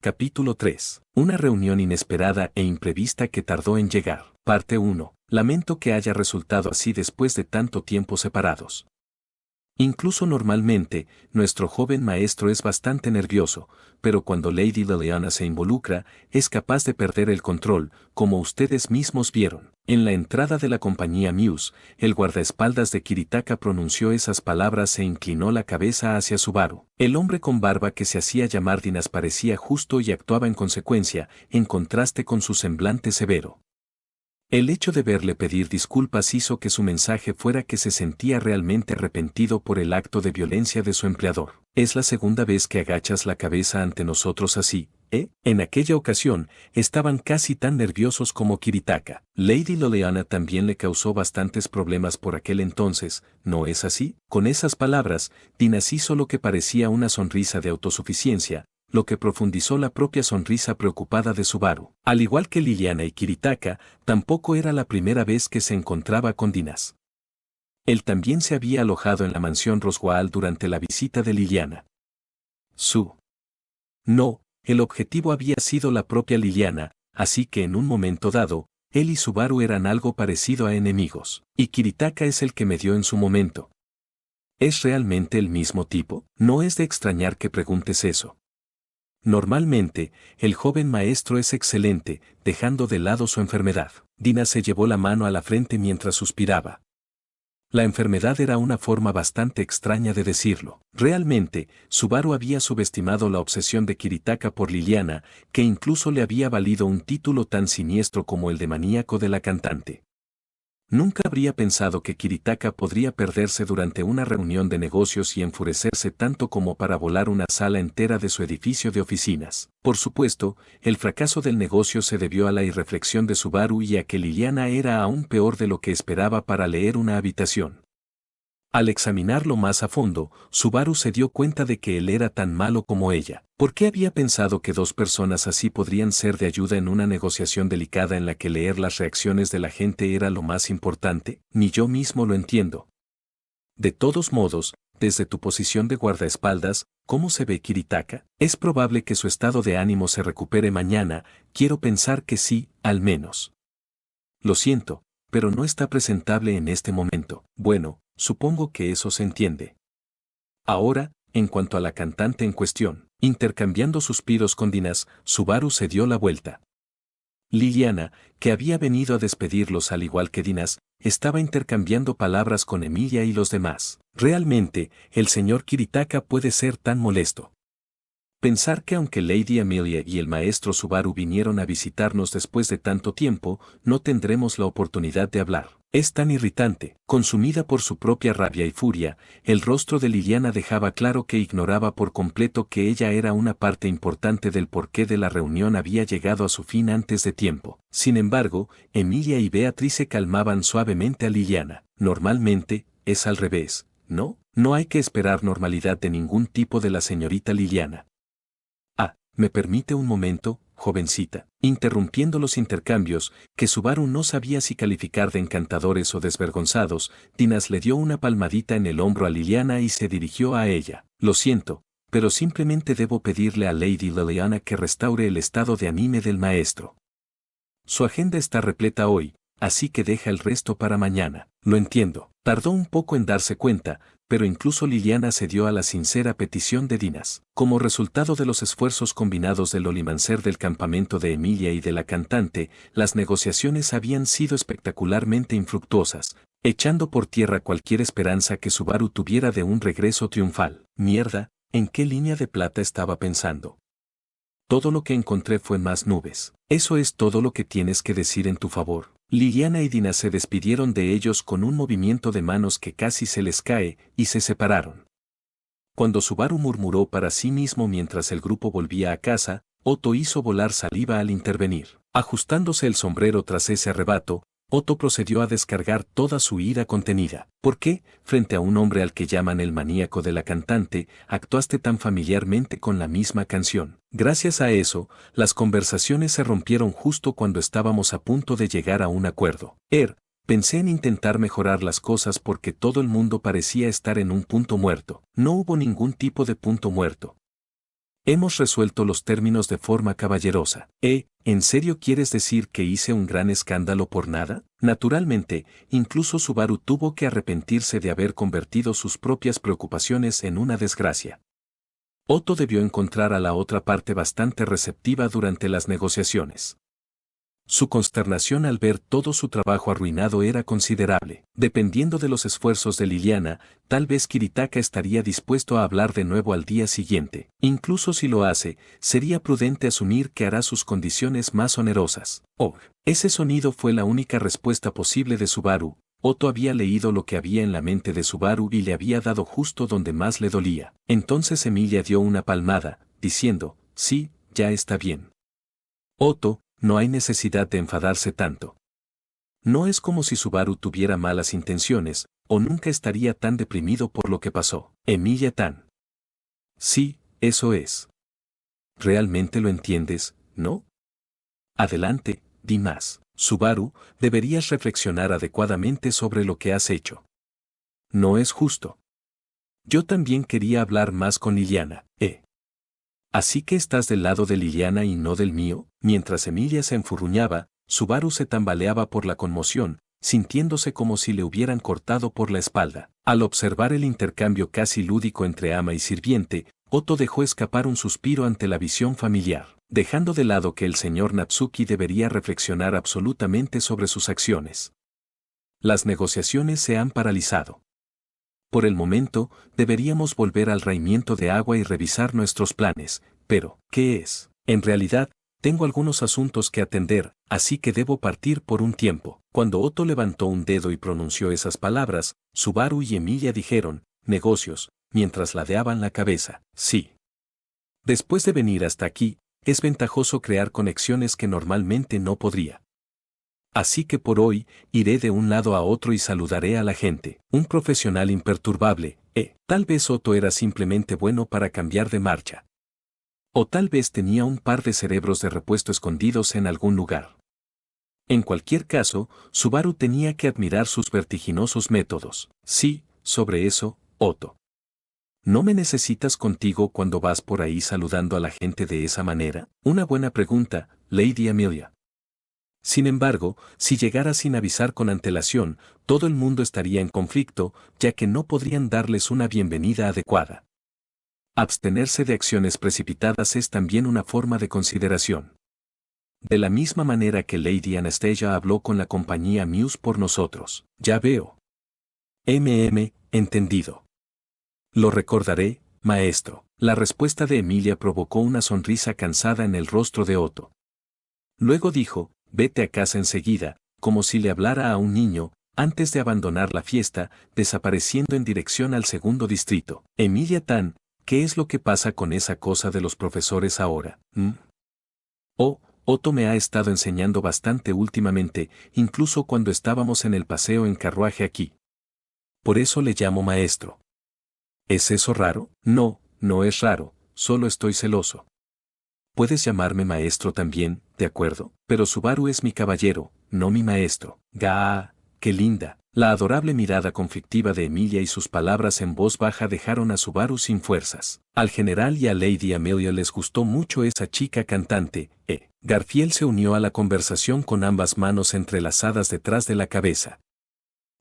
Capítulo 3. Una reunión inesperada e imprevista que tardó en llegar. Parte 1. Lamento que haya resultado así después de tanto tiempo separados. Incluso normalmente, nuestro joven maestro es bastante nervioso, pero cuando Lady Liliana se involucra, es capaz de perder el control, como ustedes mismos vieron. En la entrada de la compañía Muse, el guardaespaldas de Kiritaka pronunció esas palabras e inclinó la cabeza hacia Subaru. El hombre con barba que se hacía llamar Dinas parecía justo y actuaba en consecuencia, en contraste con su semblante severo. El hecho de verle pedir disculpas hizo que su mensaje fuera que se sentía realmente arrepentido por el acto de violencia de su empleador. Es la segunda vez que agachas la cabeza ante nosotros así, ¿eh? En aquella ocasión, estaban casi tan nerviosos como Kiritaka. Lady Liliana también le causó bastantes problemas por aquel entonces, ¿no es así? Con esas palabras, Dinas hizo lo que parecía una sonrisa de autosuficiencia, lo que profundizó la propia sonrisa preocupada de Subaru. Al igual que Liliana y Kiritaka, tampoco era la primera vez que se encontraba con Dinas. Él también se había alojado en la mansión Roswell durante la visita de Liliana. No, el objetivo había sido la propia Liliana, así que en un momento dado, él y Subaru eran algo parecido a enemigos. Y Kiritaka es el que me dio en su momento. ¿Es realmente el mismo tipo? No es de extrañar que preguntes eso. Normalmente, el joven maestro es excelente, dejando de lado su enfermedad. Dinas se llevó la mano a la frente mientras suspiraba. La enfermedad era una forma bastante extraña de decirlo. Realmente, Subaru había subestimado la obsesión de Kiritaka por Liliana, que incluso le había valido un título tan siniestro como el de maníaco de la cantante. Nunca habría pensado que Kiritaka podría perderse durante una reunión de negocios y enfurecerse tanto como para volar una sala entera de su edificio de oficinas. Por supuesto, el fracaso del negocio se debió a la irreflexión de Subaru y a que Liliana era aún peor de lo que esperaba para leer una habitación. Al examinarlo más a fondo, Subaru se dio cuenta de que él era tan malo como ella. ¿Por qué había pensado que dos personas así podrían ser de ayuda en una negociación delicada en la que leer las reacciones de la gente era lo más importante? Ni yo mismo lo entiendo. De todos modos, desde tu posición de guardaespaldas, ¿cómo se ve Kiritaka? Es probable que su estado de ánimo se recupere mañana, quiero pensar que sí, al menos. Lo siento, pero no está presentable en este momento. Bueno, supongo que eso se entiende. Ahora, en cuanto a la cantante en cuestión, intercambiando suspiros con Dinas, Subaru se dio la vuelta. Liliana, que había venido a despedirlos al igual que Dinas, estaba intercambiando palabras con Emilia y los demás. Realmente, el señor Kiritaka puede ser tan molesto. Pensar que aunque Lady Emilia y el maestro Subaru vinieron a visitarnos después de tanto tiempo, no tendremos la oportunidad de hablar. Es tan irritante. Consumida por su propia rabia y furia, el rostro de Liliana dejaba claro que ignoraba por completo que ella era una parte importante del porqué de la reunión había llegado a su fin antes de tiempo. Sin embargo, Emilia y Beatrice calmaban suavemente a Liliana. Normalmente, es al revés, ¿no? No hay que esperar normalidad de ningún tipo de la señorita Liliana. ¿Me permite un momento, jovencita? Interrumpiendo los intercambios, que Subaru no sabía si calificar de encantadores o desvergonzados, Dinas le dio una palmadita en el hombro a Liliana y se dirigió a ella. Lo siento, pero simplemente debo pedirle a Lady Liliana que restaure el estado de ánimo del maestro. Su agenda está repleta hoy, así que deja el resto para mañana. Lo entiendo. Tardó un poco en darse cuenta, pero incluso Liliana cedió a la sincera petición de Dinas. Como resultado de los esfuerzos combinados del olimancer del campamento de Emilia y de la cantante, las negociaciones habían sido espectacularmente infructuosas, echando por tierra cualquier esperanza que Subaru tuviera de un regreso triunfal. Mierda, ¿en qué línea de plata estaba pensando? Todo lo que encontré fue más nubes. Eso es todo lo que tienes que decir en tu favor. Liliana y Dinas se despidieron de ellos con un movimiento de manos que casi se les cae, y se separaron. Cuando Subaru murmuró para sí mismo mientras el grupo volvía a casa, Otto hizo volar saliva al intervenir. Ajustándose el sombrero tras ese arrebato, Otto procedió a descargar toda su ira contenida. ¿Por qué, frente a un hombre al que llaman el maníaco de la cantante, actuaste tan familiarmente con la misma canción? Gracias a eso, las conversaciones se rompieron justo cuando estábamos a punto de llegar a un acuerdo. Pensé en intentar mejorar las cosas porque todo el mundo parecía estar en un punto muerto. No hubo ningún tipo de punto muerto. Hemos resuelto los términos de forma caballerosa. ¿En serio quieres decir que hice un gran escándalo por nada? Naturalmente, incluso Subaru tuvo que arrepentirse de haber convertido sus propias preocupaciones en una desgracia. Otto debió encontrar a la otra parte bastante receptiva durante las negociaciones. Su consternación al ver todo su trabajo arruinado era considerable. Dependiendo de los esfuerzos de Liliana, tal vez Kiritaka estaría dispuesto a hablar de nuevo al día siguiente. Incluso si lo hace, sería prudente asumir que hará sus condiciones más onerosas. Oh, ese sonido fue la única respuesta posible de Subaru. Otto había leído lo que había en la mente de Subaru y le había dado justo donde más le dolía. Entonces Emilia dio una palmada, diciendo, sí, ya está bien. Otto, no hay necesidad de enfadarse tanto. No es como si Subaru tuviera malas intenciones, o nunca estaría tan deprimido por lo que pasó. Emilia tan. Sí, eso es. ¿Realmente lo entiendes, no? Adelante, di más. Subaru, deberías reflexionar adecuadamente sobre lo que has hecho. No es justo. Yo también quería hablar más con Liliana, ¿Así que estás del lado de Liliana y no del mío? Mientras Emilia se enfurruñaba, Subaru se tambaleaba por la conmoción, sintiéndose como si le hubieran cortado por la espalda. Al observar el intercambio casi lúdico entre ama y sirviente, Otto dejó escapar un suspiro ante la visión familiar, dejando de lado que el señor Natsuki debería reflexionar absolutamente sobre sus acciones. Las negociaciones se han paralizado. Por el momento, deberíamos volver al raimiento de agua y revisar nuestros planes, pero, ¿qué es? En realidad, tengo algunos asuntos que atender, así que debo partir por un tiempo. Cuando Otto levantó un dedo y pronunció esas palabras, Subaru y Emilia dijeron, negocios, mientras ladeaban la cabeza, sí. Después de venir hasta aquí, es ventajoso crear conexiones que normalmente no podría. Así que por hoy, iré de un lado a otro y saludaré a la gente. Un profesional imperturbable, Tal vez Otto era simplemente bueno para cambiar de marcha. O tal vez tenía un par de cerebros de repuesto escondidos en algún lugar. En cualquier caso, Subaru tenía que admirar sus vertiginosos métodos. Sí, sobre eso, Otto. ¿No me necesitas contigo cuando vas por ahí saludando a la gente de esa manera? Una buena pregunta, Lady Amelia. Sin embargo, si llegara sin avisar con antelación, todo el mundo estaría en conflicto, ya que no podrían darles una bienvenida adecuada. Abstenerse de acciones precipitadas es también una forma de consideración. De la misma manera que Lady Anastasia habló con la compañía Muse por nosotros. Ya veo. Entendido. Lo recordaré, maestro. La respuesta de Emilia provocó una sonrisa cansada en el rostro de Otto. Luego dijo, vete a casa enseguida, como si le hablara a un niño, antes de abandonar la fiesta, desapareciendo en dirección al segundo distrito. Emilia Tan, ¿qué es lo que pasa con esa cosa de los profesores ahora? Oh, Otto me ha estado enseñando bastante últimamente, incluso cuando estábamos en el paseo en carruaje aquí. Por eso le llamo maestro. ¿Es eso raro? No, no es raro, solo estoy celoso. Puedes llamarme maestro también, ¿de acuerdo? Pero Subaru es mi caballero, no mi maestro. ¡Gah! ¡Qué linda! La adorable mirada conflictiva de Emilia y sus palabras en voz baja dejaron a Subaru sin fuerzas. Al general y a Lady Amelia les gustó mucho esa chica cantante, Garfield se unió a la conversación con ambas manos entrelazadas detrás de la cabeza.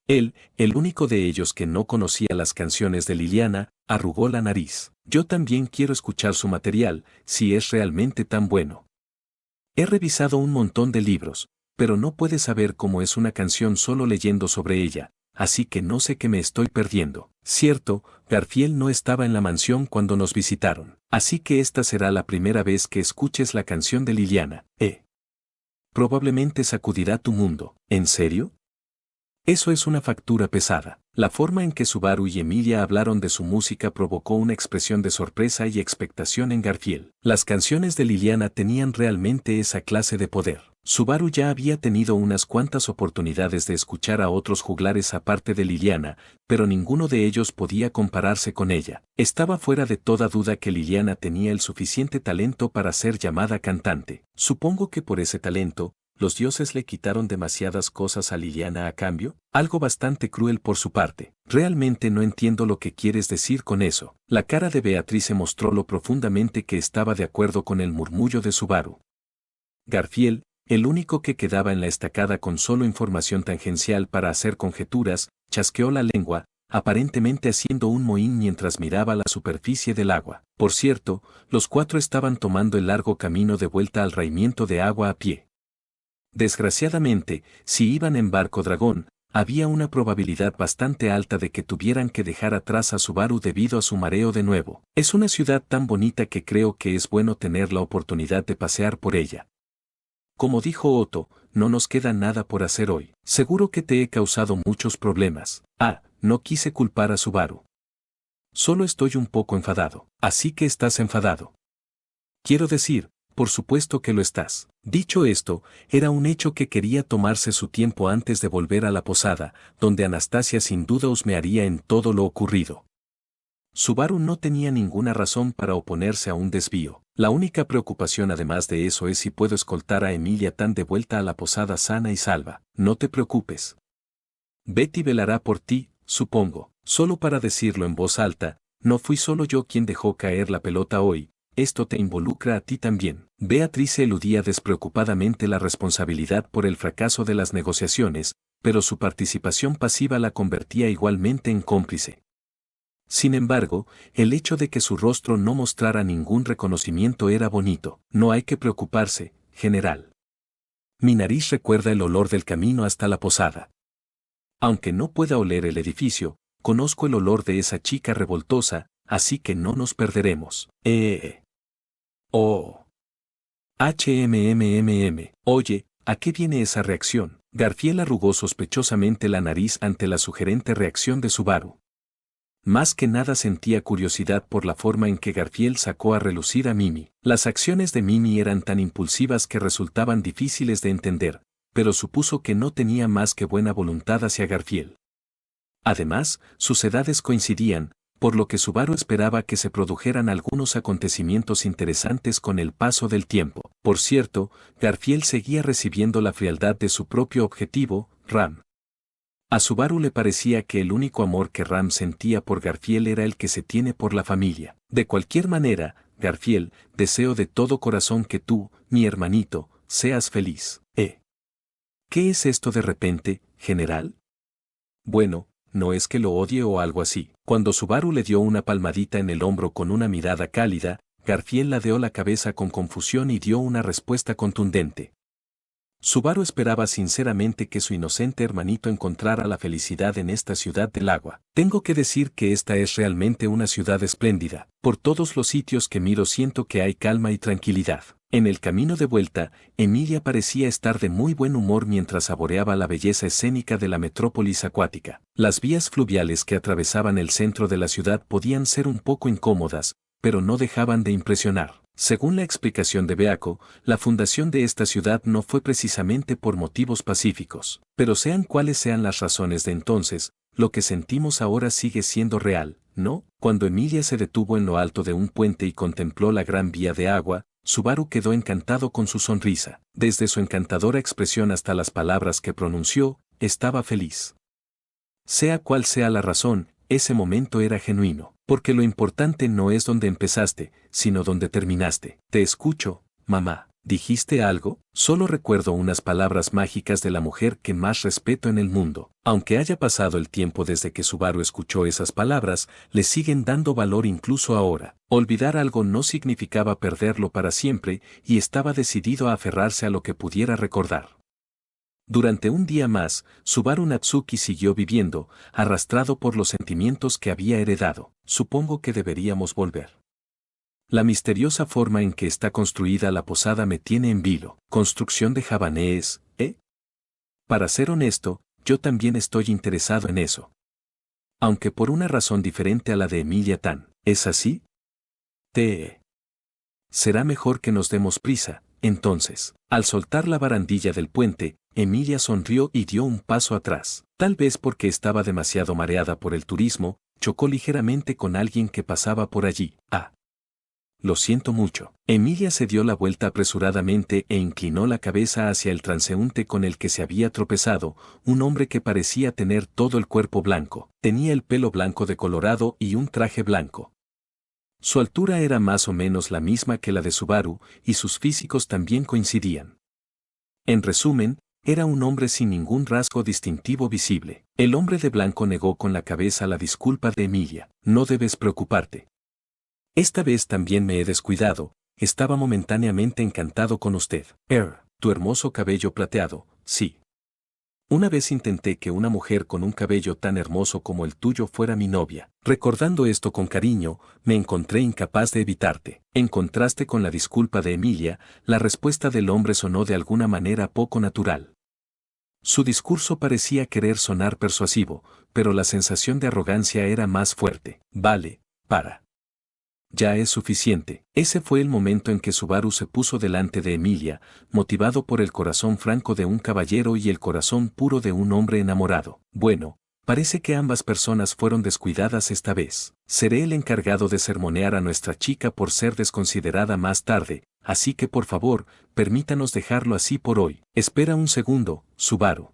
Él, el único de ellos que no conocía las canciones de Liliana, arrugó la nariz. Yo también quiero escuchar su material, si es realmente tan bueno. He revisado un montón de libros, pero no puedes saber cómo es una canción solo leyendo sobre ella, así que no sé qué me estoy perdiendo. Cierto, Garfield no estaba en la mansión cuando nos visitaron, así que esta será la primera vez que escuches la canción de Liliana, Probablemente sacudirá tu mundo. ¿En serio? Eso es una factura pesada. La forma en que Subaru y Emilia hablaron de su música provocó una expresión de sorpresa y expectación en Garfield. Las canciones de Liliana tenían realmente esa clase de poder. Subaru ya había tenido unas cuantas oportunidades de escuchar a otros juglares aparte de Liliana, pero ninguno de ellos podía compararse con ella. Estaba fuera de toda duda que Liliana tenía el suficiente talento para ser llamada cantante. Supongo que por ese talento, ¿los dioses le quitaron demasiadas cosas a Liliana a cambio? Algo bastante cruel por su parte. Realmente no entiendo lo que quieres decir con eso. La cara de Beatriz se mostró lo profundamente que estaba de acuerdo con el murmullo de Subaru. Garfield, el único que quedaba en la estacada con solo información tangencial para hacer conjeturas, chasqueó la lengua, aparentemente haciendo un mohín mientras miraba la superficie del agua. Por cierto, los cuatro estaban tomando el largo camino de vuelta al raimiento de agua a pie. Desgraciadamente, si iban en barco dragón, había una probabilidad bastante alta de que tuvieran que dejar atrás a Subaru debido a su mareo de nuevo. Es una ciudad tan bonita que creo que es bueno tener la oportunidad de pasear por ella. Como dijo Otto, no nos queda nada por hacer hoy. Seguro que te he causado muchos problemas. No quise culpar a Subaru. Solo estoy un poco enfadado. Así que estás enfadado. Quiero decir, por supuesto que lo estás. Dicho esto, era un hecho que quería tomarse su tiempo antes de volver a la posada, donde Anastasia sin duda husmearía en todo lo ocurrido. Subaru no tenía ninguna razón para oponerse a un desvío. La única preocupación además de eso es si puedo escoltar a Emilia Tan de vuelta a la posada sana y salva. No te preocupes. Betty velará por ti, supongo. Solo para decirlo en voz alta, no fui solo yo quien dejó caer la pelota hoy, esto te involucra a ti también. Beatriz eludía despreocupadamente la responsabilidad por el fracaso de las negociaciones, pero su participación pasiva la convertía igualmente en cómplice. Sin embargo, el hecho de que su rostro no mostrara ningún reconocimiento era bonito. No hay que preocuparse, general. Mi nariz recuerda el olor del camino hasta la posada. Aunque no pueda oler el edificio, conozco el olor de esa chica revoltosa, así que no nos perderemos. Oh. Oye, ¿a qué viene esa reacción? Garfield arrugó sospechosamente la nariz ante la sugerente reacción de Subaru. Más que nada sentía curiosidad por la forma en que Garfield sacó a relucir a Mimi. Las acciones de Mimi eran tan impulsivas que resultaban difíciles de entender, pero supuso que no tenía más que buena voluntad hacia Garfield. Además, sus edades coincidían, por lo que Subaru esperaba que se produjeran algunos acontecimientos interesantes con el paso del tiempo. Por cierto, Garfield seguía recibiendo la frialdad de su propio objetivo, Ram. A Subaru le parecía que el único amor que Ram sentía por Garfield era el que se tiene por la familia. De cualquier manera, Garfield, deseo de todo corazón que tú, mi hermanito, seas feliz. ¿Qué es esto de repente, general? Bueno, no es que lo odie o algo así. Cuando Subaru le dio una palmadita en el hombro con una mirada cálida, Garfield ladeó la cabeza con confusión y dio una respuesta contundente. Subaru esperaba sinceramente que su inocente hermanito encontrara la felicidad en esta ciudad del agua. Tengo que decir que esta es realmente una ciudad espléndida. Por todos los sitios que miro siento que hay calma y tranquilidad. En el camino de vuelta, Emilia parecía estar de muy buen humor mientras saboreaba la belleza escénica de la metrópolis acuática. Las vías fluviales que atravesaban el centro de la ciudad podían ser un poco incómodas, pero no dejaban de impresionar. Según la explicación de Beaco, la fundación de esta ciudad no fue precisamente por motivos pacíficos. Pero sean cuales sean las razones de entonces, lo que sentimos ahora sigue siendo real, ¿no? Cuando Emilia se detuvo en lo alto de un puente y contempló la gran vía de agua, Subaru quedó encantado con su sonrisa. Desde su encantadora expresión hasta las palabras que pronunció, estaba feliz. Sea cual sea la razón, ese momento era genuino, porque lo importante no es donde empezaste, sino donde terminaste. Te escucho, mamá. ¿Dijiste algo? Solo recuerdo unas palabras mágicas de la mujer que más respeto en el mundo. Aunque haya pasado el tiempo desde que Subaru escuchó esas palabras, le siguen dando valor incluso ahora. Olvidar algo no significaba perderlo para siempre, y estaba decidido a aferrarse a lo que pudiera recordar. Durante un día más, Subaru Natsuki siguió viviendo, arrastrado por los sentimientos que había heredado. Supongo que deberíamos volver. La misteriosa forma en que está construida la posada me tiene en vilo. Construcción de javanés, Para ser honesto, yo también estoy interesado en eso. Aunque por una razón diferente a la de Emilia Tan. ¿Es así? Será mejor que nos demos prisa, entonces. Al soltar la barandilla del puente, Emilia sonrió y dio un paso atrás. Tal vez porque estaba demasiado mareada por el turismo, chocó ligeramente con alguien que pasaba por allí. lo siento mucho. Emilia se dio la vuelta apresuradamente e inclinó la cabeza hacia el transeúnte con el que se había tropezado, un hombre que parecía tener todo el cuerpo blanco. Tenía el pelo blanco decolorado y un traje blanco. Su altura era más o menos la misma que la de Subaru, y sus físicos también coincidían. En resumen, era un hombre sin ningún rasgo distintivo visible. El hombre de blanco negó con la cabeza la disculpa de Emilia. No debes preocuparte. Esta vez también me he descuidado, estaba momentáneamente encantado con usted. Tu hermoso cabello plateado, sí. Una vez intenté que una mujer con un cabello tan hermoso como el tuyo fuera mi novia. Recordando esto con cariño, me encontré incapaz de evitarte. En contraste con la disculpa de Emilia, la respuesta del hombre sonó de alguna manera poco natural. Su discurso parecía querer sonar persuasivo, pero la sensación de arrogancia era más fuerte. Vale, para. Ya es suficiente. Ese fue el momento en que Subaru se puso delante de Emilia, motivado por el corazón franco de un caballero y el corazón puro de un hombre enamorado. Bueno, parece que ambas personas fueron descuidadas esta vez. Seré el encargado de sermonear a nuestra chica por ser desconsiderada más tarde, así que por favor, permítanos dejarlo así por hoy. Espera un segundo, Subaru.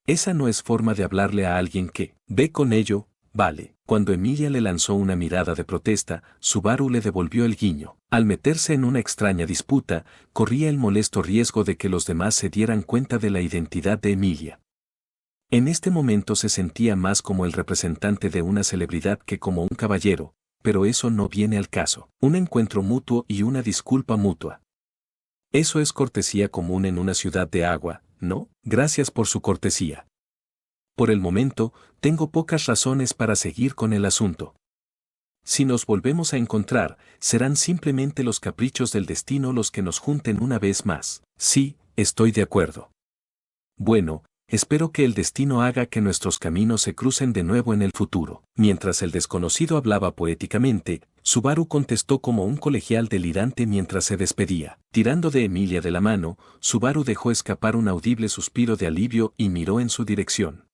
Esa no es forma de hablarle a alguien que, ve con ello, vale. Cuando Emilia le lanzó una mirada de protesta, Subaru le devolvió el guiño. Al meterse en una extraña disputa, corría el molesto riesgo de que los demás se dieran cuenta de la identidad de Emilia. En este momento se sentía más como el representante de una celebridad que como un caballero, pero eso no viene al caso. Un encuentro mutuo y una disculpa mutua. Eso es cortesía común en una ciudad de agua, ¿no? Gracias por su cortesía. Por el momento, tengo pocas razones para seguir con el asunto. Si nos volvemos a encontrar, serán simplemente los caprichos del destino los que nos junten una vez más. Sí, estoy de acuerdo. Bueno, espero que el destino haga que nuestros caminos se crucen de nuevo en el futuro. Mientras el desconocido hablaba poéticamente, Subaru contestó como un colegial delirante mientras se despedía. Tirando de Emilia de la mano, Subaru dejó escapar un audible suspiro de alivio y miró en su dirección.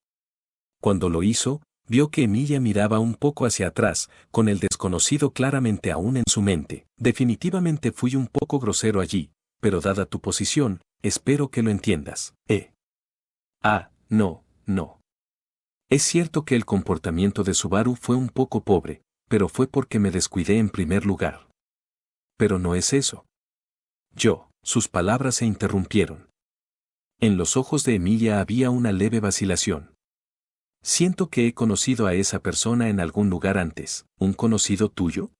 Cuando lo hizo, vio que Emilia miraba un poco hacia atrás, con el desconocido claramente aún en su mente. Definitivamente fui un poco grosero allí, pero dada tu posición, espero que lo entiendas. No. Es cierto que el comportamiento de Subaru fue un poco pobre, pero fue porque me descuidé en primer lugar. Pero no es eso. Sus palabras se interrumpieron. En los ojos de Emilia había una leve vacilación. Siento que he conocido a esa persona en algún lugar antes. ¿Un conocido tuyo?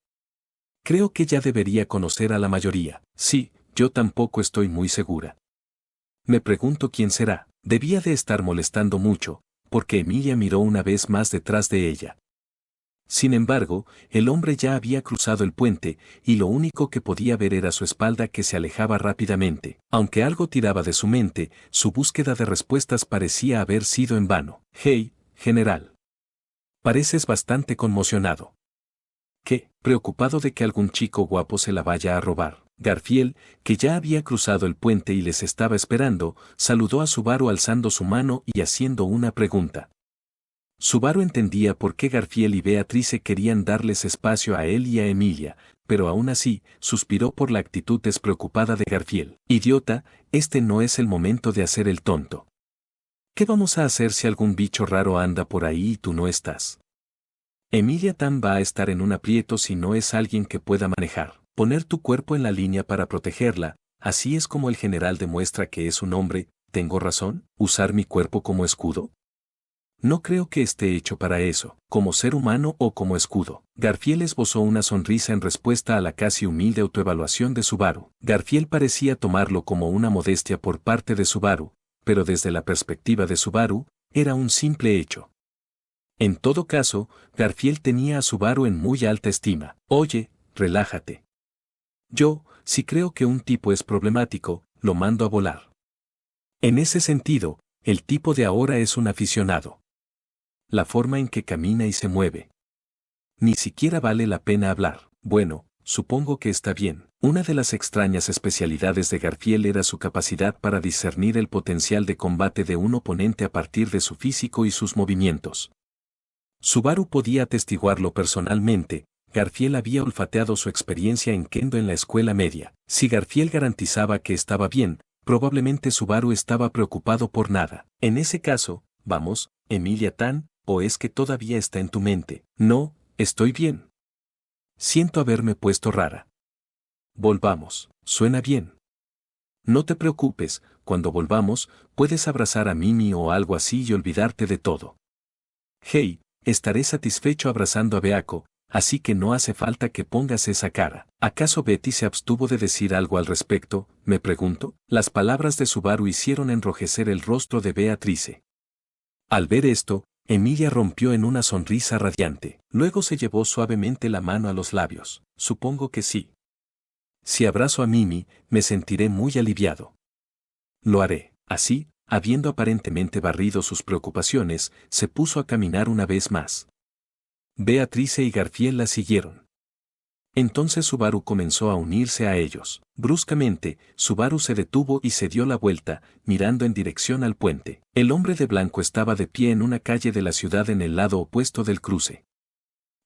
Creo que ya debería conocer a la mayoría. Sí, yo tampoco estoy muy segura. Me pregunto quién será. Debía de estar molestando mucho, porque Emilia miró una vez más detrás de ella. Sin embargo, el hombre ya había cruzado el puente, y lo único que podía ver era su espalda que se alejaba rápidamente. Aunque algo tiraba de su mente, su búsqueda de respuestas parecía haber sido en vano. Hey, general. Pareces bastante conmocionado. ¿Qué? Preocupado de que algún chico guapo se la vaya a robar. Garfield, que ya había cruzado el puente y les estaba esperando, saludó a Subaru alzando su mano y haciendo una pregunta. Subaru entendía por qué Garfield y Beatrice querían darles espacio a él y a Emilia, pero aún así, suspiró por la actitud despreocupada de Garfield. Idiota, este no es el momento de hacer el tonto. ¿Qué vamos a hacer si algún bicho raro anda por ahí y tú no estás? Emilia Tan va a estar en un aprieto si no es alguien que pueda manejar. Poner tu cuerpo en la línea para protegerla, así es como el general demuestra que es un hombre. ¿Tengo razón? ¿Usar mi cuerpo como escudo? No creo que esté hecho para eso, como ser humano o como escudo. Garfield esbozó una sonrisa en respuesta a la casi humilde autoevaluación de Subaru. Garfield parecía tomarlo como una modestia por parte de Subaru, pero desde la perspectiva de Subaru, era un simple hecho. En todo caso, Garfield tenía a Subaru en muy alta estima. Oye, relájate. Si creo que un tipo es problemático, lo mando a volar. En ese sentido, el tipo de ahora es un aficionado. La forma en que camina y se mueve. Ni siquiera vale la pena hablar. Bueno, supongo que está bien. Una de las extrañas especialidades de Garfield era su capacidad para discernir el potencial de combate de un oponente a partir de su físico y sus movimientos. Subaru podía atestiguarlo personalmente, Garfiel había olfateado su experiencia en Kendo en la escuela media. Si Garfiel garantizaba que estaba bien, probablemente Subaru estaba preocupado por nada. En ese caso, vamos, Emilia-tan, ¿o es que todavía está en tu mente? No, estoy bien. Siento haberme puesto rara. Volvamos, suena bien. No te preocupes, cuando volvamos, puedes abrazar a Mimi o algo así y olvidarte de todo. Hey, estaré satisfecho abrazando a Beako, así que no hace falta que pongas esa cara. ¿Acaso Betty se abstuvo de decir algo al respecto? Me pregunto. Las palabras de Subaru hicieron enrojecer el rostro de Beatrice. Al ver esto, Emilia rompió en una sonrisa radiante. Luego se llevó suavemente la mano a los labios. Supongo que sí. Si abrazo a Mimi, me sentiré muy aliviado. Lo haré. Así, habiendo aparentemente barrido sus preocupaciones, se puso a caminar una vez más. Beatrice y Garfiel la siguieron. Entonces Subaru comenzó a unirse a ellos. Bruscamente, Subaru se detuvo y se dio la vuelta, mirando en dirección al puente. El hombre de blanco estaba de pie en una calle de la ciudad en el lado opuesto del cruce.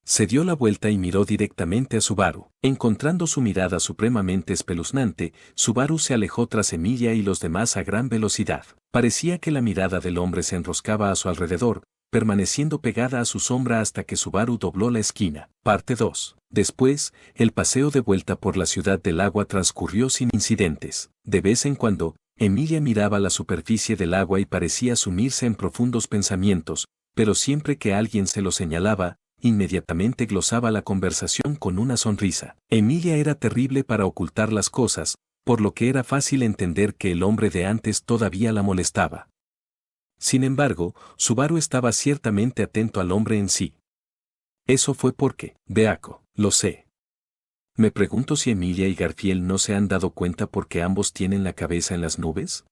Se dio la vuelta y miró directamente a Subaru. Encontrando su mirada supremamente espeluznante, Subaru se alejó tras Emilia y los demás a gran velocidad. Parecía que la mirada del hombre se enroscaba a su alrededor, permaneciendo pegada a su sombra hasta que Subaru dobló la esquina. Parte 2. Después, el paseo de vuelta por la ciudad del agua transcurrió sin incidentes. De vez en cuando, Emilia miraba la superficie del agua y parecía sumirse en profundos pensamientos, pero siempre que alguien se lo señalaba, inmediatamente glosaba la conversación con una sonrisa. Emilia era terrible para ocultar las cosas, por lo que era fácil entender que el hombre de antes todavía la molestaba. Sin embargo, Subaru estaba ciertamente atento al hombre en sí. Eso fue porque, Beako, lo sé. Me pregunto si Emilia y Garfiel no se han dado cuenta porque ambos tienen la cabeza en las nubes.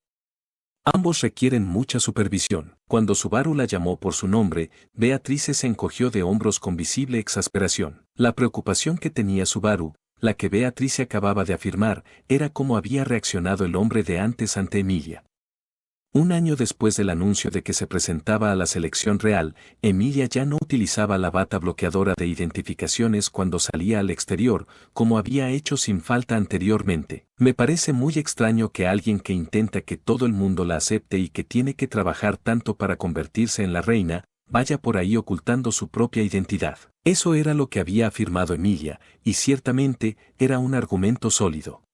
Ambos requieren mucha supervisión. Cuando Subaru la llamó por su nombre, Beatrice se encogió de hombros con visible exasperación. La preocupación que tenía Subaru, la que Beatrice acababa de afirmar, era cómo había reaccionado el hombre de antes ante Emilia. Un año después del anuncio de que se presentaba a la selección real, Emilia ya no utilizaba la bata bloqueadora de identificaciones cuando salía al exterior, como había hecho sin falta anteriormente. Me parece muy extraño que alguien que intenta que todo el mundo la acepte y que tiene que trabajar tanto para convertirse en la reina, vaya por ahí ocultando su propia identidad. Eso era lo que había afirmado Emilia, y ciertamente era un argumento sólido.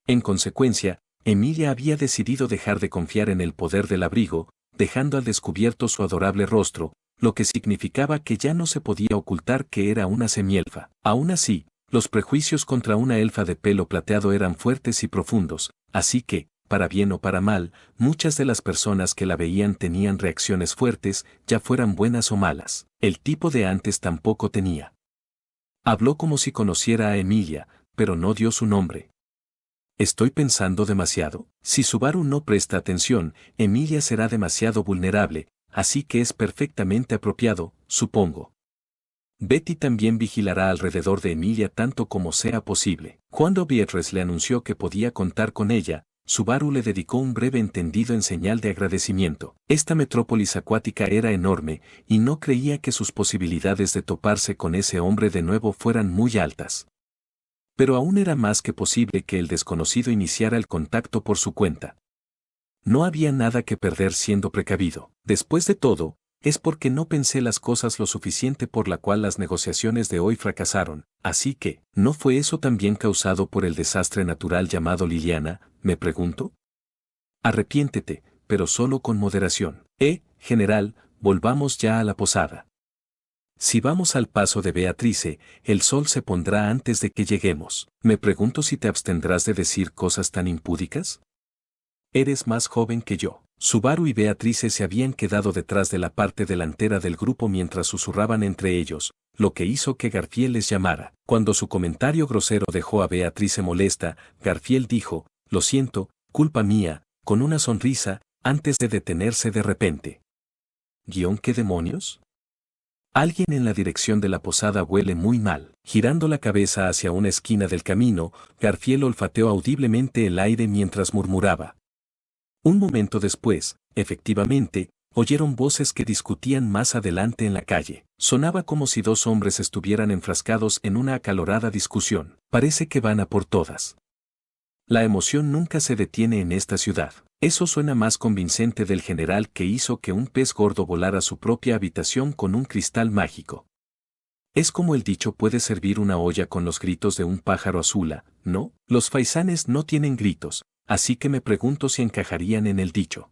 En consecuencia, Emilia había decidido dejar de confiar en el poder del abrigo, dejando al descubierto su adorable rostro, lo que significaba que ya no se podía ocultar que era una semielfa. Aún así, los prejuicios contra una elfa de pelo plateado eran fuertes y profundos, así que, para bien o para mal, muchas de las personas que la veían tenían reacciones fuertes, ya fueran buenas o malas. El tipo de antes tampoco tenía. Habló como si conociera a Emilia, pero no dio su nombre. ¿Estoy pensando demasiado? Si Subaru no presta atención, Emilia será demasiado vulnerable, así que es perfectamente apropiado, supongo. Betty también vigilará alrededor de Emilia tanto como sea posible. Cuando Beatrice le anunció que podía contar con ella, Subaru le dedicó un breve entendido en señal de agradecimiento. Esta metrópolis acuática era enorme, y no creía que sus posibilidades de toparse con ese hombre de nuevo fueran muy altas. Pero aún era más que posible que el desconocido iniciara el contacto por su cuenta. No había nada que perder siendo precavido. Después de todo, es porque no pensé las cosas lo suficiente por la cual las negociaciones de hoy fracasaron, así que, ¿no fue eso también causado por el desastre natural llamado Liliana? Me pregunto. Arrepiéntete, pero solo con moderación. General, volvamos ya a la posada. Si vamos al paso de Beatrice, el sol se pondrá antes de que lleguemos. Me pregunto si te abstendrás de decir cosas tan impúdicas. Eres más joven que yo. Subaru y Beatrice se habían quedado detrás de la parte delantera del grupo mientras susurraban entre ellos, lo que hizo que Garfiel les llamara. Cuando su comentario grosero dejó a Beatrice molesta, Garfiel dijo, «Lo siento, culpa mía», con una sonrisa, antes de detenerse de repente. ¿Qué demonios? Alguien en la dirección de la posada huele muy mal. Girando la cabeza hacia una esquina del camino, Garfiel olfateó audiblemente el aire mientras murmuraba. Un momento después, efectivamente, oyeron voces que discutían más adelante en la calle. Sonaba como si dos hombres estuvieran enfrascados en una acalorada discusión. Parece que van a por todas. La emoción nunca se detiene en esta ciudad. Eso suena más convincente del general que hizo que un pez gordo volara a su propia habitación con un cristal mágico. Es como el dicho puede servir una olla con los gritos de un pájaro azula, ¿no? Los faisanes no tienen gritos, así que me pregunto si encajarían en el dicho.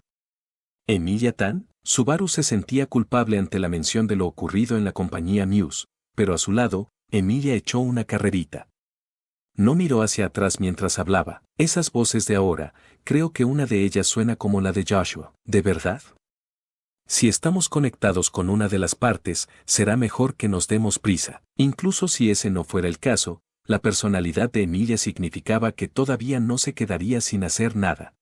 ¿Emilia Tan? Subaru se sentía culpable ante la mención de lo ocurrido en la compañía Muse, pero a su lado, Emilia echó una carrerita. No miró hacia atrás mientras hablaba. Esas voces de ahora, creo que una de ellas suena como la de Joshua. ¿De verdad? Si estamos conectados con una de las partes, será mejor que nos demos prisa. Incluso si ese no fuera el caso, la personalidad de Emilia significaba que todavía no se quedaría sin hacer nada.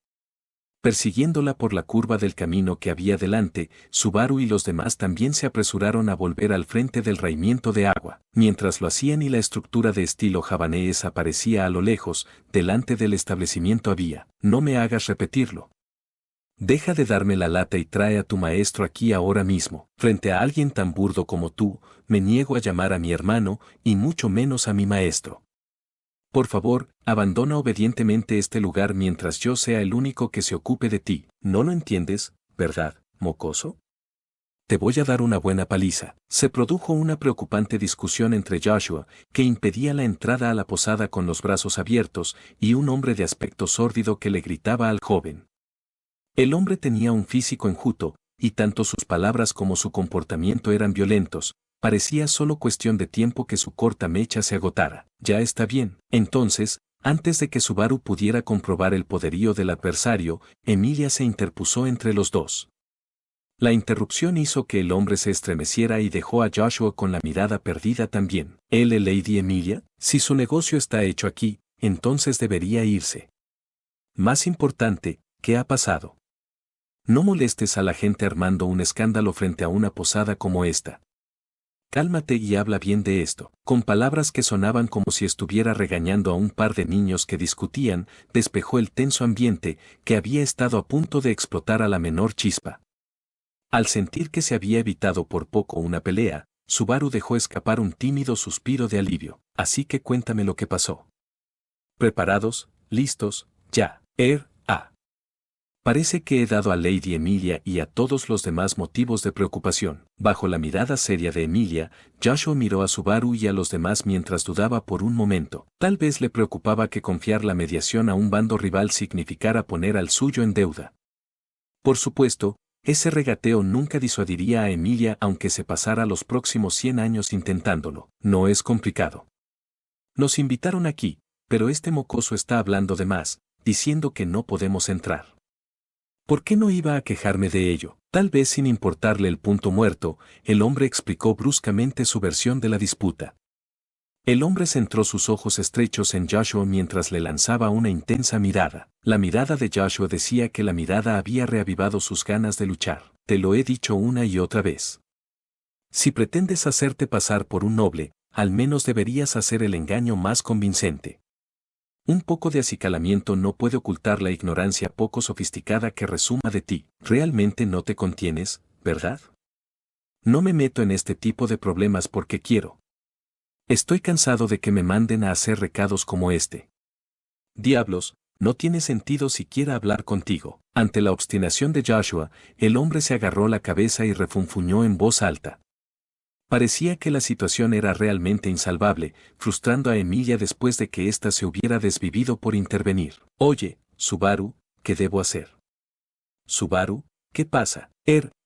Persiguiéndola por la curva del camino que había delante, Subaru y los demás también se apresuraron a volver al frente del raimiento de agua. Mientras lo hacían y la estructura de estilo javanés aparecía a lo lejos, delante del establecimiento había, no me hagas repetirlo. Deja de darme la lata y trae a tu maestro aquí ahora mismo. Frente a alguien tan burdo como tú, me niego a llamar a mi hermano, y mucho menos a mi maestro. Por favor, abandona obedientemente este lugar mientras yo sea el único que se ocupe de ti. ¿No lo entiendes, verdad, mocoso? Te voy a dar una buena paliza. Se produjo una preocupante discusión entre Joshua, que impedía la entrada a la posada con los brazos abiertos, y un hombre de aspecto sórdido que le gritaba al joven. El hombre tenía un físico enjuto, y tanto sus palabras como su comportamiento eran violentos. Parecía solo cuestión de tiempo que su corta mecha se agotara. Ya está bien. Entonces, antes de que Subaru pudiera comprobar el poderío del adversario, Emilia se interpuso entre los dos. La interrupción hizo que el hombre se estremeciera y dejó a Joshua con la mirada perdida también. Lady Emilia, si su negocio está hecho aquí, entonces debería irse. Más importante, ¿qué ha pasado? No molestes a la gente armando un escándalo frente a una posada como esta. Cálmate y habla bien de esto. Con palabras que sonaban como si estuviera regañando a un par de niños que discutían, despejó el tenso ambiente que había estado a punto de explotar a la menor chispa. Al sentir que se había evitado por poco una pelea, Subaru dejó escapar un tímido suspiro de alivio. Así que cuéntame lo que pasó. ¿Preparados? ¿Listos? Ya. Parece que he dado a Lady Emilia y a todos los demás motivos de preocupación. Bajo la mirada seria de Emilia, Joshua miró a Subaru y a los demás mientras dudaba por un momento. Tal vez le preocupaba que confiar la mediación a un bando rival significara poner al suyo en deuda. Por supuesto, ese regateo nunca disuadiría a Emilia aunque se pasara los próximos 100 años intentándolo. No es complicado. Nos invitaron aquí, pero este mocoso está hablando de más, diciendo que no podemos entrar. ¿Por qué no iba a quejarme de ello? Tal vez sin importarle el punto muerto, el hombre explicó bruscamente su versión de la disputa. El hombre centró sus ojos estrechos en Joshua mientras le lanzaba una intensa mirada. La mirada de Joshua decía que la mirada había reavivado sus ganas de luchar. Te lo he dicho una y otra vez. Si pretendes hacerte pasar por un noble, al menos deberías hacer el engaño más convincente. Un poco de acicalamiento no puede ocultar la ignorancia poco sofisticada que resuma de ti. Realmente no te contienes, ¿verdad? No me meto en este tipo de problemas porque quiero. Estoy cansado de que me manden a hacer recados como este. Diablos, no tiene sentido siquiera hablar contigo. Ante la obstinación de Joshua, el hombre se agarró la cabeza y refunfuñó en voz alta. Parecía que la situación era realmente insalvable, frustrando a Emilia después de que ésta se hubiera desvivido por intervenir. Oye, Subaru, ¿qué debo hacer? Subaru, ¿qué pasa?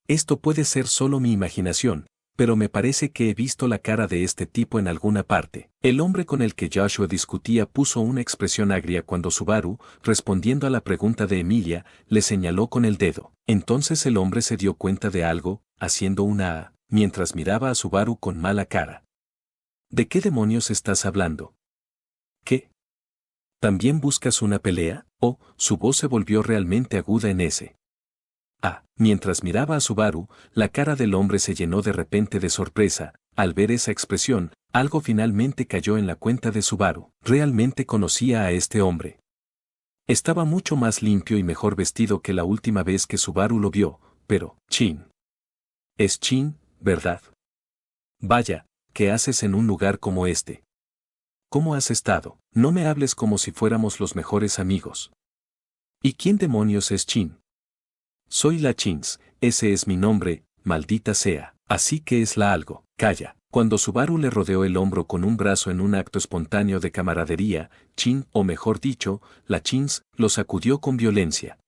Esto puede ser solo mi imaginación, pero me parece que he visto la cara de este tipo en alguna parte. El hombre con el que Joshua discutía puso una expresión agria cuando Subaru, respondiendo a la pregunta de Emilia, le señaló con el dedo. Entonces el hombre se dio cuenta de algo, haciendo una A, mientras miraba a Subaru con mala cara. ¿De qué demonios estás hablando? ¿Qué? ¿También buscas una pelea? Oh, su voz se volvió realmente aguda en ese. Mientras miraba a Subaru, la cara del hombre se llenó de repente de sorpresa. Al ver esa expresión, algo finalmente cayó en la cuenta de Subaru. Realmente conocía a este hombre. Estaba mucho más limpio y mejor vestido que la última vez que Subaru lo vio, pero, Chin. Es Chin, ¿verdad? Vaya, ¿qué haces en un lugar como este? ¿Cómo has estado? No me hables como si fuéramos los mejores amigos. ¿Y quién demonios es Chin? Soy la Chins, ese es mi nombre, maldita sea. Así que es la algo. Calla. Cuando Subaru le rodeó el hombro con un brazo en un acto espontáneo de camaradería, Chin, o mejor dicho, la Chins, lo sacudió con violencia.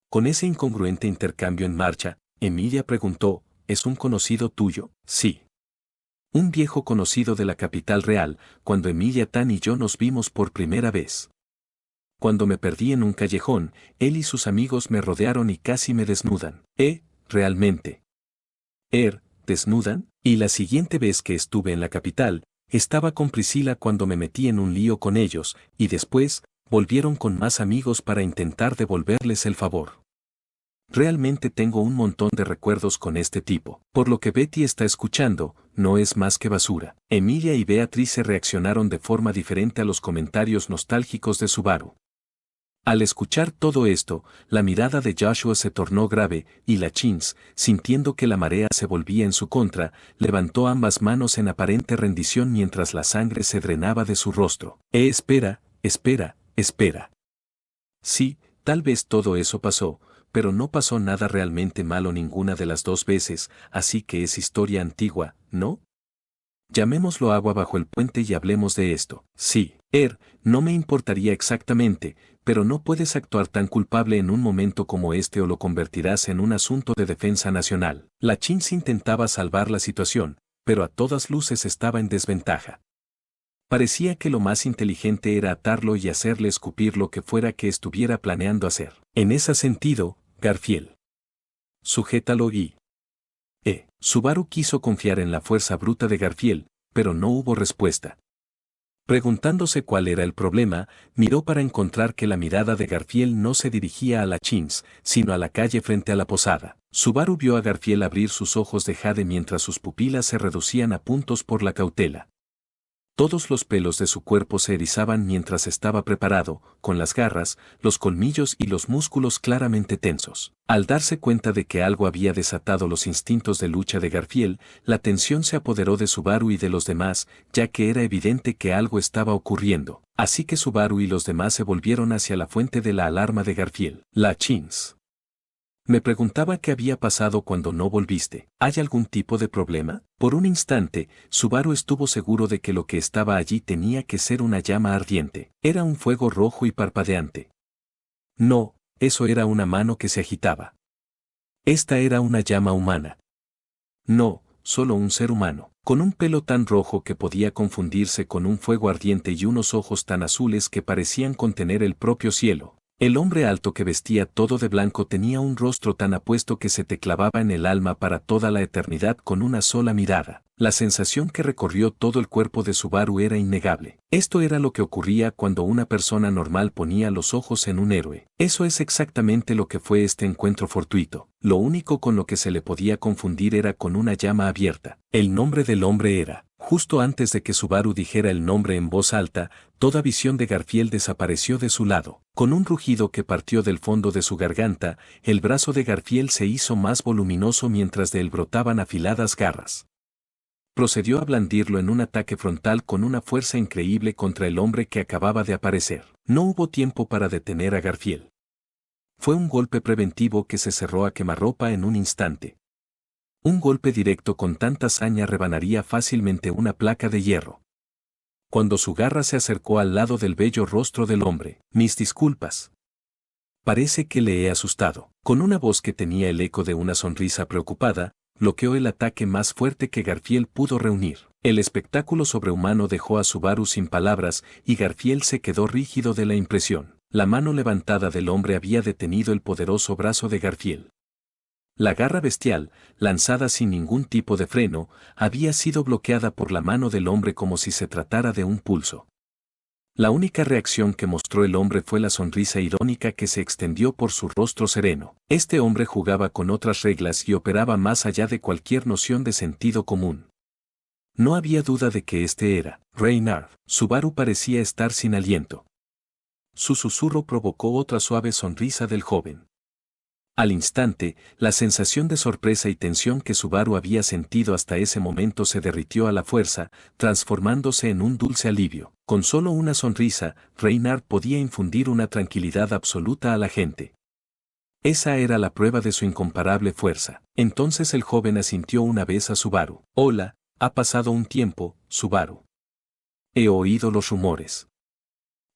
Con ese incongruente intercambio en marcha, Emilia preguntó, ¿es un conocido tuyo? Sí. Un viejo conocido de la capital real, cuando Emilia Tan y yo nos vimos por primera vez. Cuando me perdí en un callejón, él y sus amigos me rodearon y casi me desnudan. ¿Realmente? ¿Desnudan? Y la siguiente vez que estuve en la capital, estaba con Priscila cuando me metí en un lío con ellos, y después, volvieron con más amigos para intentar devolverles el favor. Realmente tengo un montón de recuerdos con este tipo. Por lo que Betty está escuchando, no es más que basura. Emilia y Beatrice reaccionaron de forma diferente a los comentarios nostálgicos de Subaru. Al escuchar todo esto, la mirada de Joshua se tornó grave, y la Chins, sintiendo que la marea se volvía en su contra, levantó ambas manos en aparente rendición mientras la sangre se drenaba de su rostro. Espera. Sí, tal vez todo eso pasó, pero no pasó nada realmente malo ninguna de las dos veces, así que es historia antigua, ¿no? Llamémoslo agua bajo el puente y hablemos de esto. Sí, no me importaría exactamente, pero no puedes actuar tan culpable en un momento como este o lo convertirás en un asunto de defensa nacional. La Chins intentaba salvar la situación, pero a todas luces estaba en desventaja. Parecía que lo más inteligente era atarlo y hacerle escupir lo que fuera que estuviera planeando hacer. En ese sentido, Garfield. Sujétalo y... Subaru quiso confiar en la fuerza bruta de Garfield, pero no hubo respuesta. Preguntándose cuál era el problema, miró para encontrar que la mirada de Garfield no se dirigía a la Chins, sino a la calle frente a la posada. Subaru vio a Garfield abrir sus ojos de jade mientras sus pupilas se reducían a puntos por la cautela. Todos los pelos de su cuerpo se erizaban mientras estaba preparado, con las garras, los colmillos y los músculos claramente tensos. Al darse cuenta de que algo había desatado los instintos de lucha de Garfield, la tensión se apoderó de Subaru y de los demás, ya que era evidente que algo estaba ocurriendo. Así que Subaru y los demás se volvieron hacia la fuente de la alarma de Garfield. La Chins. Me preguntaba qué había pasado cuando no volviste. ¿Hay algún tipo de problema? Por un instante, Subaru estuvo seguro de que lo que estaba allí tenía que ser una llama ardiente. Era un fuego rojo y parpadeante. No, eso era una mano que se agitaba. Esta era una llama humana. No, solo un ser humano, con un pelo tan rojo que podía confundirse con un fuego ardiente y unos ojos tan azules que parecían contener el propio cielo. El hombre alto que vestía todo de blanco tenía un rostro tan apuesto que se te clavaba en el alma para toda la eternidad con una sola mirada. La sensación que recorrió todo el cuerpo de Subaru era innegable. Esto era lo que ocurría cuando una persona normal ponía los ojos en un héroe. Eso es exactamente lo que fue este encuentro fortuito. Lo único con lo que se le podía confundir era con una llama abierta. El nombre del hombre era... Justo antes de que Subaru dijera el nombre en voz alta, toda visión de Garfield desapareció de su lado. Con un rugido que partió del fondo de su garganta, el brazo de Garfield se hizo más voluminoso mientras de él brotaban afiladas garras. Procedió a blandirlo en un ataque frontal con una fuerza increíble contra el hombre que acababa de aparecer. No hubo tiempo para detener a Garfield. Fue un golpe preventivo que se cerró a quemarropa en un instante. Un golpe directo con tanta saña rebanaría fácilmente una placa de hierro. Cuando su garra se acercó al lado del bello rostro del hombre, mis disculpas. Parece que le he asustado. Con una voz que tenía el eco de una sonrisa preocupada, bloqueó el ataque más fuerte que Garfield pudo reunir. El espectáculo sobrehumano dejó a Subaru sin palabras y Garfield se quedó rígido de la impresión. La mano levantada del hombre había detenido el poderoso brazo de Garfield. La garra bestial, lanzada sin ningún tipo de freno, había sido bloqueada por la mano del hombre como si se tratara de un pulso. La única reacción que mostró el hombre fue la sonrisa irónica que se extendió por su rostro sereno. Este hombre jugaba con otras reglas y operaba más allá de cualquier noción de sentido común. No había duda de que este era Reynard. Subaru parecía estar sin aliento. Su susurro provocó otra suave sonrisa del joven. Al instante, la sensación de sorpresa y tensión que Subaru había sentido hasta ese momento se derritió a la fuerza, transformándose en un dulce alivio. Con solo una sonrisa, Reynard podía infundir una tranquilidad absoluta a la gente. Esa era la prueba de su incomparable fuerza. Entonces el joven asintió una vez a Subaru. Hola, ha pasado un tiempo, Subaru. He oído los rumores.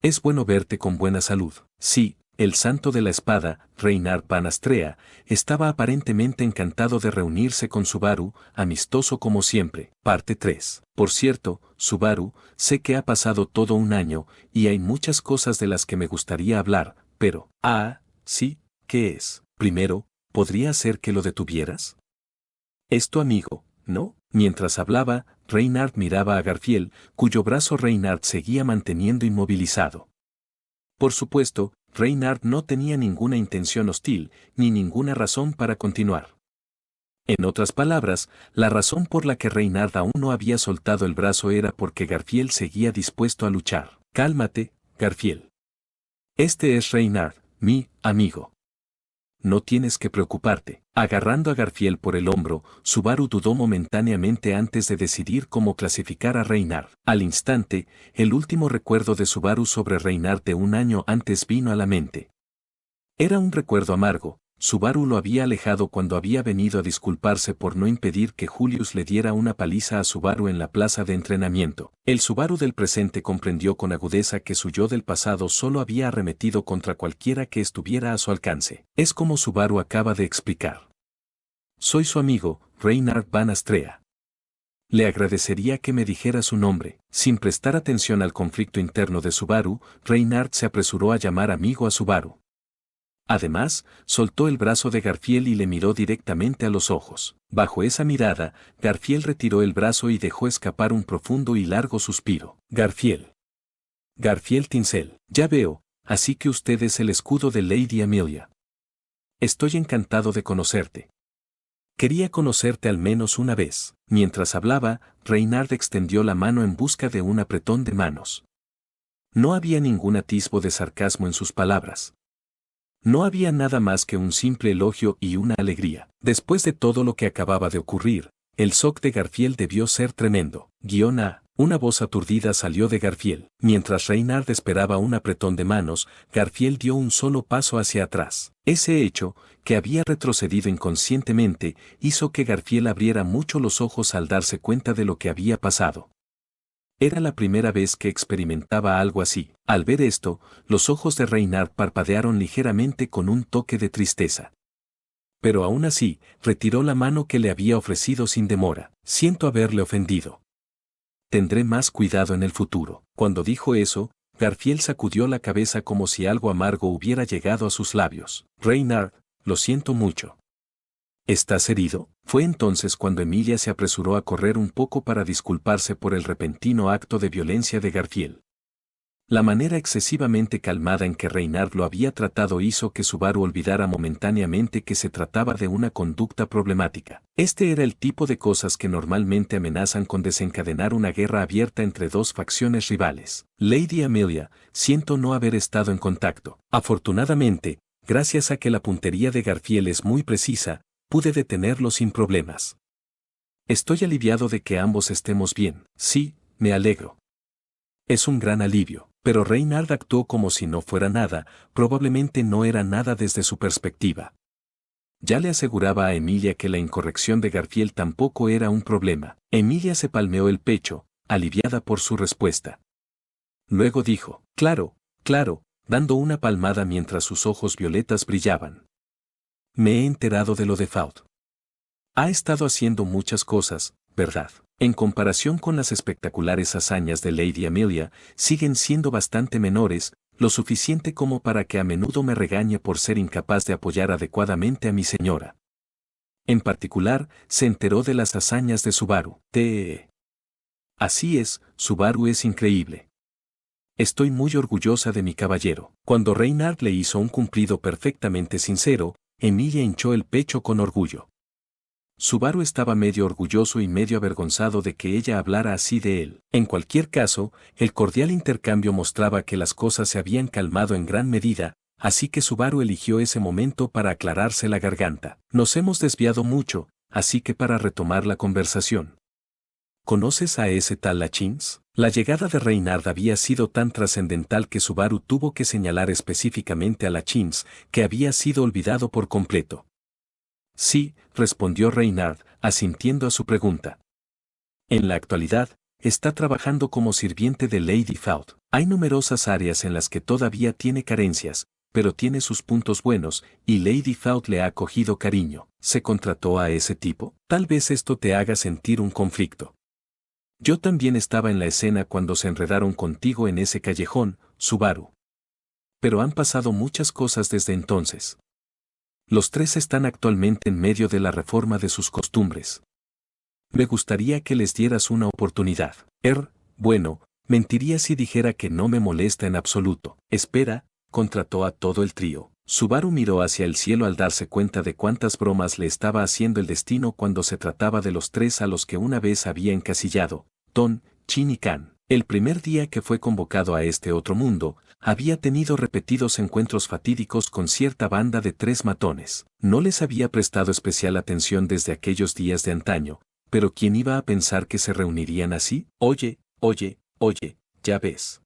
Es bueno verte con buena salud. Sí. El santo de la espada, Reynard Van Astrea, estaba aparentemente encantado de reunirse con Subaru, amistoso como siempre. Parte 3. Por cierto, Subaru, sé que ha pasado todo un año, y hay muchas cosas de las que me gustaría hablar, pero... sí, ¿qué es? Primero, ¿podría ser que lo detuvieras? Es tu amigo, ¿no? Mientras hablaba, Reynard miraba a Garfield, cuyo brazo Reynard seguía manteniendo inmovilizado. Por supuesto, Reynard no tenía ninguna intención hostil, ni ninguna razón para continuar. En otras palabras, la razón por la que Reynard aún no había soltado el brazo era porque Garfield seguía dispuesto a luchar. Cálmate, Garfield. Este es Reynard, mi amigo. No tienes que preocuparte. Agarrando a Garfield por el hombro, Subaru dudó momentáneamente antes de decidir cómo clasificar a Reynard. Al instante, el último recuerdo de Subaru sobre Reynard de un año antes vino a la mente. Era un recuerdo amargo. Subaru lo había alejado cuando había venido a disculparse por no impedir que Julius le diera una paliza a Subaru en la plaza de entrenamiento. El Subaru del presente comprendió con agudeza que su yo del pasado solo había arremetido contra cualquiera que estuviera a su alcance. Es como Subaru acaba de explicar. Soy su amigo, Reynard Van Astrea. Le agradecería que me dijera su nombre. Sin prestar atención al conflicto interno de Subaru, Reynard se apresuró a llamar amigo a Subaru. Además, soltó el brazo de Garfield y le miró directamente a los ojos. Bajo esa mirada, Garfield retiró el brazo y dejó escapar un profundo y largo suspiro. Garfield. Garfield Tinsel. Ya veo, así que usted es el escudo de Lady Amelia. Estoy encantado de conocerte. Quería conocerte al menos una vez. Mientras hablaba, Reynard extendió la mano en busca de un apretón de manos. No había ningún atisbo de sarcasmo en sus palabras. No había nada más que un simple elogio y una alegría. Después de todo lo que acababa de ocurrir, el shock de Garfield debió ser tremendo. Una voz aturdida salió de Garfield. Mientras Reynard esperaba un apretón de manos, Garfield dio un solo paso hacia atrás. Ese hecho, que había retrocedido inconscientemente, hizo que Garfield abriera mucho los ojos al darse cuenta de lo que había pasado. Era la primera vez que experimentaba algo así. Al ver esto, los ojos de Reynard parpadearon ligeramente con un toque de tristeza. Pero aún así, retiró la mano que le había ofrecido sin demora. Siento haberle ofendido. Tendré más cuidado en el futuro. Cuando dijo eso, Garfield sacudió la cabeza como si algo amargo hubiera llegado a sus labios. Reynard, lo siento mucho. ¿Estás herido? Fue entonces cuando Emilia se apresuró a correr un poco para disculparse por el repentino acto de violencia de Garfield. La manera excesivamente calmada en que Reynard lo había tratado hizo que Subaru olvidara momentáneamente que se trataba de una conducta problemática. Este era el tipo de cosas que normalmente amenazan con desencadenar una guerra abierta entre dos facciones rivales. Lady Amelia, siento no haber estado en contacto. Afortunadamente, gracias a que la puntería de Garfield es muy precisa, pude detenerlo sin problemas. Estoy aliviado de que ambos estemos bien. Sí, me alegro. Es un gran alivio, pero Reynard actuó como si no fuera nada, probablemente no era nada desde su perspectiva. Ya le aseguraba a Emilia que la incorrección de Garfield tampoco era un problema. Emilia se palmeó el pecho, aliviada por su respuesta. Luego dijo, claro, dando una palmada mientras sus ojos violetas brillaban. Me he enterado de lo de Faust. Ha estado haciendo muchas cosas, ¿verdad? En comparación con las espectaculares hazañas de Lady Amelia, siguen siendo bastante menores, lo suficiente como para que a menudo me regañe por ser incapaz de apoyar adecuadamente a mi señora. En particular, se enteró de las hazañas de Subaru. Así es, Subaru es increíble. Estoy muy orgullosa de mi caballero. Cuando Reynard le hizo un cumplido perfectamente sincero, Emilia hinchó el pecho con orgullo. Subaru estaba medio orgulloso y medio avergonzado de que ella hablara así de él. En cualquier caso, el cordial intercambio mostraba que las cosas se habían calmado en gran medida, así que Subaru eligió ese momento para aclararse la garganta. Nos hemos desviado mucho, así que para retomar la conversación. ¿Conoces a ese tal Lachins? La llegada de Reynard había sido tan trascendental que Subaru tuvo que señalar específicamente a Lachins, que había sido olvidado por completo. Sí, respondió Reynard, asintiendo a su pregunta. En la actualidad, está trabajando como sirviente de Lady Faud. Hay numerosas áreas en las que todavía tiene carencias, pero tiene sus puntos buenos, y Lady Faud le ha cogido cariño. ¿Se contrató a ese tipo? Tal vez esto te haga sentir un conflicto. Yo también estaba en la escena cuando se enredaron contigo en ese callejón, Subaru. Pero han pasado muchas cosas desde entonces. Los tres están actualmente en medio de la reforma de sus costumbres. Me gustaría que les dieras una oportunidad. Bueno, mentiría si dijera que no me molesta en absoluto. Espera, contrató a todo el trío. Subaru miró hacia el cielo al darse cuenta de cuántas bromas le estaba haciendo el destino cuando se trataba de los tres a los que una vez había encasillado, Ton, Chin y Kan. El primer día que fue convocado a este otro mundo, había tenido repetidos encuentros fatídicos con cierta banda de tres matones. No les había prestado especial atención desde aquellos días de antaño, pero ¿quién iba a pensar que se reunirían así? Oye, ya ves.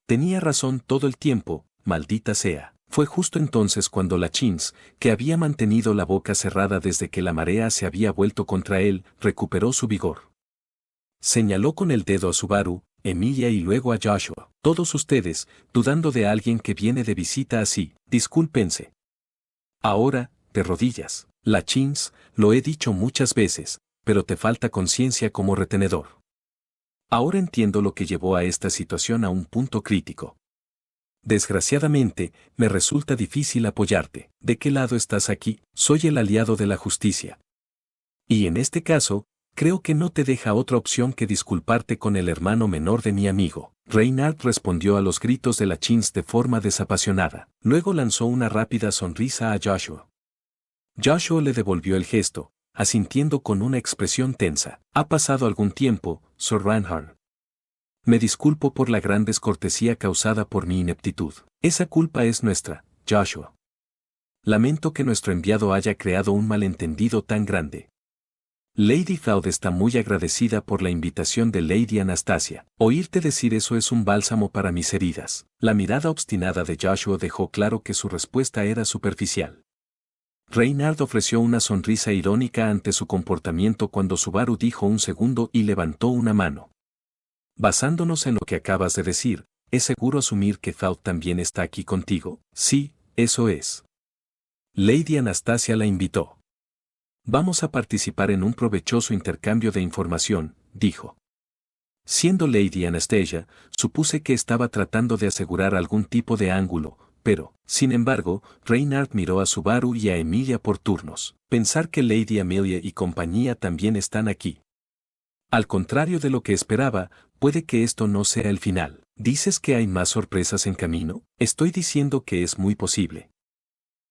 Tenía razón todo el tiempo, maldita sea. Fue justo entonces cuando Lachins, que había mantenido la boca cerrada desde que la marea se había vuelto contra él, recuperó su vigor. Señaló con el dedo a Subaru, Emilia y luego a Joshua. Todos ustedes, dudando de alguien que viene de visita así, discúlpense. Ahora, de rodillas. Lachins, lo he dicho muchas veces, pero te falta conciencia como retenedor. Ahora entiendo lo que llevó a esta situación a un punto crítico. Desgraciadamente, me resulta difícil apoyarte. ¿De qué lado estás aquí? Soy el aliado de la justicia. Y en este caso, creo que no te deja otra opción que disculparte con el hermano menor de mi amigo. Reynard respondió a los gritos de Lachins de forma desapasionada. Luego lanzó una rápida sonrisa a Joshua. Joshua le devolvió el gesto, asintiendo con una expresión tensa. Ha pasado algún tiempo, Sir Reinhard. Me disculpo por la gran descortesía causada por mi ineptitud. Esa culpa es nuestra, Joshua. Lamento que nuestro enviado haya creado un malentendido tan grande. Lady Faud está muy agradecida por la invitación de Lady Anastasia. Oírte decir eso es un bálsamo para mis heridas. La mirada obstinada de Joshua dejó claro que su respuesta era superficial. Reynard ofreció una sonrisa irónica ante su comportamiento cuando Subaru dijo un segundo y levantó una mano. Basándonos en lo que acabas de decir, ¿es seguro asumir que Faud también está aquí contigo? Sí, eso es. Lady Anastasia la invitó. Vamos a participar en un provechoso intercambio de información, dijo. Siendo Lady Anastasia, supuse que estaba tratando de asegurar algún tipo de ángulo, pero, sin embargo, Reynard miró a Subaru y a Emilia por turnos. Pensar que Lady Amelia y compañía también están aquí. Al contrario de lo que esperaba, puede que esto no sea el final. ¿Dices que hay más sorpresas en camino? Estoy diciendo que es muy posible.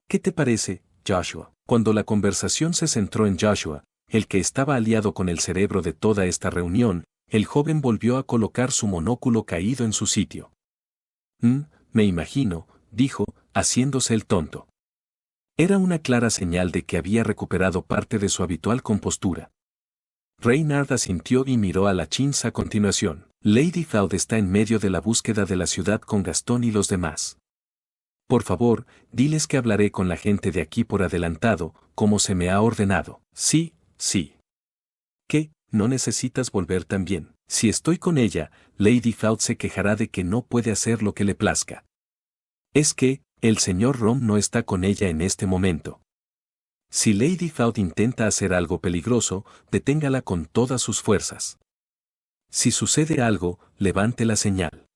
¿Qué te parece, Joshua? Cuando la conversación se centró en Joshua, el que estaba aliado con el cerebro de toda esta reunión, el joven volvió a colocar su monóculo caído en su sitio. Me imagino, dijo, haciéndose el tonto. Era una clara señal de que había recuperado parte de su habitual compostura. Reynard asintió y miró a Lachins a continuación. Lady Faud está en medio de la búsqueda de la ciudad con Gastón y los demás. Por favor, diles que hablaré con la gente de aquí por adelantado, como se me ha ordenado. Sí. ¿Qué? ¿No necesitas volver también? Si estoy con ella, Lady Faud se quejará de que no puede hacer lo que le plazca. Es que, el señor Rom no está con ella en este momento. Si Lady Faud intenta hacer algo peligroso, deténgala con todas sus fuerzas. Si sucede algo, levante la señal.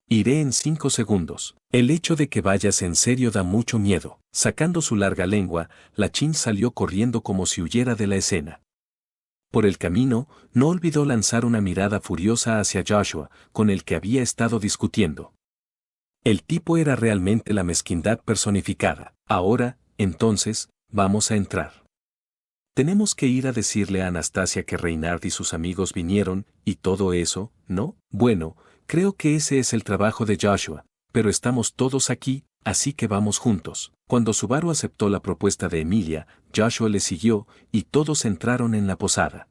Iré en 5 segundos. El hecho de que vayas en serio da mucho miedo. Sacando su larga lengua, Lachins salió corriendo como si huyera de la escena. Por el camino, no olvidó lanzar una mirada furiosa hacia Joshua, con el que había estado discutiendo. El tipo era realmente la mezquindad personificada. Ahora, entonces, vamos a entrar. Tenemos que ir a decirle a Anastasia que Reynard y sus amigos vinieron, y todo eso, ¿no? Bueno, creo que ese es el trabajo de Joshua, pero estamos todos aquí, así que vamos juntos. Cuando Subaru aceptó la propuesta de Emilia, Joshua le siguió, y todos entraron en la posada.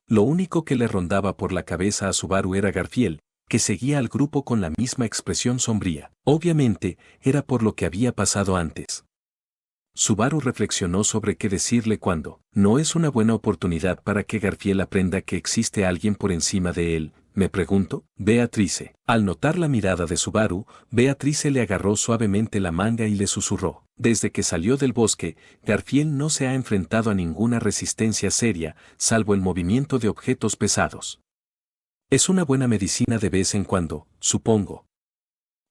Lo único que le rondaba por la cabeza a Subaru era Garfield, que seguía al grupo con la misma expresión sombría. Obviamente, era por lo que había pasado antes. Subaru reflexionó sobre qué decirle cuando no es una buena oportunidad para que Garfield aprenda que existe alguien por encima de él, me pregunto. Beatrice. Al notar la mirada de Subaru, Beatrice le agarró suavemente la manga y le susurró. Desde que salió del bosque, Garfield no se ha enfrentado a ninguna resistencia seria, salvo el movimiento de objetos pesados. Es una buena medicina de vez en cuando, supongo.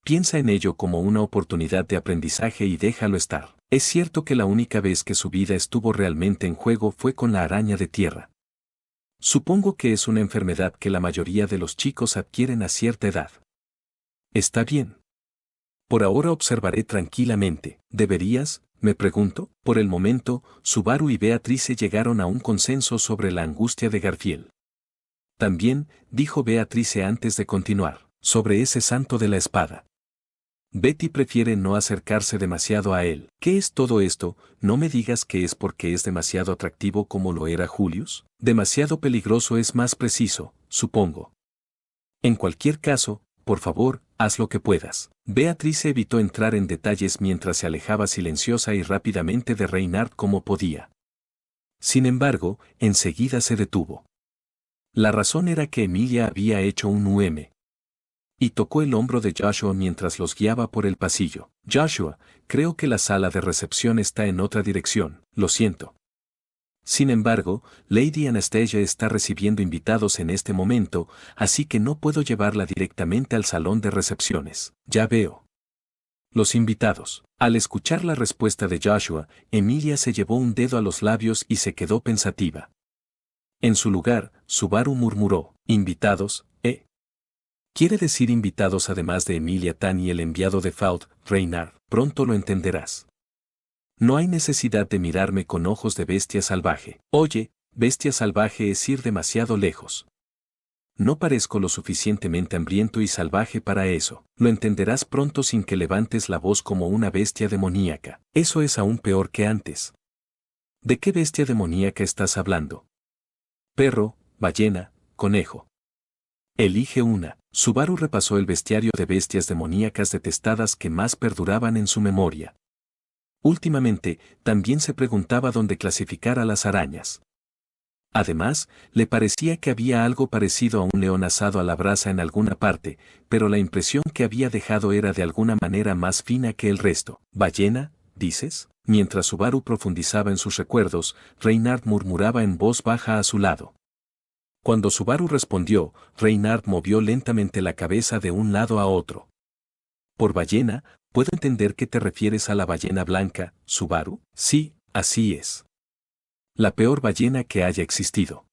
Piensa en ello como una oportunidad de aprendizaje y déjalo estar. Es cierto que la única vez que su vida estuvo realmente en juego fue con la araña de tierra. Supongo que es una enfermedad que la mayoría de los chicos adquieren a cierta edad. Está bien. Por ahora observaré tranquilamente. ¿Deberías? Me pregunto. Por el momento, Subaru y Beatrice llegaron a un consenso sobre la angustia de Garfield. También, dijo Beatrice antes de continuar, sobre ese santo de la espada. Betty prefiere no acercarse demasiado a él. ¿Qué es todo esto? No me digas que es porque es demasiado atractivo como lo era Julius. Demasiado peligroso es más preciso, supongo. En cualquier caso, por favor, haz lo que puedas. Beatrice evitó entrar en detalles mientras se alejaba silenciosa y rápidamente de Reynard como podía. Sin embargo, enseguida se detuvo. La razón era que Emilia había hecho un UM. Y tocó el hombro de Joshua mientras los guiaba por el pasillo. Joshua, creo que la sala de recepción está en otra dirección, lo siento. Sin embargo, Lady Anastasia está recibiendo invitados en este momento, así que no puedo llevarla directamente al salón de recepciones. Ya veo. Los invitados. Al escuchar la respuesta de Joshua, Emilia se llevó un dedo a los labios y se quedó pensativa. En su lugar, Subaru murmuró, invitados, Quiere decir invitados además de Emilia Tan y el enviado de Faud, Reynard, pronto lo entenderás. No hay necesidad de mirarme con ojos de bestia salvaje. Oye, bestia salvaje es ir demasiado lejos. No parezco lo suficientemente hambriento y salvaje para eso. Lo entenderás pronto sin que levantes la voz como una bestia demoníaca. Eso es aún peor que antes. ¿De qué bestia demoníaca estás hablando? Perro, ballena, conejo. Elige una. Subaru repasó el bestiario de bestias demoníacas detestadas que más perduraban en su memoria. Últimamente, también se preguntaba dónde clasificar a las arañas. Además, le parecía que había algo parecido a un león asado a la brasa en alguna parte, pero la impresión que había dejado era de alguna manera más fina que el resto. ¿Ballena, dices? Mientras Subaru profundizaba en sus recuerdos, Reynard murmuraba en voz baja a su lado. Cuando Subaru respondió, Reynard movió lentamente la cabeza de un lado a otro. Por ballena, ¿puedo entender que te refieres a la ballena blanca, Subaru? Sí, así es. La peor ballena que haya existido.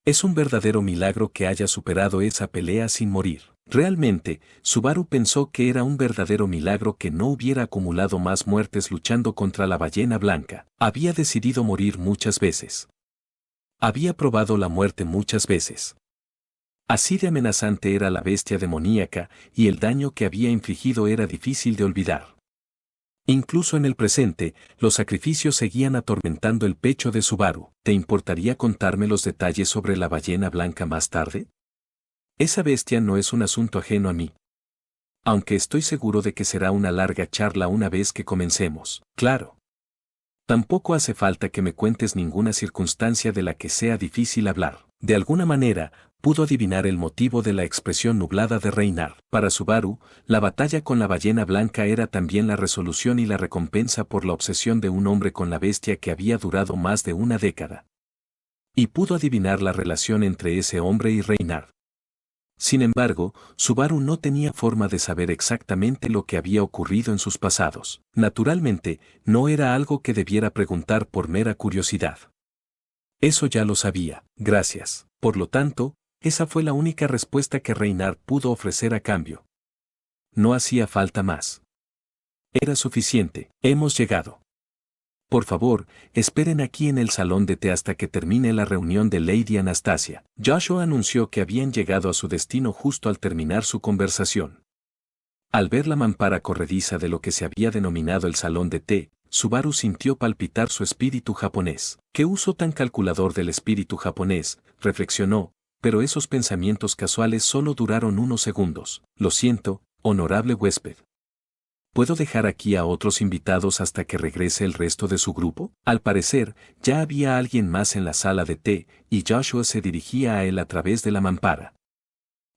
Es un verdadero milagro que haya superado esa pelea sin morir. Realmente, Subaru pensó que era un verdadero milagro que no hubiera acumulado más muertes luchando contra la ballena blanca. Había decidido morir muchas veces. Había probado la muerte muchas veces. Así de amenazante era la bestia demoníaca, y el daño que había infligido era difícil de olvidar. Incluso en el presente, los sacrificios seguían atormentando el pecho de Subaru. ¿Te importaría contarme los detalles sobre la ballena blanca más tarde? Esa bestia no es un asunto ajeno a mí. Aunque estoy seguro de que será una larga charla una vez que comencemos. Claro. Tampoco hace falta que me cuentes ninguna circunstancia de la que sea difícil hablar. De alguna manera, pudo adivinar el motivo de la expresión nublada de Reynard. Para Subaru, la batalla con la ballena blanca era también la resolución y la recompensa por la obsesión de un hombre con la bestia que había durado más de una década. Y pudo adivinar la relación entre ese hombre y Reynard. Sin embargo, Subaru no tenía forma de saber exactamente lo que había ocurrido en sus pasados. Naturalmente, no era algo que debiera preguntar por mera curiosidad. Eso ya lo sabía, gracias. Por lo tanto, esa fue la única respuesta que Reynard pudo ofrecer a cambio. No hacía falta más. Era suficiente. Hemos llegado. Por favor, esperen aquí en el salón de té hasta que termine la reunión de Lady Anastasia. Joshua anunció que habían llegado a su destino justo al terminar su conversación. Al ver la mampara corrediza de lo que se había denominado el salón de té, Subaru sintió palpitar su espíritu japonés. ¿Qué uso tan calculador del espíritu japonés?, reflexionó, pero esos pensamientos casuales solo duraron unos segundos. Lo siento, honorable huésped. ¿Puedo dejar aquí a otros invitados hasta que regrese el resto de su grupo? Al parecer, ya había alguien más en la sala de té, y Joshua se dirigía a él a través de la mampara.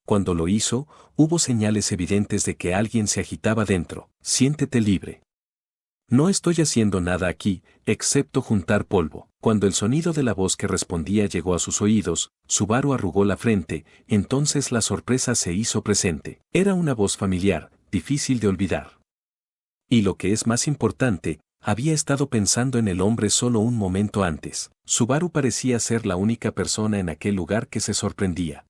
Cuando lo hizo, hubo señales evidentes de que alguien se agitaba dentro. Siéntete libre. No estoy haciendo nada aquí, excepto juntar polvo. Cuando el sonido de la voz que respondía llegó a sus oídos, Subaru arrugó la frente, entonces la sorpresa se hizo presente. Era una voz familiar, difícil de olvidar. Y lo que es más importante, había estado pensando en el hombre solo un momento antes. Subaru parecía ser la única persona en aquel lugar que se sorprendía.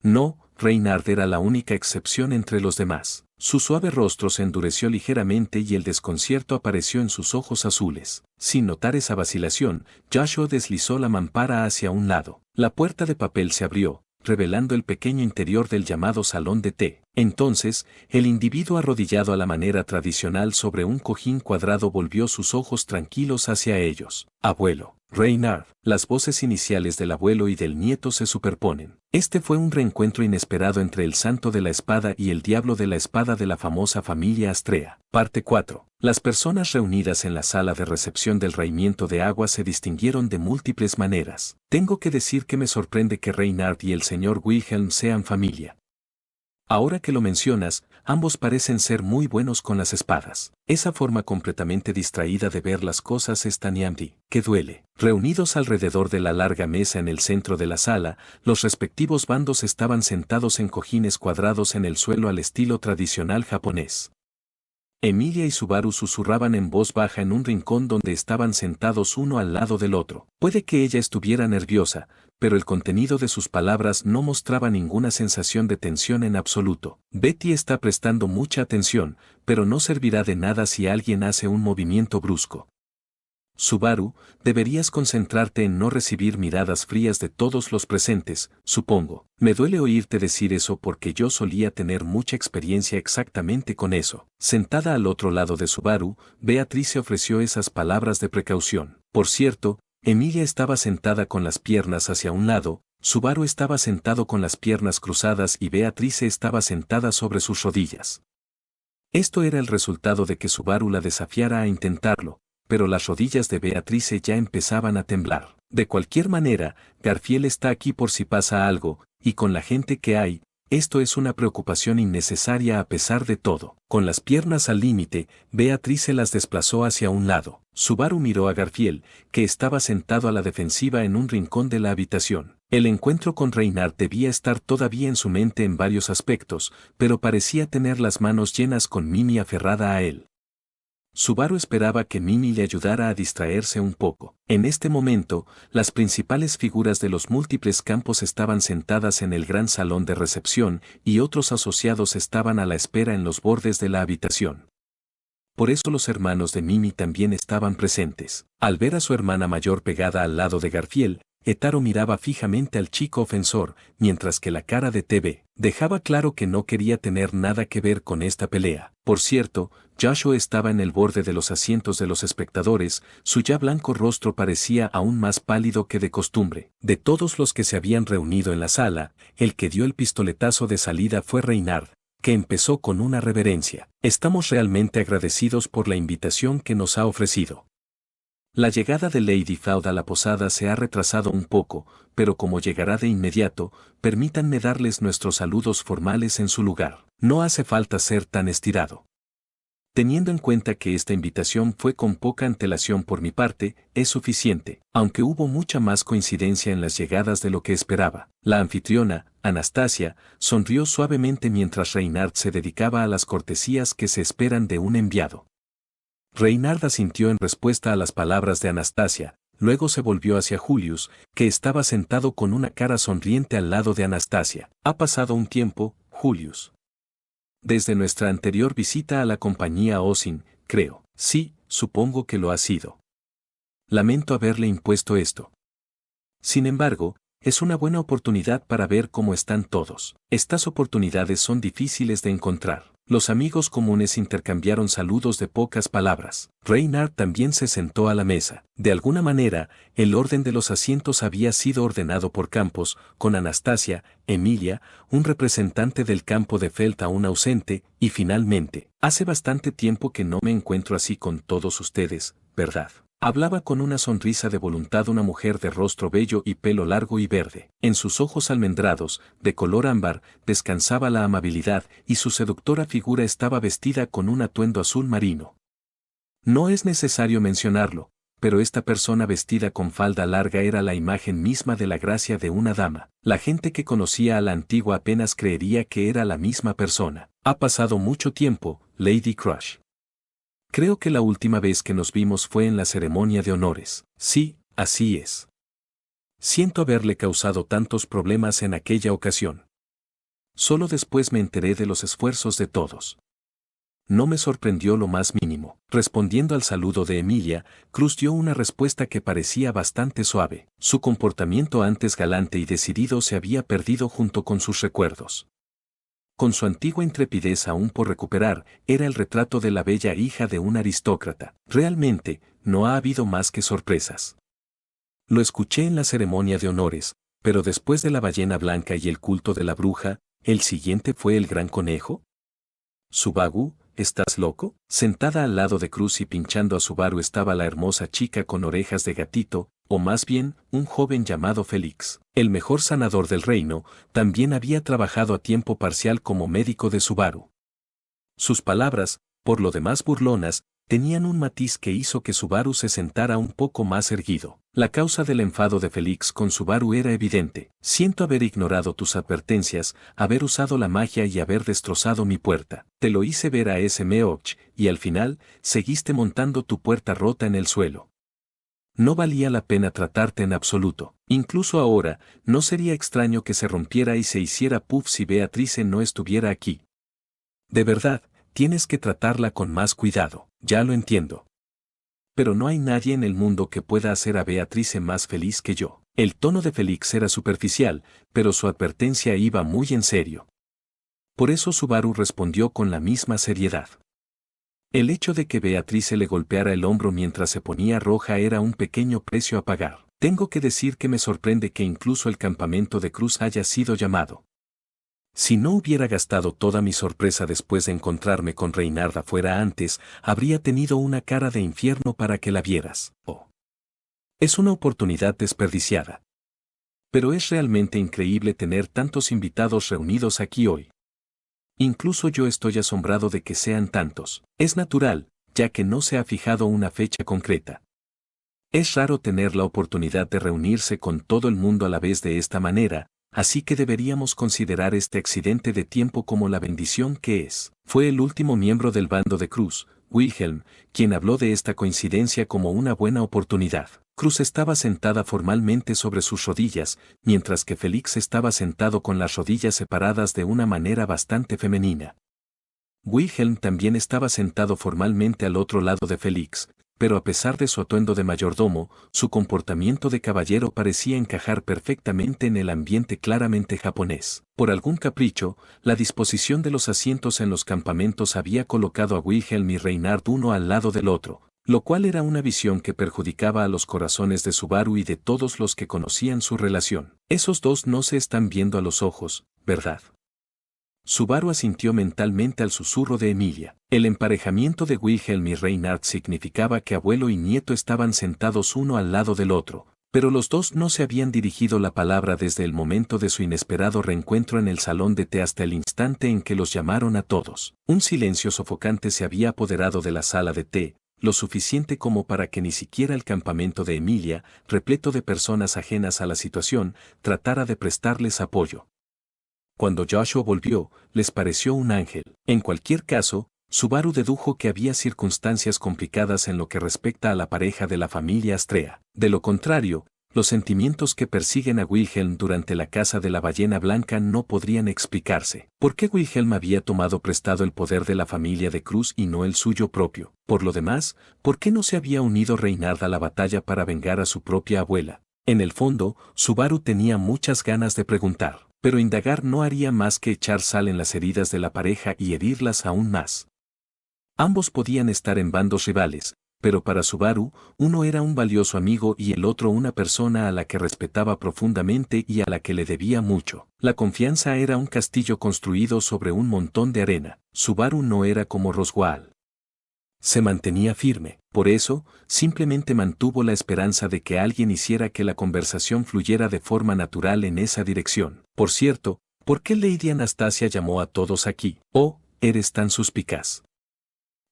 No, Reinhard era la única excepción entre los demás. Su suave rostro se endureció ligeramente y el desconcierto apareció en sus ojos azules. Sin notar esa vacilación, Joshua deslizó la mampara hacia un lado. La puerta de papel se abrió, revelando el pequeño interior del llamado salón de té. Entonces, el individuo arrodillado a la manera tradicional sobre un cojín cuadrado volvió sus ojos tranquilos hacia ellos. Abuelo. Reinhard. Las voces iniciales del abuelo y del nieto se superponen. Este fue un reencuentro inesperado entre el santo de la espada y el diablo de la espada de la famosa familia Astrea. Parte 4. Las personas reunidas en la sala de recepción del raimiento de agua se distinguieron de múltiples maneras. Tengo que decir que me sorprende que Reinhard y el señor Wilhelm sean familia. Ahora que lo mencionas, ambos parecen ser muy buenos con las espadas. Esa forma completamente distraída de ver las cosas es tan yamdi, que duele. Reunidos alrededor de la larga mesa en el centro de la sala, los respectivos bandos estaban sentados en cojines cuadrados en el suelo al estilo tradicional japonés. Emilia y Subaru susurraban en voz baja en un rincón donde estaban sentados uno al lado del otro. Puede que ella estuviera nerviosa, pero el contenido de sus palabras no mostraba ninguna sensación de tensión en absoluto. Betty está prestando mucha atención, pero no servirá de nada si alguien hace un movimiento brusco. Subaru, deberías concentrarte en no recibir miradas frías de todos los presentes, supongo. Me duele oírte decir eso porque yo solía tener mucha experiencia exactamente con eso. Sentada al otro lado de Subaru, Beatrice ofreció esas palabras de precaución. Por cierto, Emilia estaba sentada con las piernas hacia un lado, Subaru estaba sentado con las piernas cruzadas y Beatrice estaba sentada sobre sus rodillas. Esto era el resultado de que Subaru la desafiara a intentarlo, pero las rodillas de Beatrice ya empezaban a temblar. De cualquier manera, Garfield está aquí por si pasa algo, y con la gente que hay, esto es una preocupación innecesaria a pesar de todo. Con las piernas al límite, Beatrice las desplazó hacia un lado. Subaru miró a Garfield, que estaba sentado a la defensiva en un rincón de la habitación. El encuentro con Reinhard debía estar todavía en su mente en varios aspectos, pero parecía tener las manos llenas con Mimi aferrada a él. Subaru esperaba que Mimi le ayudara a distraerse un poco. En este momento, las principales figuras de los múltiples campos estaban sentadas en el gran salón de recepción y otros asociados estaban a la espera en los bordes de la habitación. Por eso los hermanos de Mimi también estaban presentes. Al ver a su hermana mayor pegada al lado de Garfield, Etaro miraba fijamente al chico ofensor, mientras que la cara de TV dejaba claro que no quería tener nada que ver con esta pelea. Por cierto, Joshua estaba en el borde de los asientos de los espectadores, su ya blanco rostro parecía aún más pálido que de costumbre. De todos los que se habían reunido en la sala, el que dio el pistoletazo de salida fue Reinhard, que empezó con una reverencia. Estamos realmente agradecidos por la invitación que nos ha ofrecido. La llegada de Lady Fauda a la posada se ha retrasado un poco, pero como llegará de inmediato, permítanme darles nuestros saludos formales en su lugar. No hace falta ser tan estirado. Teniendo en cuenta que esta invitación fue con poca antelación por mi parte, es suficiente, aunque hubo mucha más coincidencia en las llegadas de lo que esperaba. La anfitriona, Anastasia, sonrió suavemente mientras Reinhard se dedicaba a las cortesías que se esperan de un enviado. Reinhard asintió en respuesta a las palabras de Anastasia, luego se volvió hacia Julius, que estaba sentado con una cara sonriente al lado de Anastasia. Ha pasado un tiempo, Julius. Desde nuestra anterior visita a la compañía Osin, creo. Sí, supongo que lo ha sido. Lamento haberle impuesto esto. Sin embargo, es una buena oportunidad para ver cómo están todos. Estas oportunidades son difíciles de encontrar. Los amigos comunes intercambiaron saludos de pocas palabras. Reynard también se sentó a la mesa. De alguna manera, el orden de los asientos había sido ordenado por campos, con Anastasia, Emilia, un representante del campo de Felt aún ausente, y finalmente, hace bastante tiempo que no me encuentro así con todos ustedes, ¿verdad? Hablaba con una sonrisa de voluntad una mujer de rostro bello y pelo largo y verde. En sus ojos almendrados, de color ámbar, descansaba la amabilidad y su seductora figura estaba vestida con un atuendo azul marino. No es necesario mencionarlo, pero esta persona vestida con falda larga era la imagen misma de la gracia de una dama. La gente que conocía a la antigua apenas creería que era la misma persona. Ha pasado mucho tiempo, Lady Crush. Creo que la última vez que nos vimos fue en la ceremonia de honores. Sí, así es. Siento haberle causado tantos problemas en aquella ocasión. Solo después me enteré de los esfuerzos de todos. No me sorprendió lo más mínimo. Respondiendo al saludo de Emilia, Cruz dio una respuesta que parecía bastante suave. Su comportamiento antes galante y decidido se había perdido junto con sus recuerdos. Con su antigua intrepidez aún por recuperar, era el retrato de la bella hija de un aristócrata. Realmente, no ha habido más que sorpresas. Lo escuché en la ceremonia de honores, pero después de la ballena blanca y el culto de la bruja, ¿el siguiente fue el gran conejo? Subaru, ¿estás loco? Sentada al lado de Cruz y pinchando a Subaru estaba la hermosa chica con orejas de gatito, o más bien, un joven llamado Félix. El mejor sanador del reino, también había trabajado a tiempo parcial como médico de Subaru. Sus palabras, por lo demás burlonas, tenían un matiz que hizo que Subaru se sentara un poco más erguido. La causa del enfado de Félix con Subaru era evidente. Siento haber ignorado tus advertencias, haber usado la magia y haber destrozado mi puerta. Te lo hice ver a ese Meoch, y al final, seguiste montando tu puerta rota en el suelo. No valía la pena tratarte en absoluto. Incluso ahora, no sería extraño que se rompiera y se hiciera puff si Beatrice no estuviera aquí. De verdad, tienes que tratarla con más cuidado, ya lo entiendo. Pero no hay nadie en el mundo que pueda hacer a Beatrice más feliz que yo. El tono de Félix era superficial, pero su advertencia iba muy en serio. Por eso Subaru respondió con la misma seriedad. El hecho de que Beatrice le golpeara el hombro mientras se ponía roja era un pequeño precio a pagar. Tengo que decir que me sorprende que incluso el campamento de Cruz haya sido llamado. Si no hubiera gastado toda mi sorpresa después de encontrarme con Reynard afuera antes, habría tenido una cara de infierno para que la vieras. Oh. Es una oportunidad desperdiciada. Pero es realmente increíble tener tantos invitados reunidos aquí hoy. Incluso yo estoy asombrado de que sean tantos. Es natural, ya que no se ha fijado una fecha concreta. Es raro tener la oportunidad de reunirse con todo el mundo a la vez de esta manera, así que deberíamos considerar este accidente de tiempo como la bendición que es. Fue el último miembro del bando de Cruz, Wilhelm, quien habló de esta coincidencia como una buena oportunidad. Cruz estaba sentada formalmente sobre sus rodillas, mientras que Félix estaba sentado con las rodillas separadas de una manera bastante femenina. Wilhelm también estaba sentado formalmente al otro lado de Félix, pero a pesar de su atuendo de mayordomo, su comportamiento de caballero parecía encajar perfectamente en el ambiente claramente japonés. Por algún capricho, la disposición de los asientos en los campamentos había colocado a Wilhelm y Reynard uno al lado del otro, lo cual era una visión que perjudicaba a los corazones de Subaru y de todos los que conocían su relación. Esos dos no se están viendo a los ojos, ¿verdad? Subaru asintió mentalmente al susurro de Emilia. El emparejamiento de Wilhelm y Reynard significaba que abuelo y nieto estaban sentados uno al lado del otro, pero los dos no se habían dirigido la palabra desde el momento de su inesperado reencuentro en el salón de té hasta el instante en que los llamaron a todos. Un silencio sofocante se había apoderado de la sala de té, lo suficiente como para que ni siquiera el campamento de Emilia, repleto de personas ajenas a la situación, tratara de prestarles apoyo. Cuando Joshua volvió, les pareció un ángel. En cualquier caso, Subaru dedujo que había circunstancias complicadas en lo que respecta a la pareja de la familia Astrea. De lo contrario, los sentimientos que persiguen a Wilhelm durante la caza de la ballena blanca no podrían explicarse. ¿Por qué Wilhelm había tomado prestado el poder de la familia de Cruz y no el suyo propio? Por lo demás, ¿por qué no se había unido Reynard a la batalla para vengar a su propia abuela? En el fondo, Subaru tenía muchas ganas de preguntar. Pero indagar no haría más que echar sal en las heridas de la pareja y herirlas aún más. Ambos podían estar en bandos rivales, pero para Subaru, uno era un valioso amigo y el otro una persona a la que respetaba profundamente y a la que le debía mucho. La confianza era un castillo construido sobre un montón de arena. Subaru no era como Roswaal. Se mantenía firme, por eso, simplemente mantuvo la esperanza de que alguien hiciera que la conversación fluyera de forma natural en esa dirección. Por cierto, ¿por qué Lady Anastasia llamó a todos aquí? Oh, eres tan suspicaz.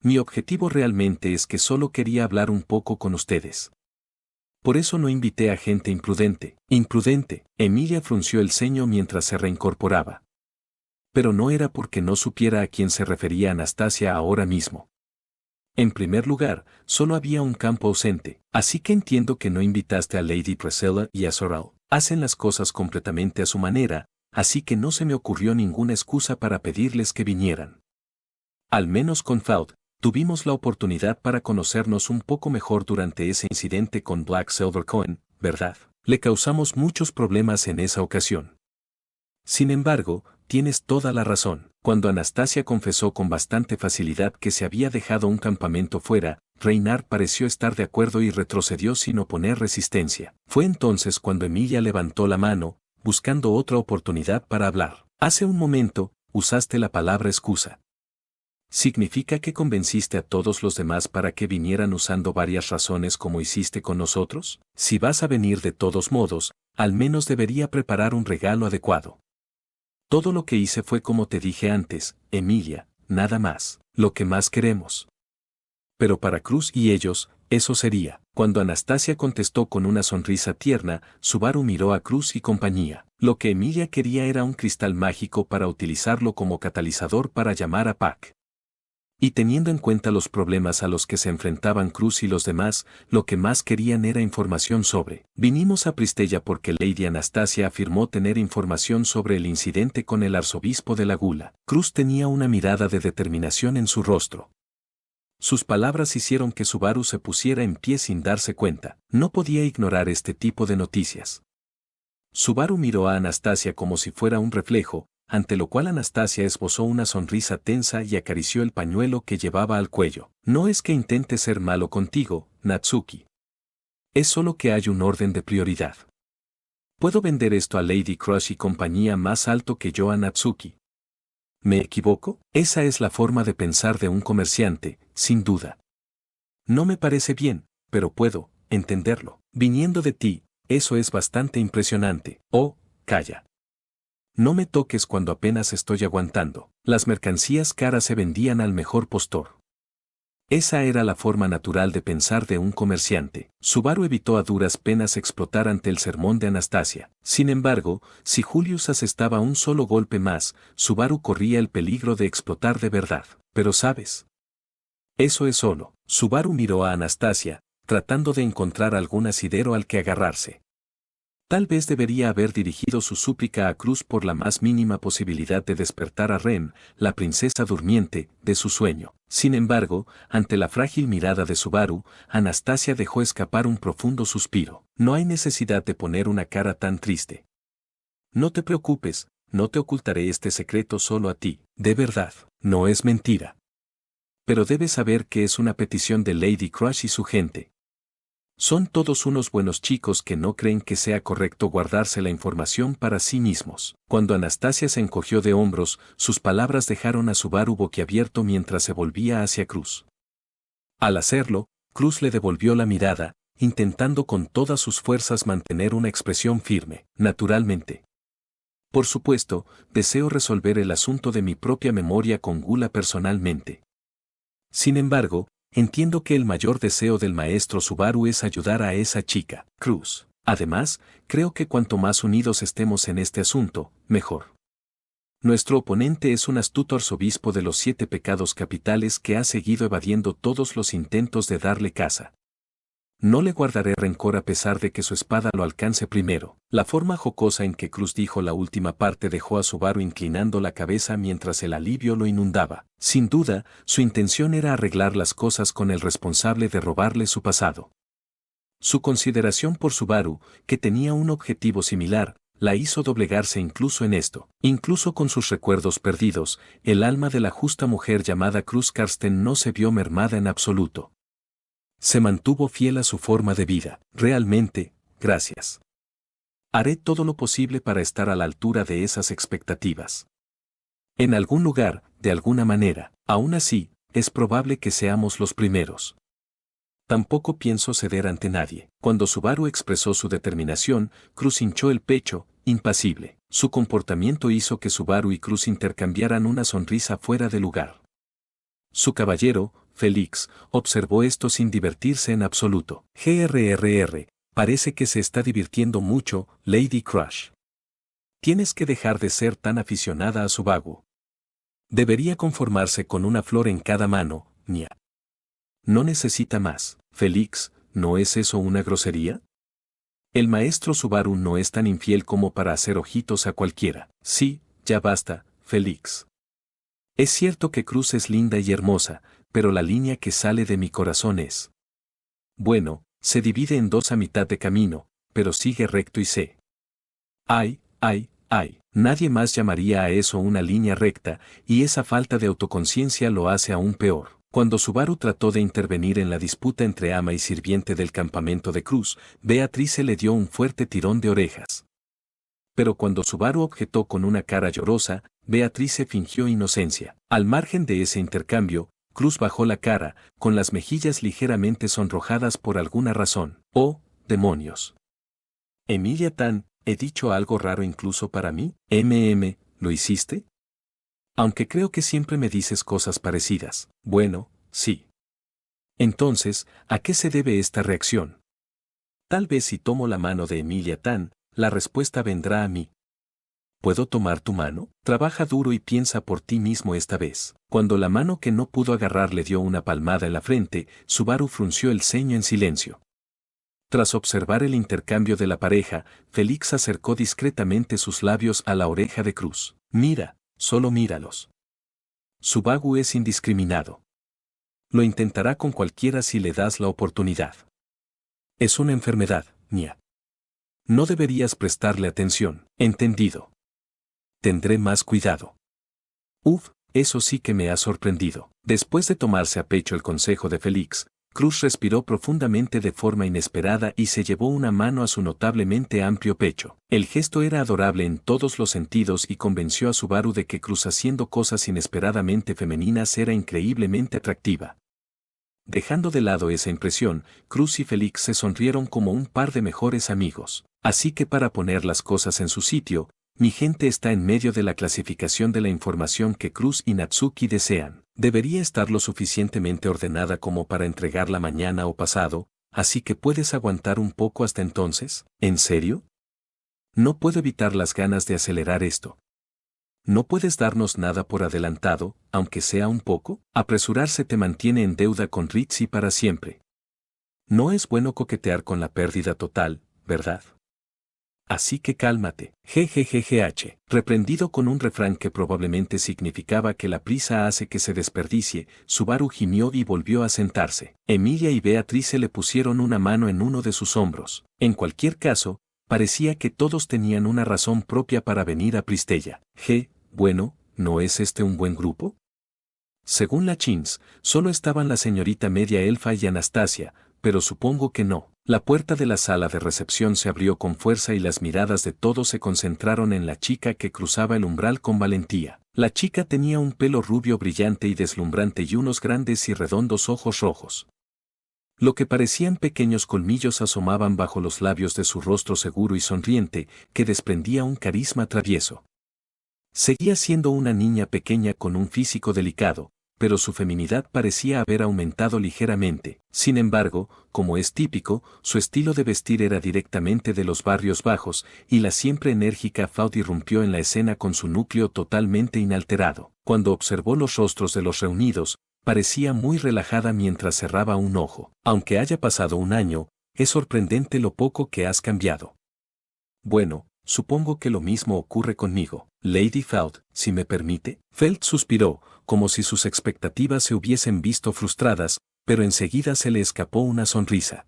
Mi objetivo realmente es que solo quería hablar un poco con ustedes. Por eso no invité a gente imprudente. Imprudente, Emilia frunció el ceño mientras se reincorporaba. Pero no era porque no supiera a quién se refería Anastasia ahora mismo. En primer lugar, solo había un campo ausente, así que entiendo que no invitaste a Lady Priscilla y a Sorrel. Hacen las cosas completamente a su manera, así que no se me ocurrió ninguna excusa para pedirles que vinieran. Al menos con Faud, tuvimos la oportunidad para conocernos un poco mejor durante ese incidente con Black Silver Cohen, ¿verdad? Le causamos muchos problemas en esa ocasión. Sin embargo, tienes toda la razón. Cuando Anastasia confesó con bastante facilidad que se había dejado un campamento fuera, Reynard pareció estar de acuerdo y retrocedió sin oponer resistencia. Fue entonces cuando Emilia levantó la mano, buscando otra oportunidad para hablar. Hace un momento, usaste la palabra excusa. ¿Significa que convenciste a todos los demás para que vinieran usando varias razones como hiciste con nosotros? Si vas a venir de todos modos, al menos debería preparar un regalo adecuado. Todo lo que hice fue como te dije antes, Emilia, nada más, lo que más queremos. Pero para Cruz y ellos, eso sería. Cuando Anastasia contestó con una sonrisa tierna, Subaru miró a Cruz y compañía. Lo que Emilia quería era un cristal mágico para utilizarlo como catalizador para llamar a Pac. Y teniendo en cuenta los problemas a los que se enfrentaban Cruz y los demás, lo que más querían era información sobre. Vinimos a Pristella porque Lady Anastasia afirmó tener información sobre el incidente con el arzobispo de la Gula. Cruz tenía una mirada de determinación en su rostro. Sus palabras hicieron que Subaru se pusiera en pie sin darse cuenta. No podía ignorar este tipo de noticias. Subaru miró a Anastasia como si fuera un reflejo, ante lo cual Anastasia esbozó una sonrisa tensa y acarició el pañuelo que llevaba al cuello. No es que intente ser malo contigo, Natsuki. Es solo que hay un orden de prioridad. Puedo vender esto a Lady Crush y compañía más alto que yo a Natsuki. ¿Me equivoco? Esa es la forma de pensar de un comerciante, sin duda. No me parece bien, pero puedo entenderlo. Viniendo de ti, eso es bastante impresionante. Oh, calla. No me toques cuando apenas estoy aguantando. Las mercancías caras se vendían al mejor postor. Esa era la forma natural de pensar de un comerciante. Subaru evitó a duras penas explotar ante el sermón de Anastasia. Sin embargo, si Julius asestaba un solo golpe más, Subaru corría el peligro de explotar de verdad. Pero sabes, eso es solo. Subaru miró a Anastasia, tratando de encontrar algún asidero al que agarrarse. Tal vez debería haber dirigido su súplica a Cruz por la más mínima posibilidad de despertar a Ren, la princesa durmiente, de su sueño. Sin embargo, ante la frágil mirada de Subaru, Anastasia dejó escapar un profundo suspiro. No hay necesidad de poner una cara tan triste. No te preocupes, no te ocultaré este secreto solo a ti. De verdad, no es mentira. Pero debes saber que es una petición de Lady Crush y su gente. Son todos unos buenos chicos que no creen que sea correcto guardarse la información para sí mismos. Cuando Anastasia se encogió de hombros, sus palabras dejaron a Subaru boquiabierto mientras se volvía hacia Cruz. Al hacerlo, Cruz le devolvió la mirada, intentando con todas sus fuerzas mantener una expresión firme. Naturalmente. Por supuesto, deseo resolver el asunto de mi propia memoria con Gula personalmente. Sin embargo, entiendo que el mayor deseo del maestro Subaru es ayudar a esa chica, Cruz. Además, creo que cuanto más unidos estemos en este asunto, mejor. Nuestro oponente es un astuto arzobispo de los 7 pecados capitales que ha seguido evadiendo todos los intentos de darle caza. No le guardaré rencor a pesar de que su espada lo alcance primero. La forma jocosa en que Cruz dijo la última parte dejó a Subaru inclinando la cabeza mientras el alivio lo inundaba. Sin duda, su intención era arreglar las cosas con el responsable de robarle su pasado. Su consideración por Subaru, que tenía un objetivo similar, la hizo doblegarse incluso en esto. Incluso con sus recuerdos perdidos, el alma de la justa mujer llamada Cruz Karsten no se vio mermada en absoluto. Se mantuvo fiel a su forma de vida. Realmente, gracias. Haré todo lo posible para estar a la altura de esas expectativas. En algún lugar, de alguna manera, aún así, es probable que seamos los primeros. Tampoco pienso ceder ante nadie. Cuando Subaru expresó su determinación, Cruz hinchó el pecho, impasible. Su comportamiento hizo que Subaru y Cruz intercambiaran una sonrisa fuera de lugar. Su caballero, Félix, observó esto sin divertirse en absoluto. Parece que se está divirtiendo mucho, Lady Crush. Tienes que dejar de ser tan aficionada a Subaru. Debería conformarse con una flor en cada mano, Nia. No necesita más. Félix, ¿no es eso una grosería? El maestro Subaru no es tan infiel como para hacer ojitos a cualquiera. Sí, ya basta, Félix. Es cierto que Cruz es linda y hermosa, pero la línea que sale de mi corazón es... Bueno, se divide en dos a mitad de camino, pero sigue recto y sé. Ay, nadie más llamaría a eso una línea recta, y esa falta de autoconciencia lo hace aún peor. Cuando Subaru trató de intervenir en la disputa entre ama y sirviente del campamento de Cruz, Beatrice le dio un fuerte tirón de orejas. Pero cuando Subaru objetó con una cara llorosa, Beatrice fingió inocencia. Al margen de ese intercambio, Cruz bajó la cara, con las mejillas ligeramente sonrojadas por alguna razón. ¡Oh, demonios! Emilia Tan, ¿he dicho algo raro incluso para mí? ¿Lo hiciste? Aunque creo que siempre me dices cosas parecidas. Bueno, sí. Entonces, ¿a qué se debe esta reacción? Tal vez si tomo la mano de Emilia Tan, la respuesta vendrá a mí. ¿Puedo tomar tu mano? Trabaja duro y piensa por ti mismo esta vez. Cuando la mano que no pudo agarrar le dio una palmada en la frente, Subaru frunció el ceño en silencio. Tras observar el intercambio de la pareja, Félix acercó discretamente sus labios a la oreja de Cruz. Mira, solo míralos. Subaru es indiscriminado. Lo intentará con cualquiera si le das la oportunidad. Es una enfermedad, Nia. No deberías prestarle atención, ¿entendido? Tendré más cuidado. Eso sí que me ha sorprendido. Después de tomarse a pecho el consejo de Félix, Cruz respiró profundamente de forma inesperada y se llevó una mano a su notablemente amplio pecho. El gesto era adorable en todos los sentidos y convenció a Subaru de que Cruz haciendo cosas inesperadamente femeninas era increíblemente atractiva. Dejando de lado esa impresión, Cruz y Félix se sonrieron como un par de mejores amigos. Así que para poner las cosas en su sitio, mi gente está en medio de la clasificación de la información que Cruz y Natsuki desean. Debería estar lo suficientemente ordenada como para entregarla mañana o pasado, así que puedes aguantar un poco hasta entonces. ¿En serio? No puedo evitar las ganas de acelerar esto. ¿No puedes darnos nada por adelantado, aunque sea un poco? Apresurarse te mantiene en deuda con Ritzy para siempre. No es bueno coquetear con la pérdida total, ¿verdad? Así que cálmate. Reprendido con un refrán que probablemente significaba que la prisa hace que se desperdicie, Subaru gimió y volvió a sentarse. Emilia y Beatrice le pusieron una mano en uno de sus hombros. En cualquier caso, parecía que todos tenían una razón propia para venir a Pristella. Bueno, ¿no es este un buen grupo? Según la Chins, solo estaban la señorita media elfa y Anastasia, pero supongo que no. La puerta de la sala de recepción se abrió con fuerza y las miradas de todos se concentraron en la chica que cruzaba el umbral con valentía. La chica tenía un pelo rubio brillante y deslumbrante y unos grandes y redondos ojos rojos. Lo que parecían pequeños colmillos asomaban bajo los labios de su rostro seguro y sonriente, que desprendía un carisma travieso. Seguía siendo una niña pequeña con un físico delicado, pero su feminidad parecía haber aumentado ligeramente. Sin embargo, como es típico, su estilo de vestir era directamente de los barrios bajos, y la siempre enérgica Faud irrumpió en la escena con su núcleo totalmente inalterado. Cuando observó los rostros de los reunidos, parecía muy relajada mientras cerraba un ojo. Aunque haya pasado un año, es sorprendente lo poco que has cambiado. Bueno, supongo que lo mismo ocurre conmigo, Lady Faud, si me permite. Felt suspiró, como si sus expectativas se hubiesen visto frustradas, pero enseguida se le escapó una sonrisa.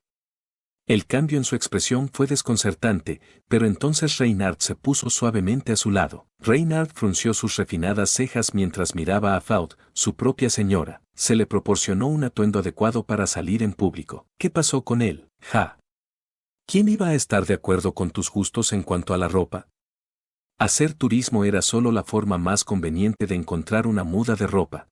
El cambio en su expresión fue desconcertante, pero entonces Reynard se puso suavemente a su lado. Reynard frunció sus refinadas cejas mientras miraba a Faud, su propia señora. Se le proporcionó un atuendo adecuado para salir en público. ¿Qué pasó con él? Ja. ¿Quién iba a estar de acuerdo con tus gustos en cuanto a la ropa? Hacer turismo era solo la forma más conveniente de encontrar una muda de ropa.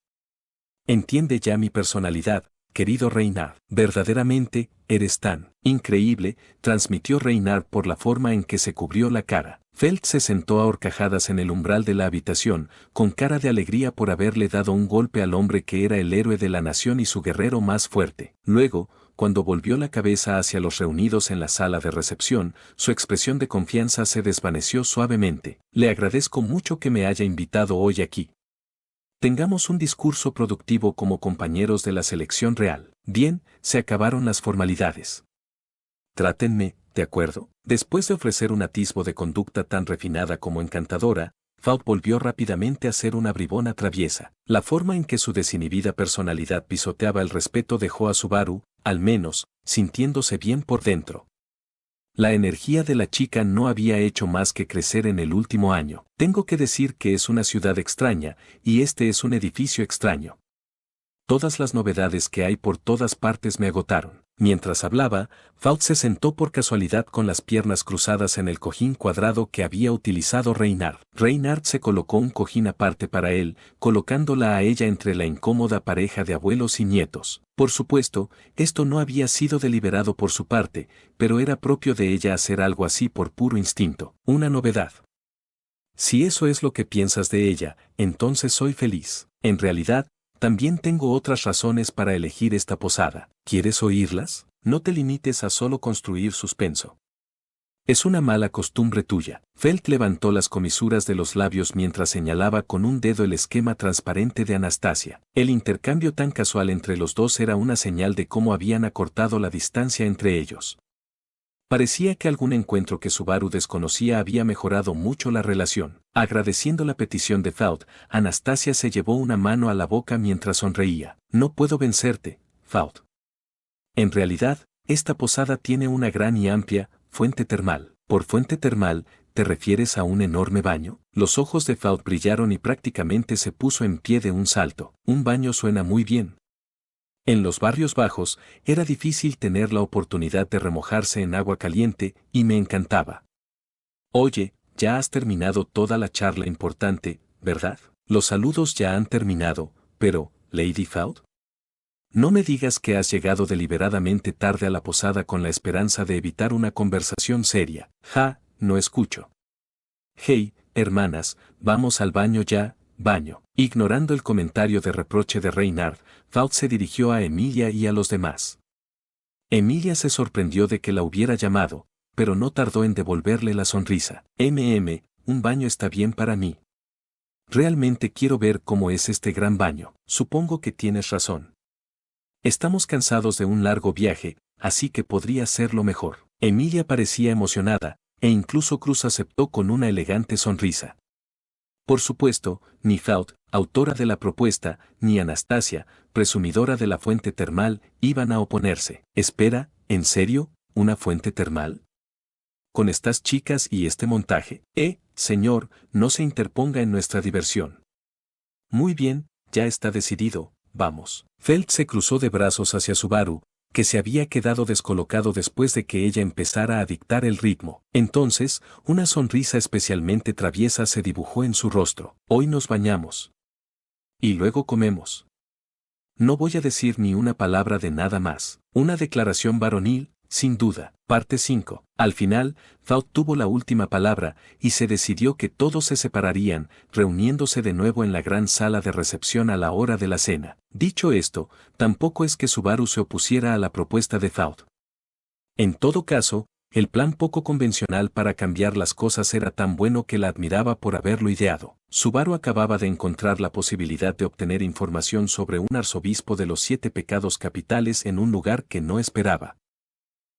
Entiende ya mi personalidad, querido Reynard. Verdaderamente, eres tan increíble, transmitió Reynard por la forma en que se cubrió la cara. Felt se sentó a horcajadas en el umbral de la habitación, con cara de alegría por haberle dado un golpe al hombre que era el héroe de la nación y su guerrero más fuerte. Luego, cuando volvió la cabeza hacia los reunidos en la sala de recepción, su expresión de confianza se desvaneció suavemente. Le agradezco mucho que me haya invitado hoy aquí. Tengamos un discurso productivo como compañeros de la selección real. Bien, se acabaron las formalidades. Trátenme, ¿de acuerdo? Después de ofrecer un atisbo de conducta tan refinada como encantadora, Faud volvió rápidamente a ser una bribona traviesa. La forma en que su desinhibida personalidad pisoteaba el respeto dejó a Subaru, al menos, sintiéndose bien por dentro. La energía de la chica no había hecho más que crecer en el último año. Tengo que decir que es una ciudad extraña, y este es un edificio extraño. Todas las novedades que hay por todas partes me agotaron. Mientras hablaba, Faud se sentó por casualidad con las piernas cruzadas en el cojín cuadrado que había utilizado Reynard. Reynard se colocó un cojín aparte para él, colocándola a ella entre la incómoda pareja de abuelos y nietos. Por supuesto, esto no había sido deliberado por su parte, pero era propio de ella hacer algo así por puro instinto. Una novedad. Si eso es lo que piensas de ella, entonces soy feliz. En realidad, también tengo otras razones para elegir esta posada. ¿Quieres oírlas? No te limites a solo construir suspenso. Es una mala costumbre tuya. Felt levantó las comisuras de los labios mientras señalaba con un dedo el esquema transparente de Anastasia. El intercambio tan casual entre los dos era una señal de cómo habían acortado la distancia entre ellos. Parecía que algún encuentro que Subaru desconocía había mejorado mucho la relación. Agradeciendo la petición de Faud, Anastasia se llevó una mano a la boca mientras sonreía. No puedo vencerte, Faud. En realidad, esta posada tiene una gran y amplia fuente termal. Por fuente termal, ¿te refieres a un enorme baño? Los ojos de Faud brillaron y prácticamente se puso en pie de un salto. Un baño suena muy bien. En los barrios bajos, era difícil tener la oportunidad de remojarse en agua caliente, y me encantaba. Oye, ya has terminado toda la charla importante, ¿verdad? Los saludos ya han terminado, pero, Lady Faud. No me digas que has llegado deliberadamente tarde a la posada con la esperanza de evitar una conversación seria. Ja, no escucho. Hey, hermanas, vamos al baño ya. Baño. Ignorando el comentario de reproche de Reynard, Faud se dirigió a Emilia y a los demás. Emilia se sorprendió de que la hubiera llamado, pero no tardó en devolverle la sonrisa. Un baño está bien para mí. Realmente quiero ver cómo es este gran baño. Supongo que tienes razón. Estamos cansados de un largo viaje, así que podría ser lo mejor. Emilia parecía emocionada, e incluso Cruz aceptó con una elegante sonrisa. Por supuesto, ni Faud, autora de la propuesta, ni Anastasia, presumidora de la fuente termal, iban a oponerse. Espera, ¿en serio? ¿Una fuente termal? ¿Con estas chicas y este montaje? Señor, no se interponga en nuestra diversión. Muy bien, ya está decidido, vamos. Felt se cruzó de brazos hacia Subaru, que se había quedado descolocado después de que ella empezara a dictar el ritmo. Entonces, una sonrisa especialmente traviesa se dibujó en su rostro. Hoy nos bañamos. Y luego comemos. No voy a decir ni una palabra de nada más. Una declaración varonil, sin duda. Parte 5. Al final, Faud tuvo la última palabra, y se decidió que todos se separarían, reuniéndose de nuevo en la gran sala de recepción a la hora de la cena. Dicho esto, tampoco es que Subaru se opusiera a la propuesta de Faud. En todo caso, el plan poco convencional para cambiar las cosas era tan bueno que la admiraba por haberlo ideado. Subaru acababa de encontrar la posibilidad de obtener información sobre un arzobispo de los 7 pecados capitales en un lugar que no esperaba.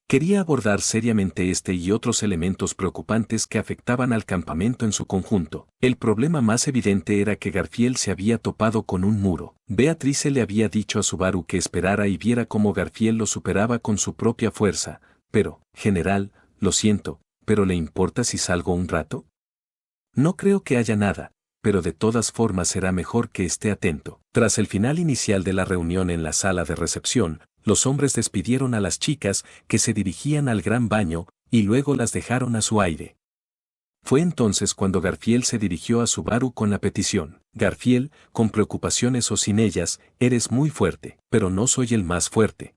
Quería abordar seriamente este y otros elementos preocupantes que afectaban al campamento en su conjunto. El problema más evidente era que Garfield se había topado con un muro. Beatrice le había dicho a Subaru que esperara y viera cómo Garfield lo superaba con su propia fuerza, Pero, general, lo siento, ¿pero le importa si salgo un rato? No creo que haya nada, pero de todas formas será mejor que esté atento. Tras el final inicial de la reunión en la sala de recepción, los hombres despidieron a las chicas que se dirigían al gran baño y luego las dejaron a su aire. Fue entonces cuando Garfield se dirigió a Subaru con la petición. Garfield, con preocupaciones o sin ellas, eres muy fuerte, pero no soy el más fuerte.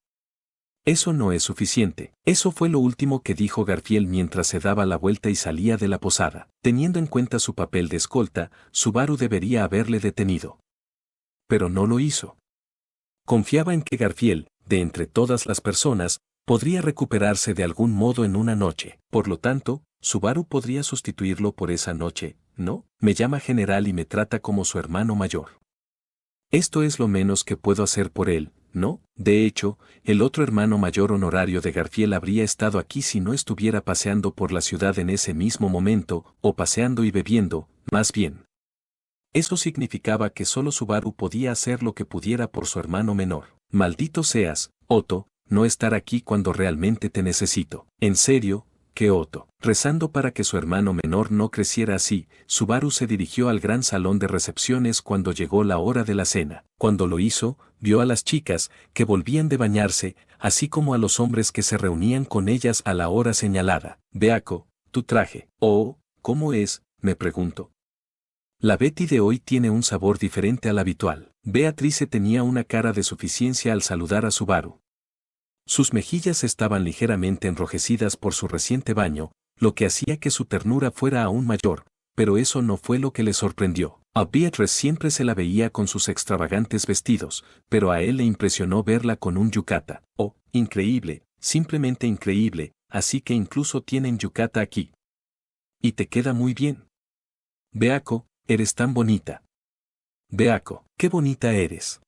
Eso no es suficiente. Eso fue lo último que dijo Garfield mientras se daba la vuelta y salía de la posada. Teniendo en cuenta su papel de escolta, Subaru debería haberle detenido. Pero no lo hizo. Confiaba en que Garfield, de entre todas las personas, podría recuperarse de algún modo en una noche. Por lo tanto, Subaru podría sustituirlo por esa noche, ¿no? Me llama general y me trata como su hermano mayor. Esto es lo menos que puedo hacer por él, ¿no? De hecho, el otro hermano mayor honorario de Garfield habría estado aquí si no estuviera paseando por la ciudad en ese mismo momento, o paseando y bebiendo, más bien. Eso significaba que solo Subaru podía hacer lo que pudiera por su hermano menor. Maldito seas, Otto, no estar aquí cuando realmente te necesito. En serio, que Otto. Rezando para que su hermano menor no creciera así, Subaru se dirigió al gran salón de recepciones cuando llegó la hora de la cena. Cuando lo hizo, vio a las chicas que volvían de bañarse, así como a los hombres que se reunían con ellas a la hora señalada. Beaco, tu traje. Oh, ¿cómo es? Me pregunto. La Betty de hoy tiene un sabor diferente al habitual. Beatrice tenía una cara de suficiencia al saludar a Subaru. Sus mejillas estaban ligeramente enrojecidas por su reciente baño, lo que hacía que su ternura fuera aún mayor, pero eso no fue lo que le sorprendió. A Beatrice siempre se la veía con sus extravagantes vestidos, pero a él le impresionó verla con un yukata. Oh, increíble, simplemente increíble, así que incluso tienen yukata aquí. Y te queda muy bien. Beako, eres tan bonita. Beako, qué bonita eres.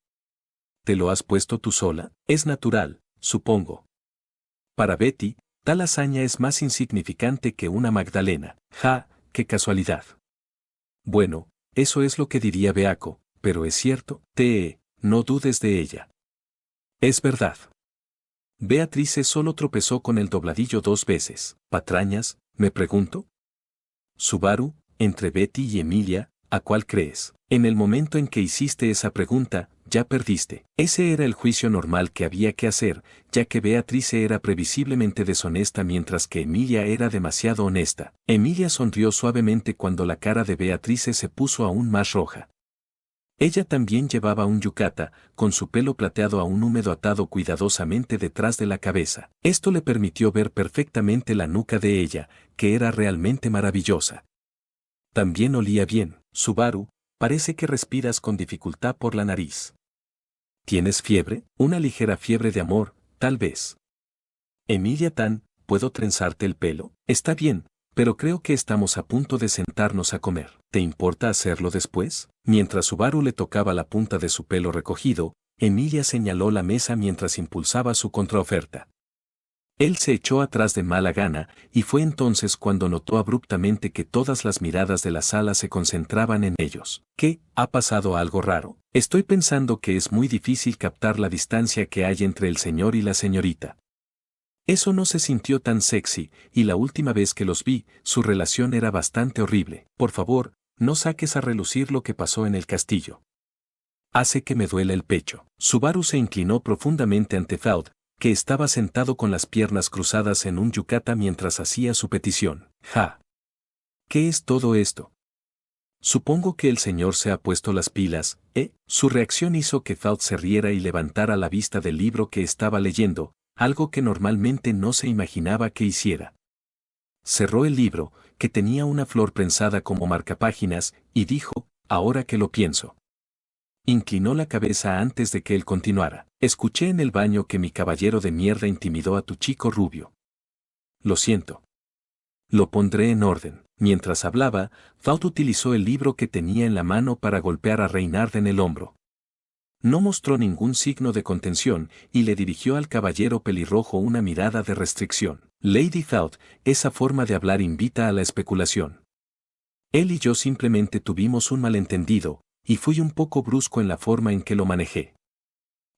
¿Te lo has puesto tú sola? Es natural, supongo. Para Betty, tal hazaña es más insignificante que una magdalena. Ja, qué casualidad. Bueno, eso es lo que diría Beako, pero es cierto, no dudes de ella. Es verdad. Beatrice solo tropezó con el dobladillo 2 veces. ¿Patrañas? Me pregunto. Subaru, entre Betty y Emilia, ¿a cuál crees? En el momento en que hiciste esa pregunta, ya perdiste. Ese era el juicio normal que había que hacer, ya que Beatrice era previsiblemente deshonesta mientras que Emilia era demasiado honesta. Emilia sonrió suavemente cuando la cara de Beatrice se puso aún más roja. Ella también llevaba un yukata, con su pelo plateado aún húmedo atado cuidadosamente detrás de la cabeza. Esto le permitió ver perfectamente la nuca de ella, que era realmente maravillosa. También olía bien. Subaru, parece que respiras con dificultad por la nariz. ¿Tienes fiebre? Una ligera fiebre de amor, tal vez. Emilia Tan, ¿puedo trenzarte el pelo? Está bien, pero creo que estamos a punto de sentarnos a comer. ¿Te importa hacerlo después? Mientras Subaru le tocaba la punta de su pelo recogido, Emilia señaló la mesa mientras impulsaba su contraoferta. Él se echó atrás de mala gana, y fue entonces cuando notó abruptamente que todas las miradas de la sala se concentraban en ellos. ¿Qué? ¿Ha pasado algo raro? Estoy pensando que es muy difícil captar la distancia que hay entre el señor y la señorita. Eso no se sintió tan sexy, y la última vez que los vi, su relación era bastante horrible. Por favor, no saques a relucir lo que pasó en el castillo. Hace que me duela el pecho. Subaru se inclinó profundamente ante Faud, que estaba sentado con las piernas cruzadas en un yukata mientras hacía su petición. Ja. ¿Qué es todo esto? Supongo que el señor se ha puesto las pilas, ¿eh? Su reacción hizo que Faud se riera y levantara la vista del libro que estaba leyendo, algo que normalmente no se imaginaba que hiciera. Cerró el libro, que tenía una flor prensada como marcapáginas, y dijo, ahora que lo pienso. Inclinó la cabeza antes de que él continuara. Escuché en el baño que mi caballero de mierda intimidó a tu chico rubio. Lo siento. Lo pondré en orden. Mientras hablaba, Faud utilizó el libro que tenía en la mano para golpear a Reynard en el hombro. No mostró ningún signo de contención y le dirigió al caballero pelirrojo una mirada de restricción. Lady Faud, esa forma de hablar invita a la especulación. Él y yo simplemente tuvimos un malentendido, y fui un poco brusco en la forma en que lo manejé.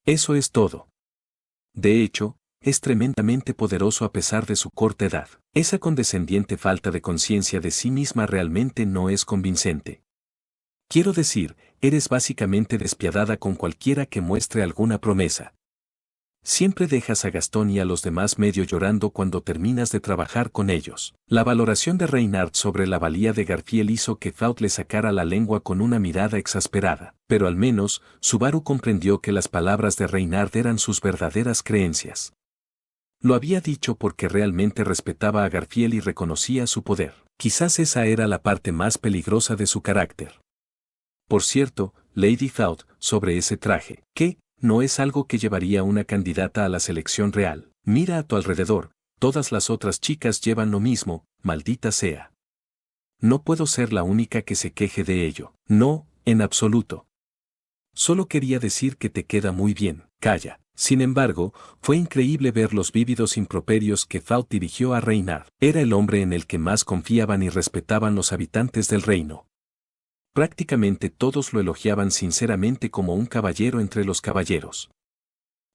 Eso es todo. De hecho, es tremendamente poderoso a pesar de su corta edad. Esa condescendiente falta de conciencia de sí misma realmente no es convincente. Quiero decir, eres básicamente despiadada con cualquiera que muestre alguna promesa. Siempre dejas a Gastón y a los demás medio llorando cuando terminas de trabajar con ellos. La valoración de Reynard sobre la valía de Garfield hizo que Faust le sacara la lengua con una mirada exasperada, pero al menos, Subaru comprendió que las palabras de Reynard eran sus verdaderas creencias. Lo había dicho porque realmente respetaba a Garfield y reconocía su poder. Quizás esa era la parte más peligrosa de su carácter. Por cierto, Lady Faust, sobre ese traje, ¿qué? No es algo que llevaría una candidata a la selección real. Mira a tu alrededor, todas las otras chicas llevan lo mismo, maldita sea. No puedo ser la única que se queje de ello. No, en absoluto. Solo quería decir que te queda muy bien. Calla. Sin embargo, fue increíble ver los vívidos improperios que Faust dirigió a Reynard. Era el hombre en el que más confiaban y respetaban los habitantes del reino. Prácticamente todos lo elogiaban sinceramente como un caballero entre los caballeros.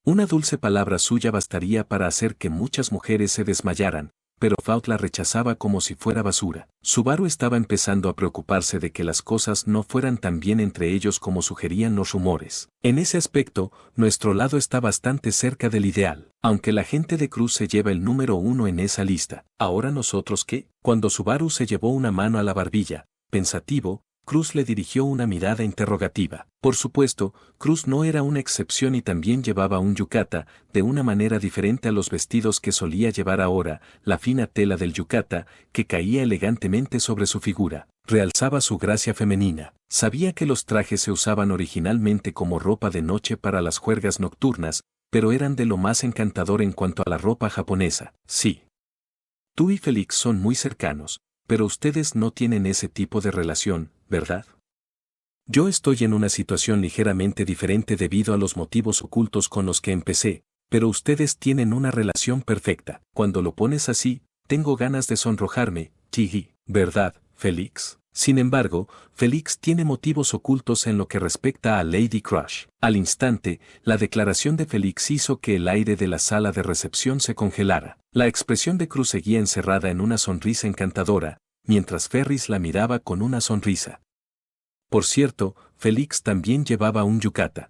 Una dulce palabra suya bastaría para hacer que muchas mujeres se desmayaran, pero Faust la rechazaba como si fuera basura. Subaru estaba empezando a preocuparse de que las cosas no fueran tan bien entre ellos como sugerían los rumores. En ese aspecto, nuestro lado está bastante cerca del ideal, aunque la gente de Cruz se lleva el número 1 en esa lista. ¿Ahora nosotros qué? Cuando Subaru se llevó una mano a la barbilla, pensativo, Cruz le dirigió una mirada interrogativa. Por supuesto, Cruz no era una excepción y también llevaba un yukata, de una manera diferente a los vestidos que solía llevar ahora. La fina tela del yukata, que caía elegantemente sobre su figura, realzaba su gracia femenina. Sabía que los trajes se usaban originalmente como ropa de noche para las juergas nocturnas, pero eran de lo más encantador en cuanto a la ropa japonesa. Sí. Tú y Félix son muy cercanos, pero ustedes no tienen ese tipo de relación, ¿verdad? Yo estoy en una situación ligeramente diferente debido a los motivos ocultos con los que empecé, pero ustedes tienen una relación perfecta. Cuando lo pones así, tengo ganas de sonrojarme, Chigi, ¿verdad, Félix? Sin embargo, Félix tiene motivos ocultos en lo que respecta a Lady Crush. Al instante, la declaración de Félix hizo que el aire de la sala de recepción se congelara. La expresión de Cruz seguía encerrada en una sonrisa encantadora, mientras Ferris la miraba con una sonrisa. Por cierto, Félix también llevaba un yukata.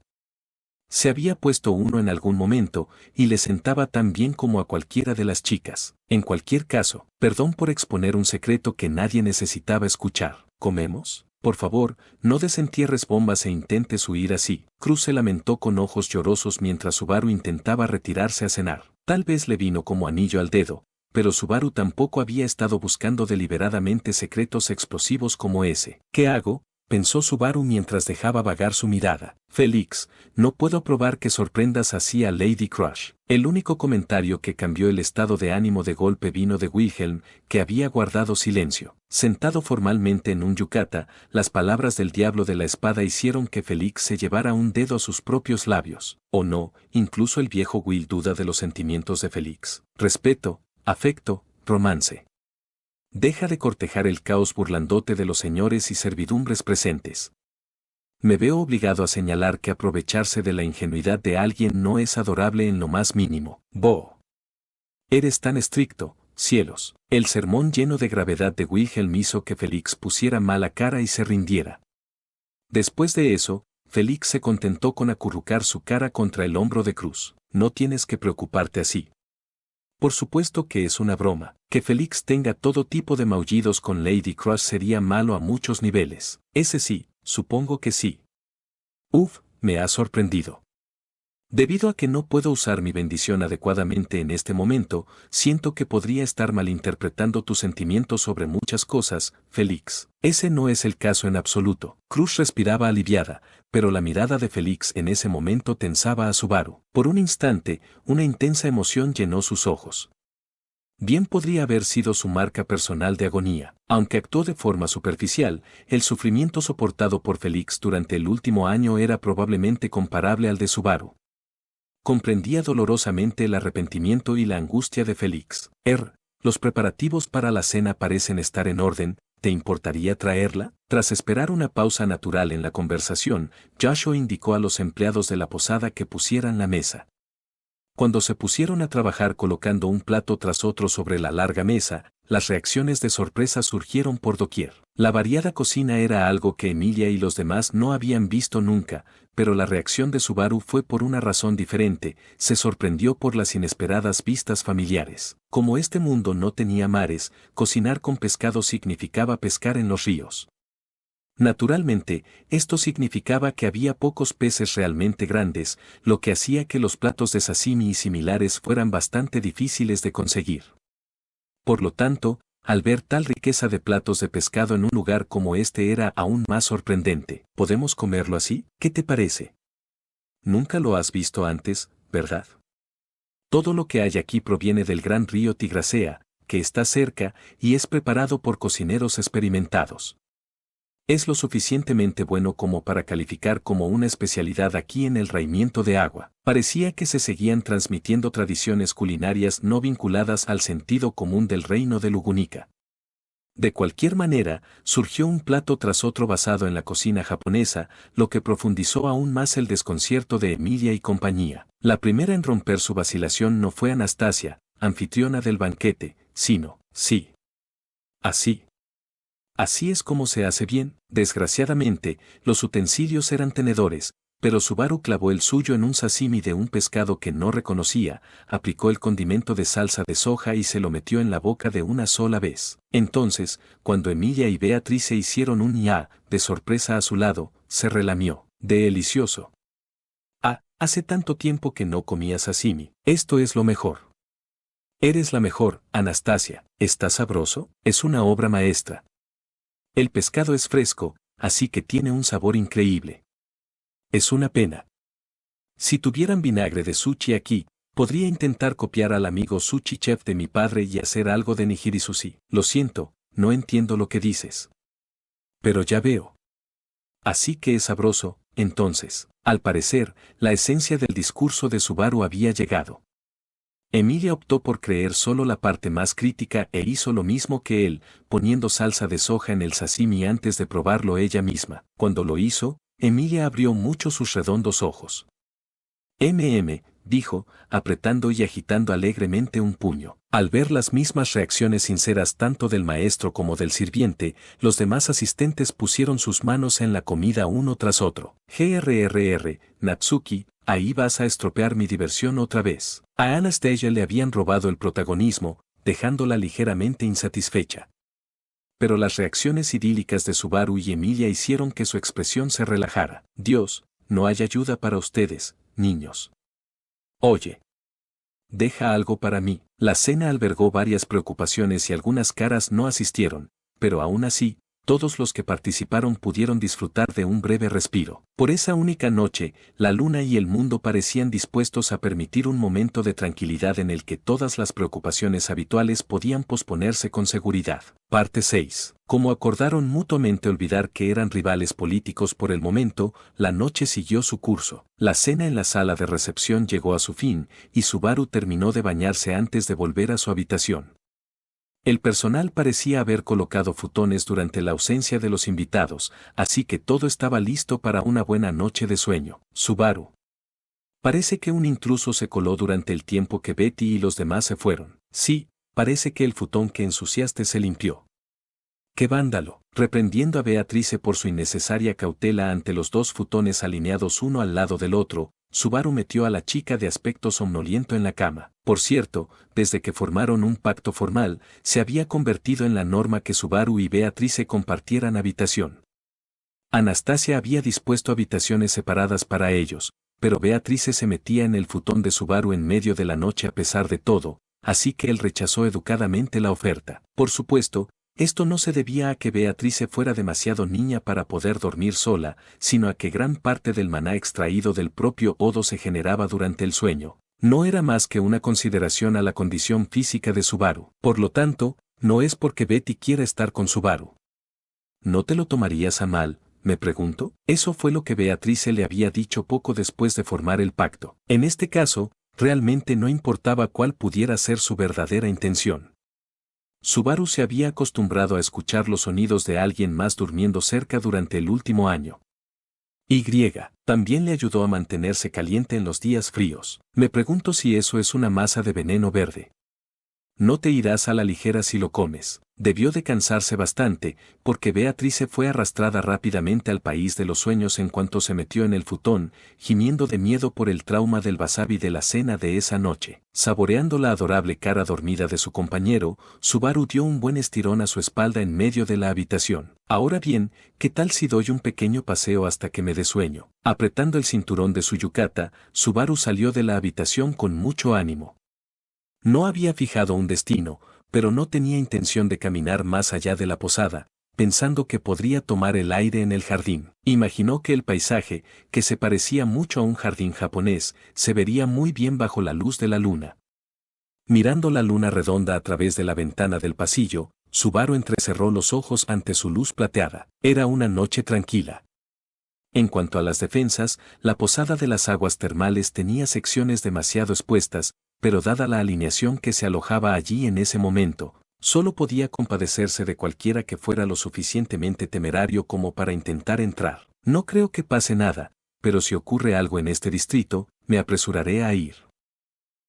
Se había puesto uno en algún momento, y le sentaba tan bien como a cualquiera de las chicas. En cualquier caso, perdón por exponer un secreto que nadie necesitaba escuchar. ¿Comemos? Por favor, no desentierres bombas e intentes huir así. Cruz se lamentó con ojos llorosos mientras Subaru intentaba retirarse a cenar. Tal vez le vino como anillo al dedo, pero Subaru tampoco había estado buscando deliberadamente secretos explosivos como ese. ¿Qué hago?, pensó Subaru mientras dejaba vagar su mirada. Félix, no puedo probar que sorprendas así a Lady Crush. El único comentario que cambió el estado de ánimo de golpe vino de Wilhelm, que había guardado silencio. Sentado formalmente en un yukata, las palabras del diablo de la espada hicieron que Félix se llevara un dedo a sus propios labios. O no, incluso el viejo Will duda de los sentimientos de Félix. Respeto, afecto, romance. Deja de cortejar el caos burlandote de los señores y servidumbres presentes. Me veo obligado a señalar que aprovecharse de la ingenuidad de alguien no es adorable en lo más mínimo. Bo. Eres tan estricto, cielos. El sermón lleno de gravedad de Wilhelm hizo que Félix pusiera mala cara y se rindiera. Después de eso, Félix se contentó con acurrucar su cara contra el hombro de Cruz. No tienes que preocuparte así. Por supuesto que es una broma. Que Félix tenga todo tipo de maullidos con Lady Crush sería malo a muchos niveles. Ese sí, supongo que sí. Uf, me ha sorprendido. Debido a que no puedo usar mi bendición adecuadamente en este momento, siento que podría estar malinterpretando tus sentimientos sobre muchas cosas, Félix. Ese no es el caso en absoluto. Cruz respiraba aliviada, pero la mirada de Félix en ese momento tensaba a Subaru. Por un instante, una intensa emoción llenó sus ojos. Bien podría haber sido su marca personal de agonía. Aunque actuó de forma superficial, el sufrimiento soportado por Félix durante el último año era probablemente comparable al de Subaru. Comprendía dolorosamente el arrepentimiento y la angustia de Félix. Los preparativos para la cena parecen estar en orden, ¿te importaría traerla? Tras esperar una pausa natural en la conversación, Joshua indicó a los empleados de la posada que pusieran la mesa. Cuando se pusieron a trabajar colocando un plato tras otro sobre la larga mesa, las reacciones de sorpresa surgieron por doquier. La variada cocina era algo que Emilia y los demás no habían visto nunca, pero la reacción de Subaru fue por una razón diferente, se sorprendió por las inesperadas vistas familiares. Como este mundo no tenía mares, cocinar con pescado significaba pescar en los ríos. Naturalmente, esto significaba que había pocos peces realmente grandes, lo que hacía que los platos de sashimi y similares fueran bastante difíciles de conseguir. Por lo tanto, al ver tal riqueza de platos de pescado en un lugar como este era aún más sorprendente. ¿Podemos comerlo así? ¿Qué te parece? Nunca lo has visto antes, ¿verdad? Todo lo que hay aquí proviene del gran río Tigracea, que está cerca, y es preparado por cocineros experimentados. Es lo suficientemente bueno como para calificar como una especialidad aquí en el Raimiento de Agua. Parecía que se seguían transmitiendo tradiciones culinarias no vinculadas al sentido común del reino de Lugunica. De cualquier manera, surgió un plato tras otro basado en la cocina japonesa, lo que profundizó aún más el desconcierto de Emilia y compañía. La primera en romper su vacilación no fue Anastasia, anfitriona del banquete, sino, sí. Así. Así es como se hace bien. Desgraciadamente, los utensilios eran tenedores, pero Subaru clavó el suyo en un sashimi de un pescado que no reconocía, aplicó el condimento de salsa de soja y se lo metió en la boca de una sola vez. Entonces, cuando Emilia y Beatrice hicieron un ya, de sorpresa a su lado, se relamió. Delicioso. Ah, hace tanto tiempo que no comía sashimi. Esto es lo mejor. Eres la mejor, Anastasia. ¿Está sabroso? Es una obra maestra. El pescado es fresco, así que tiene un sabor increíble. Es una pena. Si tuvieran vinagre de sushi aquí, podría intentar copiar al amigo sushi chef de mi padre y hacer algo de nigiri sushi. Lo siento, no entiendo lo que dices. Pero ya veo. Así que es sabroso, entonces. Al parecer, la esencia del discurso de Subaru había llegado. Emilia optó por creer solo la parte más crítica e hizo lo mismo que él, poniendo salsa de soja en el sashimi antes de probarlo ella misma. Cuando lo hizo, Emilia abrió mucho sus redondos ojos. Dijo, apretando y agitando alegremente un puño. Al ver las mismas reacciones sinceras tanto del maestro como del sirviente, los demás asistentes pusieron sus manos en la comida uno tras otro. Natsuki, ahí vas a estropear mi diversión otra vez. A Anastasia le habían robado el protagonismo, dejándola ligeramente insatisfecha. Pero las reacciones idílicas de Subaru y Emilia hicieron que su expresión se relajara. Dios, no hay ayuda para ustedes, niños. Oye. Deja algo para mí. La cena albergó varias preocupaciones y algunas caras no asistieron, pero aún así, todos los que participaron pudieron disfrutar de un breve respiro. Por esa única noche, la luna y el mundo parecían dispuestos a permitir un momento de tranquilidad en el que todas las preocupaciones habituales podían posponerse con seguridad. Parte 6. Como acordaron mutuamente olvidar que eran rivales políticos por el momento, la noche siguió su curso. La cena en la sala de recepción llegó a su fin, y Subaru terminó de bañarse antes de volver a su habitación. El personal parecía haber colocado futones durante la ausencia de los invitados, así que todo estaba listo para una buena noche de sueño. Subaru. Parece que un intruso se coló durante el tiempo que Betty y los demás se fueron. Sí, parece que el futón que ensuciaste se limpió. ¡Qué vándalo! Reprendiendo a Beatrice por su innecesaria cautela ante los dos futones alineados uno al lado del otro, Subaru metió a la chica de aspecto somnoliento en la cama. Por cierto, desde que formaron un pacto formal, se había convertido en la norma que Subaru y Beatrice compartieran habitación. Anastasia había dispuesto habitaciones separadas para ellos, pero Beatrice se metía en el futón de Subaru en medio de la noche a pesar de todo, así que él rechazó educadamente la oferta. Por supuesto, esto no se debía a que Beatrice fuera demasiado niña para poder dormir sola, sino a que gran parte del maná extraído del propio Odo se generaba durante el sueño. No era más que una consideración a la condición física de Subaru. Por lo tanto, no es porque Betty quiera estar con Subaru. ¿No te lo tomarías a mal? Me pregunto. Eso fue lo que Beatrice le había dicho poco después de formar el pacto. En este caso, realmente no importaba cuál pudiera ser su verdadera intención. Subaru se había acostumbrado a escuchar los sonidos de alguien más durmiendo cerca durante el último año. Y también le ayudó a mantenerse caliente en los días fríos. Me pregunto si eso es una masa de veneno verde. No te irás a la ligera si lo comes. Debió de cansarse bastante, porque Beatrice fue arrastrada rápidamente al país de los sueños en cuanto se metió en el futón, gimiendo de miedo por el trauma del wasabi de la cena de esa noche. Saboreando la adorable cara dormida de su compañero, Subaru dio un buen estirón a su espalda en medio de la habitación. Ahora bien, ¿qué tal si doy un pequeño paseo hasta que me dé sueño? Apretando el cinturón de su yukata, Subaru salió de la habitación con mucho ánimo. No había fijado un destino, pero no tenía intención de caminar más allá de la posada, pensando que podría tomar el aire en el jardín. Imaginó que el paisaje, que se parecía mucho a un jardín japonés, se vería muy bien bajo la luz de la luna. Mirando la luna redonda a través de la ventana del pasillo, Subaru entrecerró los ojos ante su luz plateada. Era una noche tranquila. En cuanto a las defensas, la posada de las aguas termales tenía secciones demasiado expuestas, pero dada la alineación que se alojaba allí en ese momento, solo podía compadecerse de cualquiera que fuera lo suficientemente temerario como para intentar entrar. No creo que pase nada, pero si ocurre algo en este distrito, me apresuraré a ir.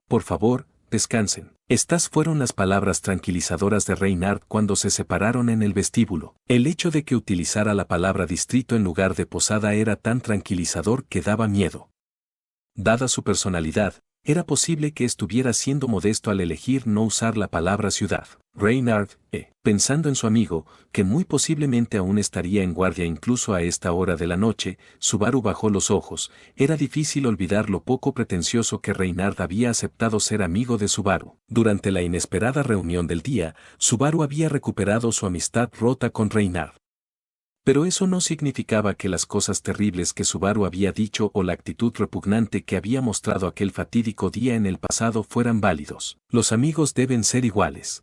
Por favor, descansen. Estas fueron las palabras tranquilizadoras de Reynard cuando se separaron en el vestíbulo. El hecho de que utilizara la palabra distrito en lugar de posada era tan tranquilizador que daba miedo. Dada su personalidad, era posible que estuviera siendo modesto al elegir no usar la palabra ciudad. Reynard, pensando en su amigo, que muy posiblemente aún estaría en guardia incluso a esta hora de la noche, Subaru bajó los ojos. Era difícil olvidar lo poco pretencioso que Reynard había aceptado ser amigo de Subaru. Durante la inesperada reunión del día, Subaru había recuperado su amistad rota con Reynard. Pero eso no significaba que las cosas terribles que Subaru había dicho o la actitud repugnante que había mostrado aquel fatídico día en el pasado fueran válidos. Los amigos deben ser iguales.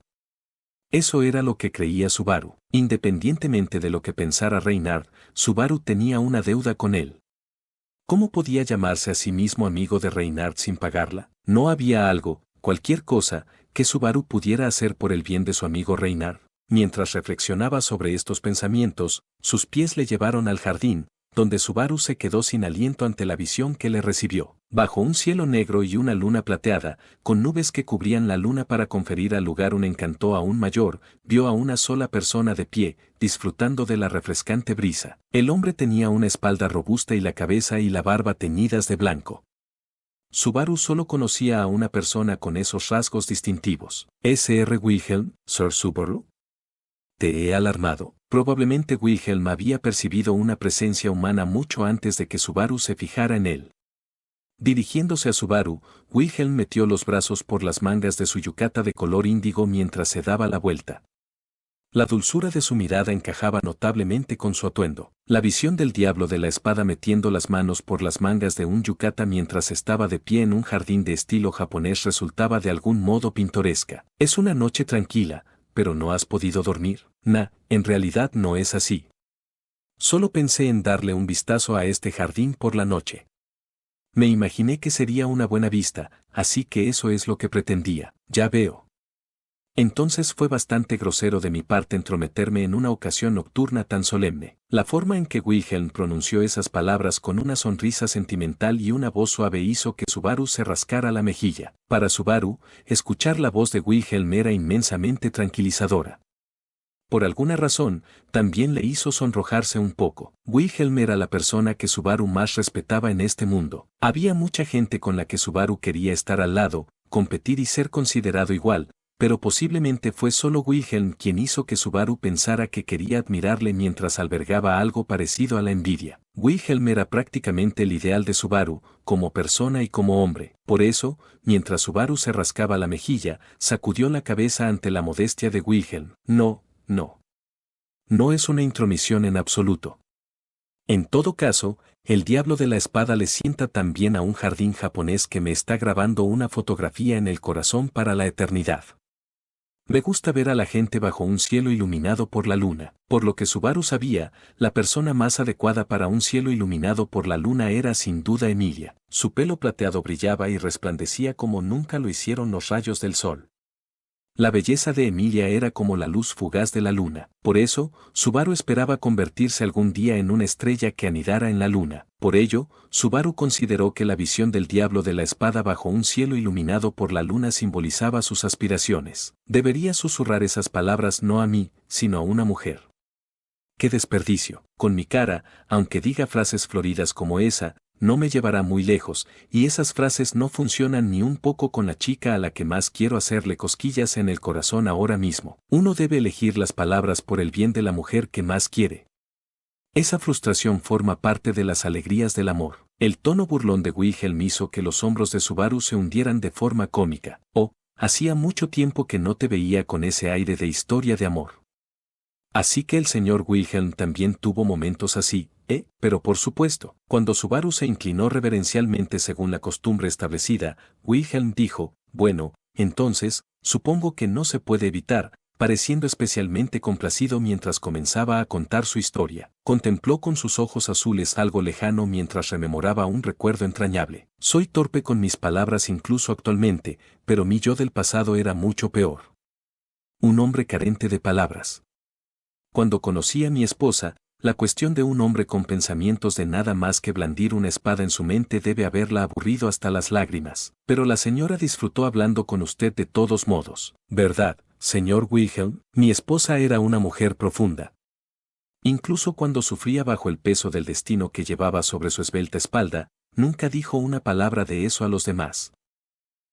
Eso era lo que creía Subaru. Independientemente de lo que pensara Reynard, Subaru tenía una deuda con él. ¿Cómo podía llamarse a sí mismo amigo de Reynard sin pagarla? No había algo, cualquier cosa, que Subaru pudiera hacer por el bien de su amigo Reynard. Mientras reflexionaba sobre estos pensamientos, sus pies le llevaron al jardín, donde Subaru se quedó sin aliento ante la visión que le recibió. Bajo un cielo negro y una luna plateada, con nubes que cubrían la luna para conferir al lugar un encanto aún mayor, vio a una sola persona de pie, disfrutando de la refrescante brisa. El hombre tenía una espalda robusta y la cabeza y la barba teñidas de blanco. Subaru solo conocía a una persona con esos rasgos distintivos. ¿Sr. Wilhelm, Sir Subaru? ¿Te he alarmado? Probablemente Wilhelm había percibido una presencia humana mucho antes de que Subaru se fijara en él. Dirigiéndose a Subaru, Wilhelm metió los brazos por las mangas de su yukata de color índigo mientras se daba la vuelta. La dulzura de su mirada encajaba notablemente con su atuendo. La visión del diablo de la espada metiendo las manos por las mangas de un yukata mientras estaba de pie en un jardín de estilo japonés resultaba de algún modo pintoresca. Es una noche tranquila, pero no has podido dormir. En realidad no es así. Solo pensé en darle un vistazo a este jardín por la noche. Me imaginé que sería una buena vista, así que eso es lo que pretendía. Ya veo. Entonces fue bastante grosero de mi parte entrometerme en una ocasión nocturna tan solemne. La forma en que Wilhelm pronunció esas palabras con una sonrisa sentimental y una voz suave hizo que Subaru se rascara la mejilla. Para Subaru, escuchar la voz de Wilhelm era inmensamente tranquilizadora. Por alguna razón, también le hizo sonrojarse un poco. Wilhelm era la persona que Subaru más respetaba en este mundo. Había mucha gente con la que Subaru quería estar al lado, competir y ser considerado igual, pero posiblemente fue solo Wilhelm quien hizo que Subaru pensara que quería admirarle mientras albergaba algo parecido a la envidia. Wilhelm era prácticamente el ideal de Subaru, como persona y como hombre. Por eso, mientras Subaru se rascaba la mejilla, sacudió la cabeza ante la modestia de Wilhelm. No. No es una intromisión en absoluto. En todo caso, el diablo de la espada le sienta tan bien a un jardín japonés que me está grabando una fotografía en el corazón para la eternidad. Me gusta ver a la gente bajo un cielo iluminado por la luna. Por lo que Subaru sabía, la persona más adecuada para un cielo iluminado por la luna era sin duda Emilia. Su pelo plateado brillaba y resplandecía como nunca lo hicieron los rayos del sol. La belleza de Emilia era como la luz fugaz de la luna. Por eso, Subaru esperaba convertirse algún día en una estrella que anidara en la luna. Por ello, Subaru consideró que la visión del diablo de la espada bajo un cielo iluminado por la luna simbolizaba sus aspiraciones. Debería susurrar esas palabras no a mí, sino a una mujer. ¡Qué desperdicio! Con mi cara, aunque diga frases floridas como esa, no me llevará muy lejos, y esas frases no funcionan ni un poco con la chica a la que más quiero hacerle cosquillas en el corazón ahora mismo. Uno debe elegir las palabras por el bien de la mujer que más quiere. Esa frustración forma parte de las alegrías del amor. El tono burlón de Wilhelm hizo que los hombros de Subaru se hundieran de forma cómica. Oh, hacía mucho tiempo que no te veía con ese aire de historia de amor. Así que el señor Wilhelm también tuvo momentos así, pero por supuesto, cuando Subaru se inclinó reverencialmente según la costumbre establecida, Wilhelm dijo, bueno, entonces, supongo que no se puede evitar, pareciendo especialmente complacido mientras comenzaba a contar su historia. Contempló con sus ojos azules algo lejano mientras rememoraba un recuerdo entrañable. Soy torpe con mis palabras incluso actualmente, pero mi yo del pasado era mucho peor. Un hombre carente de palabras. Cuando conocí a mi esposa, la cuestión de un hombre con pensamientos de nada más que blandir una espada en su mente debe haberla aburrido hasta las lágrimas. Pero la señora disfrutó hablando con usted de todos modos, ¿verdad, señor Wilhelm? Mi esposa era una mujer profunda. Incluso cuando sufría bajo el peso del destino que llevaba sobre su esbelta espalda, nunca dijo una palabra de eso a los demás.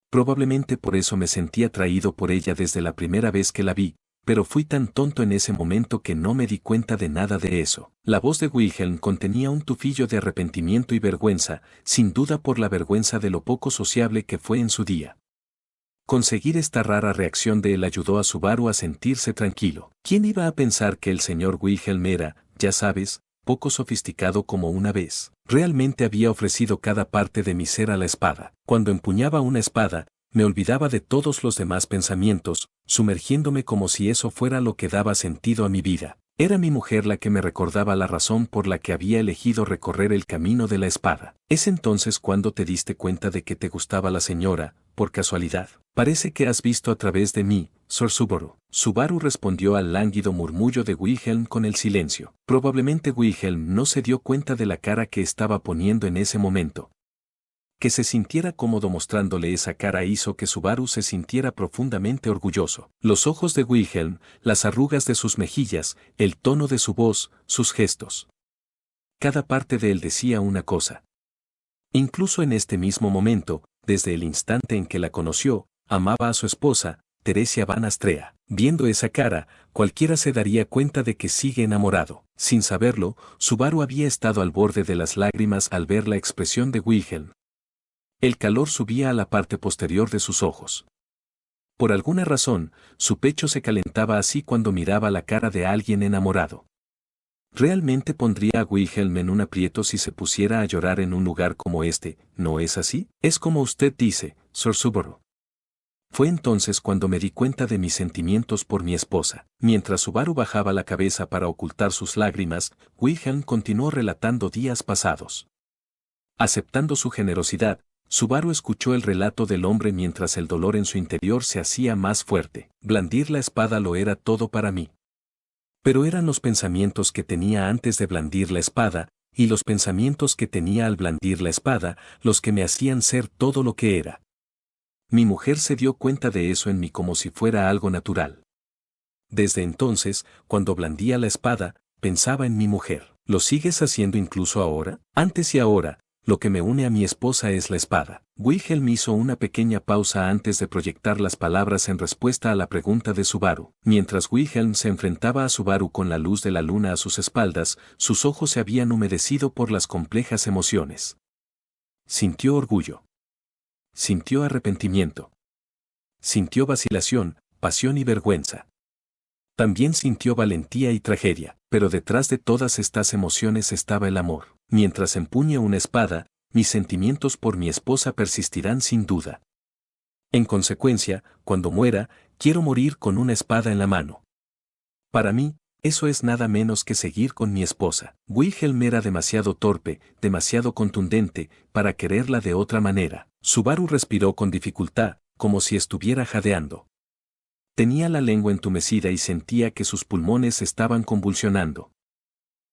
Probablemente por eso me sentí atraído por ella desde la primera vez que la vi, pero fui tan tonto en ese momento que no me di cuenta de nada de eso. La voz de Wilhelm contenía un tufillo de arrepentimiento y vergüenza, sin duda por la vergüenza de lo poco sociable que fue en su día. Conseguir esta rara reacción de él ayudó a Subaru a sentirse tranquilo. ¿Quién iba a pensar que el señor Wilhelm era, ya sabes, poco sofisticado como una vez? Realmente había ofrecido cada parte de mi ser a la espada. Cuando empuñaba una espada, me olvidaba de todos los demás pensamientos, sumergiéndome como si eso fuera lo que daba sentido a mi vida. Era mi mujer la que me recordaba la razón por la que había elegido recorrer el camino de la espada. ¿Es entonces cuando te diste cuenta de que te gustaba la señora, por casualidad? Parece que has visto a través de mí, Sor Subaru. Subaru respondió al lánguido murmullo de Wilhelm con el silencio. Probablemente Wilhelm no se dio cuenta de la cara que estaba poniendo en ese momento. Que se sintiera cómodo mostrándole esa cara hizo que Subaru se sintiera profundamente orgulloso. Los ojos de Wilhelm, las arrugas de sus mejillas, el tono de su voz, sus gestos. Cada parte de él decía una cosa. Incluso en este mismo momento, desde el instante en que la conoció, amaba a su esposa, Teresia Van Astrea. Viendo esa cara, cualquiera se daría cuenta de que sigue enamorado. Sin saberlo, Subaru había estado al borde de las lágrimas al ver la expresión de Wilhelm. El calor subía a la parte posterior de sus ojos. Por alguna razón, su pecho se calentaba así cuando miraba la cara de alguien enamorado. Realmente pondría a Wilhelm en un aprieto si se pusiera a llorar en un lugar como este, ¿no es así? Es como usted dice, Sor Subaru. Fue entonces cuando me di cuenta de mis sentimientos por mi esposa. Mientras Subaru bajaba la cabeza para ocultar sus lágrimas, Wilhelm continuó relatando días pasados. Aceptando su generosidad, Subaru escuchó el relato del hombre mientras el dolor en su interior se hacía más fuerte. Blandir la espada lo era todo para mí. Pero eran los pensamientos que tenía antes de blandir la espada, y los pensamientos que tenía al blandir la espada, los que me hacían ser todo lo que era. Mi mujer se dio cuenta de eso en mí como si fuera algo natural. Desde entonces, cuando blandía la espada, pensaba en mi mujer. ¿Lo sigues haciendo incluso ahora? Antes y ahora, lo que me une a mi esposa es la espada. Wilhelm hizo una pequeña pausa antes de proyectar las palabras en respuesta a la pregunta de Subaru. Mientras Wilhelm se enfrentaba a Subaru con la luz de la luna a sus espaldas, sus ojos se habían humedecido por las complejas emociones. Sintió orgullo. Sintió arrepentimiento. Sintió vacilación, pasión y vergüenza. También sintió valentía y tragedia, pero detrás de todas estas emociones estaba el amor. Mientras empuñe una espada, mis sentimientos por mi esposa persistirán sin duda. En consecuencia, cuando muera, quiero morir con una espada en la mano. Para mí, eso es nada menos que seguir con mi esposa. Wilhelm era demasiado torpe, demasiado contundente, para quererla de otra manera. Subaru respiró con dificultad, como si estuviera jadeando. Tenía la lengua entumecida y sentía que sus pulmones estaban convulsionando.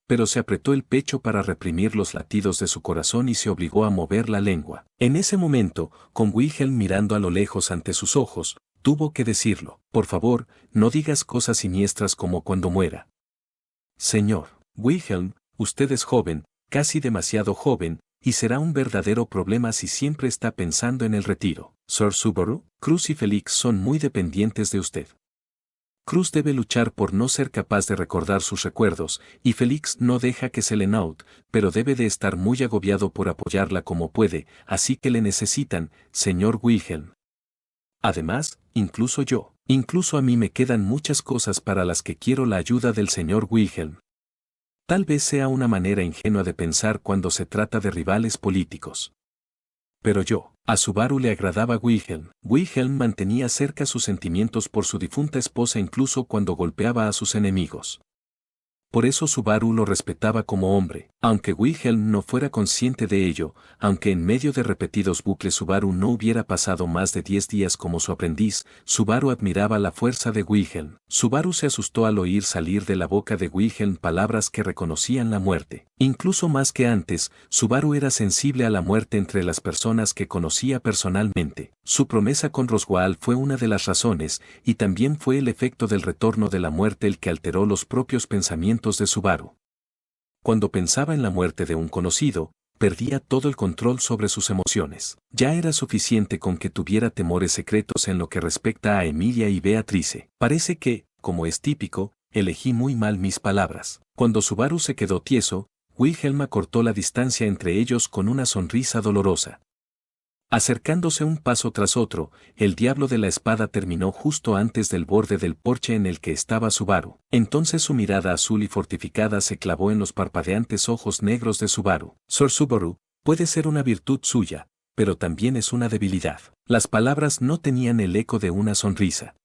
Pero se apretó el pecho para reprimir los latidos de su corazón y se obligó a mover la lengua. En ese momento, con Wilhelm mirando a lo lejos ante sus ojos, tuvo que decirlo: por favor, no digas cosas siniestras como cuando muera. Señor Wilhelm, usted es joven, casi demasiado joven, y será un verdadero problema si siempre está pensando en el retiro. Sir Subaru, Cruz y Felix son muy dependientes de usted. Cruz debe luchar por no ser capaz de recordar sus recuerdos, y Felix no deja que se le note, pero debe de estar muy agobiado por apoyarla como puede, así que le necesitan, señor Wilhelm. Además, incluso a mí me quedan muchas cosas para las que quiero la ayuda del señor Wilhelm. Tal vez sea una manera ingenua de pensar cuando se trata de rivales políticos. Pero a Subaru le agradaba Wilhelm. Wilhelm mantenía cerca sus sentimientos por su difunta esposa incluso cuando golpeaba a sus enemigos. Por eso Subaru lo respetaba como hombre, aunque Wilhelm no fuera consciente de ello, aunque en medio de repetidos bucles Subaru no hubiera pasado más de 10 días como su aprendiz, Subaru admiraba la fuerza de Wilhelm. Subaru se asustó al oír salir de la boca de Wilhelm palabras que reconocían la muerte. Incluso más que antes, Subaru era sensible a la muerte entre las personas que conocía personalmente. Su promesa con Roswaal fue una de las razones, y también fue el efecto del retorno de la muerte el que alteró los propios pensamientos de Subaru. Cuando pensaba en la muerte de un conocido, perdía todo el control sobre sus emociones. Ya era suficiente con que tuviera temores secretos en lo que respecta a Emilia y Beatrice. Parece que, como es típico, elegí muy mal mis palabras. Cuando Subaru se quedó tieso, Wilhelm acortó la distancia entre ellos con una sonrisa dolorosa. Acercándose un paso tras otro, el diablo de la espada terminó justo antes del borde del porche en el que estaba Subaru. Entonces su mirada azul y fortificada se clavó en los parpadeantes ojos negros de Subaru. Sir Subaru, puede ser una virtud suya, pero también es una debilidad. Las palabras no tenían el eco de una sonrisa.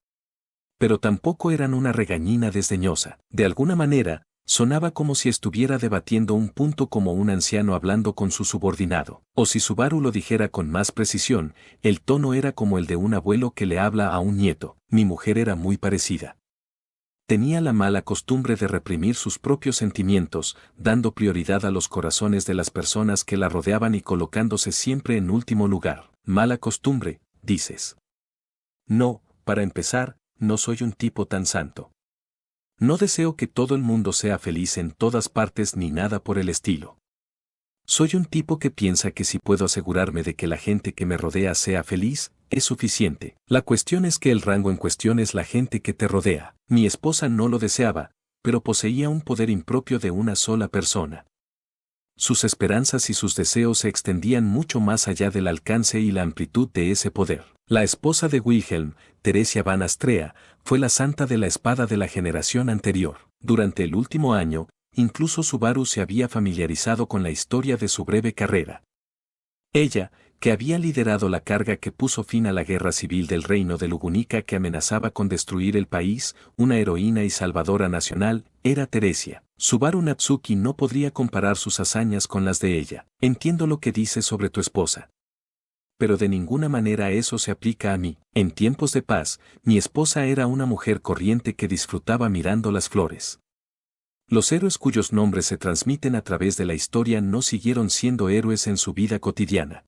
Pero tampoco eran una regañina desdeñosa. De alguna manera, sonaba como si estuviera debatiendo un punto como un anciano hablando con su subordinado. O si Subaru lo dijera con más precisión, el tono era como el de un abuelo que le habla a un nieto. Mi mujer era muy parecida. Tenía la mala costumbre de reprimir sus propios sentimientos, dando prioridad a los corazones de las personas que la rodeaban y colocándose siempre en último lugar. Mala costumbre, dices. No, para empezar, no soy un tipo tan santo. No deseo que todo el mundo sea feliz en todas partes ni nada por el estilo. Soy un tipo que piensa que si puedo asegurarme de que la gente que me rodea sea feliz, es suficiente. La cuestión es que el rango en cuestión es la gente que te rodea. Mi esposa no lo deseaba, pero poseía un poder impropio de una sola persona. Sus esperanzas y sus deseos se extendían mucho más allá del alcance y la amplitud de ese poder. La esposa de Wilhelm, Teresia Van Astrea, fue la santa de la espada de la generación anterior. Durante el último año, incluso Subaru se había familiarizado con la historia de su breve carrera. Ella, que había liderado la carga que puso fin a la guerra civil del reino de Lugunica que amenazaba con destruir el país, una heroína y salvadora nacional, era Teresia. Subaru Natsuki no podría comparar sus hazañas con las de ella. Entiendo lo que dices sobre tu esposa. Pero de ninguna manera eso se aplica a mí. En tiempos de paz, mi esposa era una mujer corriente que disfrutaba mirando las flores. Los héroes cuyos nombres se transmiten a través de la historia no siguieron siendo héroes en su vida cotidiana.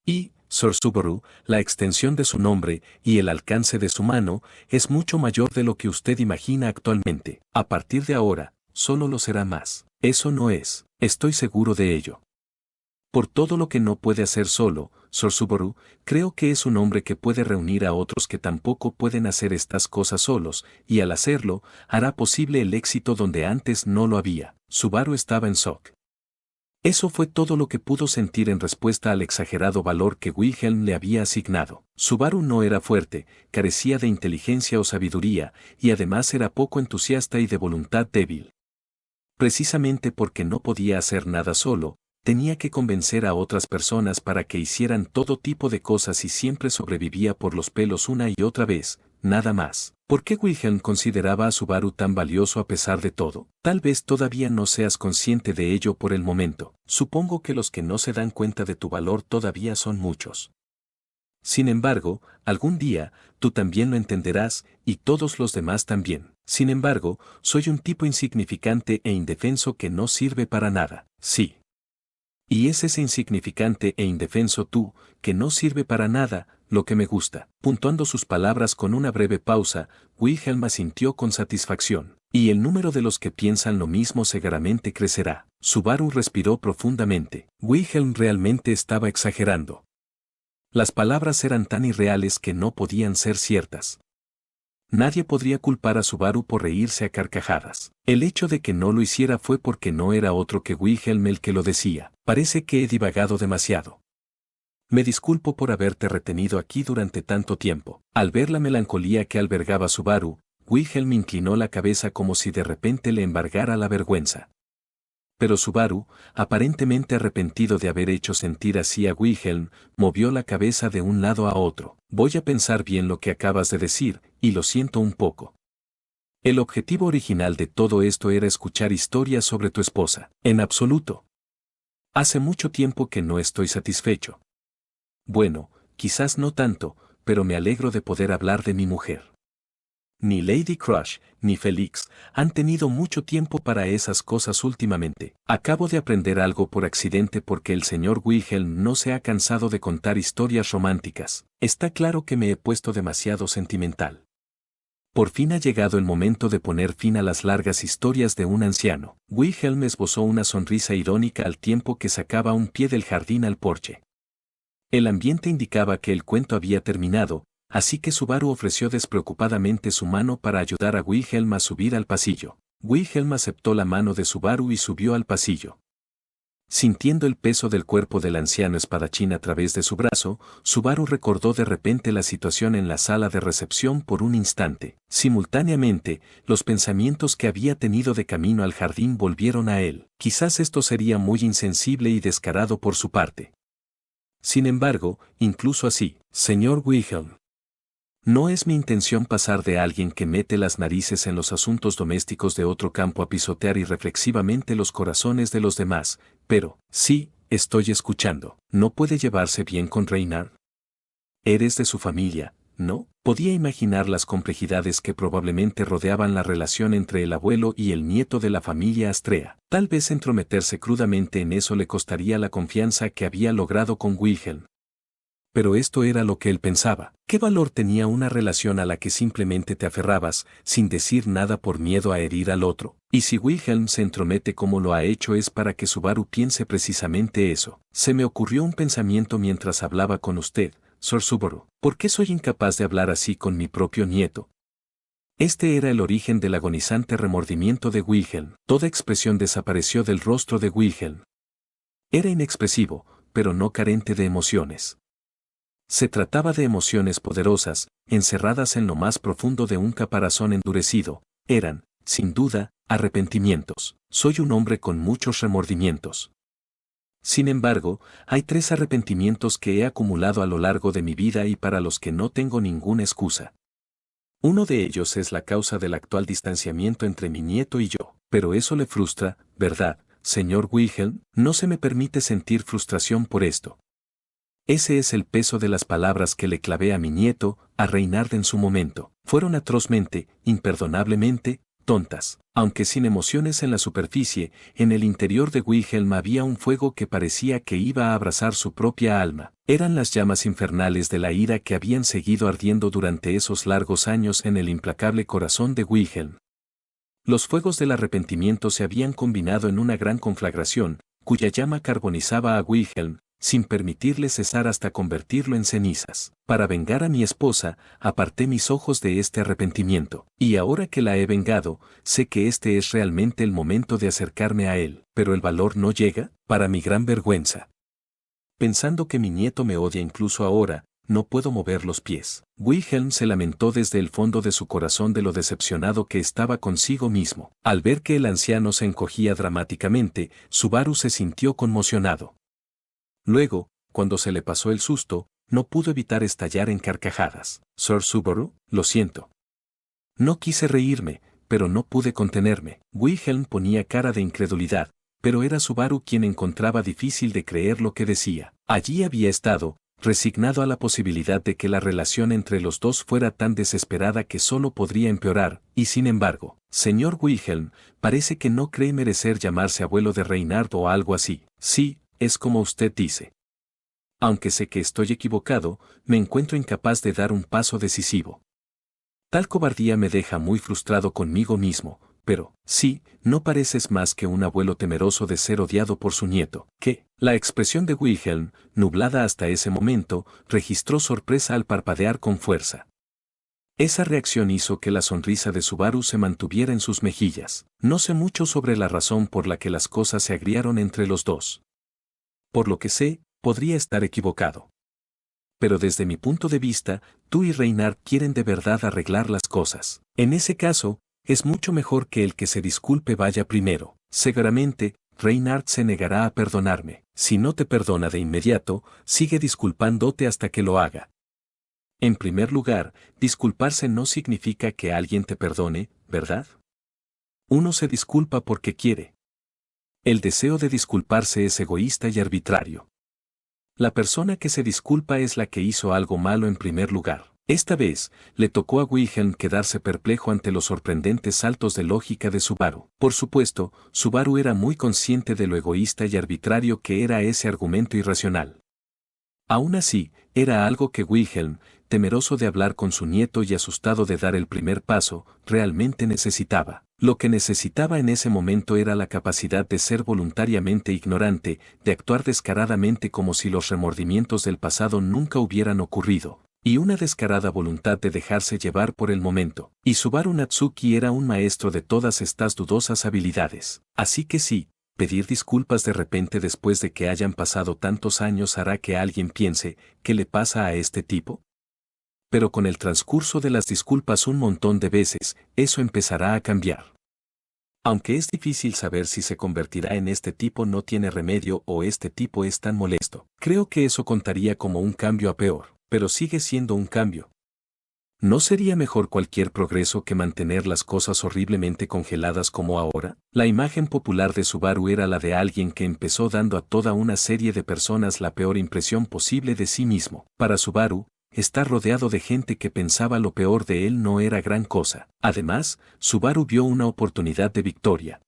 Y, Sir Subaru, la extensión de su nombre y el alcance de su mano es mucho mayor de lo que usted imagina actualmente. A partir de ahora, solo lo será más. Eso no es, estoy seguro de ello. Por todo lo que no puede hacer solo, Sir Subaru, creo que es un hombre que puede reunir a otros que tampoco pueden hacer estas cosas solos, y al hacerlo, hará posible el éxito donde antes no lo había. Subaru estaba en shock. Eso fue todo lo que pudo sentir en respuesta al exagerado valor que Wilhelm le había asignado. Subaru no era fuerte, carecía de inteligencia o sabiduría, y además era poco entusiasta y de voluntad débil. Precisamente porque no podía hacer nada solo, tenía que convencer a otras personas para que hicieran todo tipo de cosas y siempre sobrevivía por los pelos una y otra vez, nada más. ¿Por qué Wilhelm consideraba a Subaru tan valioso a pesar de todo? Tal vez todavía no seas consciente de ello por el momento. Supongo que los que no se dan cuenta de tu valor todavía son muchos. Sin embargo, algún día, tú también lo entenderás, y todos los demás también. Sin embargo, soy un tipo insignificante e indefenso que no sirve para nada. Sí. Y es ese insignificante e indefenso tú, que no sirve para nada, lo que me gusta. Puntuando sus palabras con una breve pausa, Wilhelm asintió con satisfacción. Y el número de los que piensan lo mismo seguramente crecerá. Subaru respiró profundamente. Wilhelm realmente estaba exagerando. Las palabras eran tan irreales que no podían ser ciertas. Nadie podría culpar a Subaru por reírse a carcajadas. El hecho de que no lo hiciera fue porque no era otro que Wilhelm el que lo decía. Parece que he divagado demasiado. Me disculpo por haberte retenido aquí durante tanto tiempo. Al ver la melancolía que albergaba Subaru, Wilhelm inclinó la cabeza como si de repente le embargara la vergüenza. Pero Subaru, aparentemente arrepentido de haber hecho sentir así a Wilhelm, movió la cabeza de un lado a otro. Voy a pensar bien lo que acabas de decir, y lo siento un poco. El objetivo original de todo esto era escuchar historias sobre tu esposa. En absoluto. Hace mucho tiempo que no estoy satisfecho. Bueno, quizás no tanto, pero me alegro de poder hablar de mi mujer. Ni Lady Crush, ni Felix, han tenido mucho tiempo para esas cosas últimamente. Acabo de aprender algo por accidente porque el señor Wilhelm no se ha cansado de contar historias románticas. Está claro que me he puesto demasiado sentimental. Por fin ha llegado el momento de poner fin a las largas historias de un anciano. Wilhelm esbozó una sonrisa irónica al tiempo que sacaba un pie del jardín al porche. El ambiente indicaba que el cuento había terminado, así que Subaru ofreció despreocupadamente su mano para ayudar a Wilhelm a subir al pasillo. Wilhelm aceptó la mano de Subaru y subió al pasillo. Sintiendo el peso del cuerpo del anciano espadachín a través de su brazo, Subaru recordó de repente la situación en la sala de recepción por un instante. Simultáneamente, los pensamientos que había tenido de camino al jardín volvieron a él. Quizás esto sería muy insensible y descarado por su parte. Sin embargo, incluso así, señor Wilhelm, no es mi intención pasar de alguien que mete las narices en los asuntos domésticos de otro campo a pisotear irreflexivamente los corazones de los demás, pero, sí, estoy escuchando. ¿No puede llevarse bien con Reynard? Eres de su familia, ¿no? Podía imaginar las complejidades que probablemente rodeaban la relación entre el abuelo y el nieto de la familia Astrea. Tal vez entrometerse crudamente en eso le costaría la confianza que había logrado con Wilhelm. Pero esto era lo que él pensaba. ¿Qué valor tenía una relación a la que simplemente te aferrabas, sin decir nada por miedo a herir al otro? Y si Wilhelm se entromete como lo ha hecho es para que Subaru piense precisamente eso. Se me ocurrió un pensamiento mientras hablaba con usted, Sir Subaru. ¿Por qué soy incapaz de hablar así con mi propio nieto? Este era el origen del agonizante remordimiento de Wilhelm. Toda expresión desapareció del rostro de Wilhelm. Era inexpresivo, pero no carente de emociones. Se trataba de emociones poderosas, encerradas en lo más profundo de un caparazón endurecido. Eran, sin duda, arrepentimientos. Soy un hombre con muchos remordimientos. Sin embargo, hay 3 arrepentimientos que he acumulado a lo largo de mi vida y para los que no tengo ninguna excusa. Uno de ellos es la causa del actual distanciamiento entre mi nieto y yo. Pero eso le frustra, ¿verdad, señor Wilhelm? No se me permite sentir frustración por esto. Ese es el peso de las palabras que le clavé a mi nieto, a Reynard en su momento. Fueron atrozmente, imperdonablemente, tontas. Aunque sin emociones en la superficie, en el interior de Wilhelm había un fuego que parecía que iba a abrasar su propia alma. Eran las llamas infernales de la ira que habían seguido ardiendo durante esos largos años en el implacable corazón de Wilhelm. Los fuegos del arrepentimiento se habían combinado en una gran conflagración, cuya llama carbonizaba a Wilhelm, sin permitirle cesar hasta convertirlo en cenizas. Para vengar a mi esposa, aparté mis ojos de este arrepentimiento. Y ahora que la he vengado, sé que este es realmente el momento de acercarme a él. Pero el valor no llega, para mi gran vergüenza. Pensando que mi nieto me odia incluso ahora, no puedo mover los pies. Wilhelm se lamentó desde el fondo de su corazón de lo decepcionado que estaba consigo mismo. Al ver que el anciano se encogía dramáticamente, Subaru se sintió conmocionado. Luego, cuando se le pasó el susto, no pudo evitar estallar en carcajadas. Sir Subaru, lo siento. No quise reírme, pero no pude contenerme. Wilhelm ponía cara de incredulidad, pero era Subaru quien encontraba difícil de creer lo que decía. Allí había estado, resignado a la posibilidad de que la relación entre los dos fuera tan desesperada que solo podría empeorar, y sin embargo, señor Wilhelm, parece que no cree merecer llamarse abuelo de Reinhard o algo así. Sí, es como usted dice. Aunque sé que estoy equivocado, me encuentro incapaz de dar un paso decisivo. Tal cobardía me deja muy frustrado conmigo mismo, pero, sí, no pareces más que un abuelo temeroso de ser odiado por su nieto, que, la expresión de Wilhelm, nublada hasta ese momento, registró sorpresa al parpadear con fuerza. Esa reacción hizo que la sonrisa de Subaru se mantuviera en sus mejillas. No sé mucho sobre la razón por la que las cosas se agriaron entre los dos. Por lo que sé, podría estar equivocado. Pero desde mi punto de vista, tú y Reinhard quieren de verdad arreglar las cosas. En ese caso, es mucho mejor que el que se disculpe vaya primero. Seguramente, Reinhard se negará a perdonarme. Si no te perdona de inmediato, sigue disculpándote hasta que lo haga. En primer lugar, disculparse no significa que alguien te perdone, ¿verdad? Uno se disculpa porque quiere. El deseo de disculparse es egoísta y arbitrario. La persona que se disculpa es la que hizo algo malo en primer lugar. Esta vez, le tocó a Wilhelm quedarse perplejo ante los sorprendentes saltos de lógica de Subaru. Por supuesto, Subaru era muy consciente de lo egoísta y arbitrario que era ese argumento irracional. Aún así, era algo que Wilhelm, temeroso de hablar con su nieto y asustado de dar el primer paso, realmente necesitaba. Lo que necesitaba en ese momento era la capacidad de ser voluntariamente ignorante, de actuar descaradamente como si los remordimientos del pasado nunca hubieran ocurrido, y una descarada voluntad de dejarse llevar por el momento. Y Subaru Natsuki era un maestro de todas estas dudosas habilidades. Así que sí, pedir disculpas de repente después de que hayan pasado tantos años hará que alguien piense, ¿qué le pasa a este tipo? Pero con el transcurso de las disculpas un montón de veces, eso empezará a cambiar. Aunque es difícil saber si se convertirá en este tipo no tiene remedio o este tipo es tan molesto, creo que eso contaría como un cambio a peor, pero sigue siendo un cambio. ¿No sería mejor cualquier progreso que mantener las cosas horriblemente congeladas como ahora? La imagen popular de Subaru era la de alguien que empezó dando a toda una serie de personas la peor impresión posible de sí mismo. Para Subaru, estar rodeado de gente que pensaba lo peor de él no era gran cosa. Además, Subaru vio una oportunidad de victoria.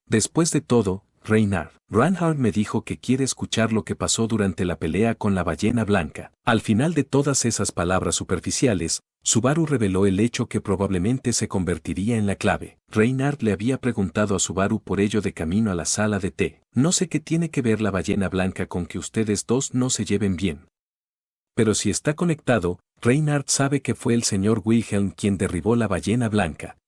Después de todo, Reinhard me dijo que quiere escuchar lo que pasó durante la pelea con la ballena blanca. Al final de todas esas palabras superficiales, Subaru reveló el hecho que probablemente se convertiría en la clave. Reinhard le había preguntado a Subaru por ello de camino a la sala de té. No sé qué tiene que ver la ballena blanca con que ustedes dos no se lleven bien. Pero si está conectado, Reinhard sabe que fue el señor Wilhelm quien derribó la ballena blanca.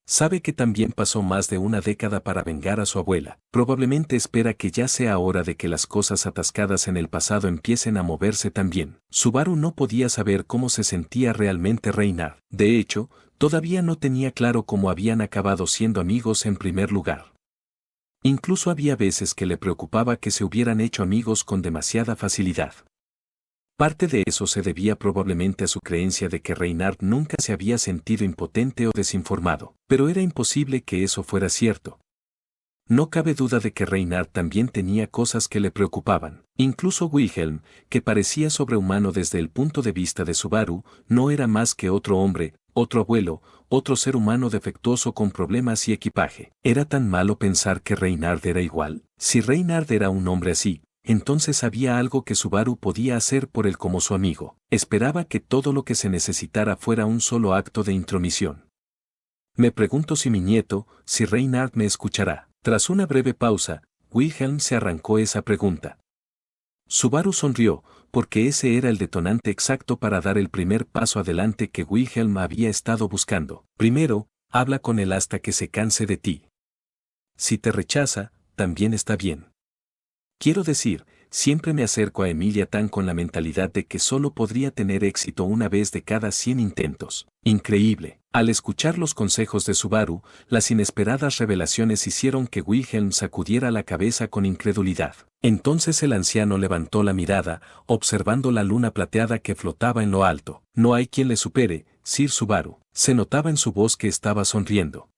Sabe que también pasó más de una década para vengar a su abuela. Probablemente espera que ya sea hora de que las cosas atascadas en el pasado empiecen a moverse también. Subaru no podía saber cómo se sentía realmente Reinhard. De hecho, todavía no tenía claro cómo habían acabado siendo amigos en primer lugar. Incluso había veces que le preocupaba que se hubieran hecho amigos con demasiada facilidad. Parte de eso se debía probablemente a su creencia de que Reinhard nunca se había sentido impotente o desinformado, pero era imposible que eso fuera cierto. No cabe duda de que Reinhard también tenía cosas que le preocupaban. Incluso Wilhelm, que parecía sobrehumano desde el punto de vista de Subaru, no era más que otro hombre, otro abuelo, otro ser humano defectuoso con problemas y equipaje. ¿Era tan malo pensar que Reinhard era igual? Si Reinhard era un hombre así, entonces había algo que Subaru podía hacer por él como su amigo. Esperaba que todo lo que se necesitara fuera un solo acto de intromisión. Me pregunto si mi nieto, si Reinhard me escuchará. Tras una breve pausa, Wilhelm se arrancó esa pregunta. Subaru sonrió, porque ese era el detonante exacto para dar el primer paso adelante que Wilhelm había estado buscando. Primero, habla con él hasta que se canse de ti. Si te rechaza, también está bien. Quiero decir, siempre me acerco a Emilia Tan con la mentalidad de que solo podría tener éxito una vez de cada 100 intentos. Increíble. Al escuchar los consejos de Subaru, las inesperadas revelaciones hicieron que Wilhelm sacudiera la cabeza con incredulidad. Entonces el anciano levantó la mirada, observando la luna plateada que flotaba en lo alto. No hay quien le supere, Sir Subaru. Se notaba en su voz que estaba sonriendo.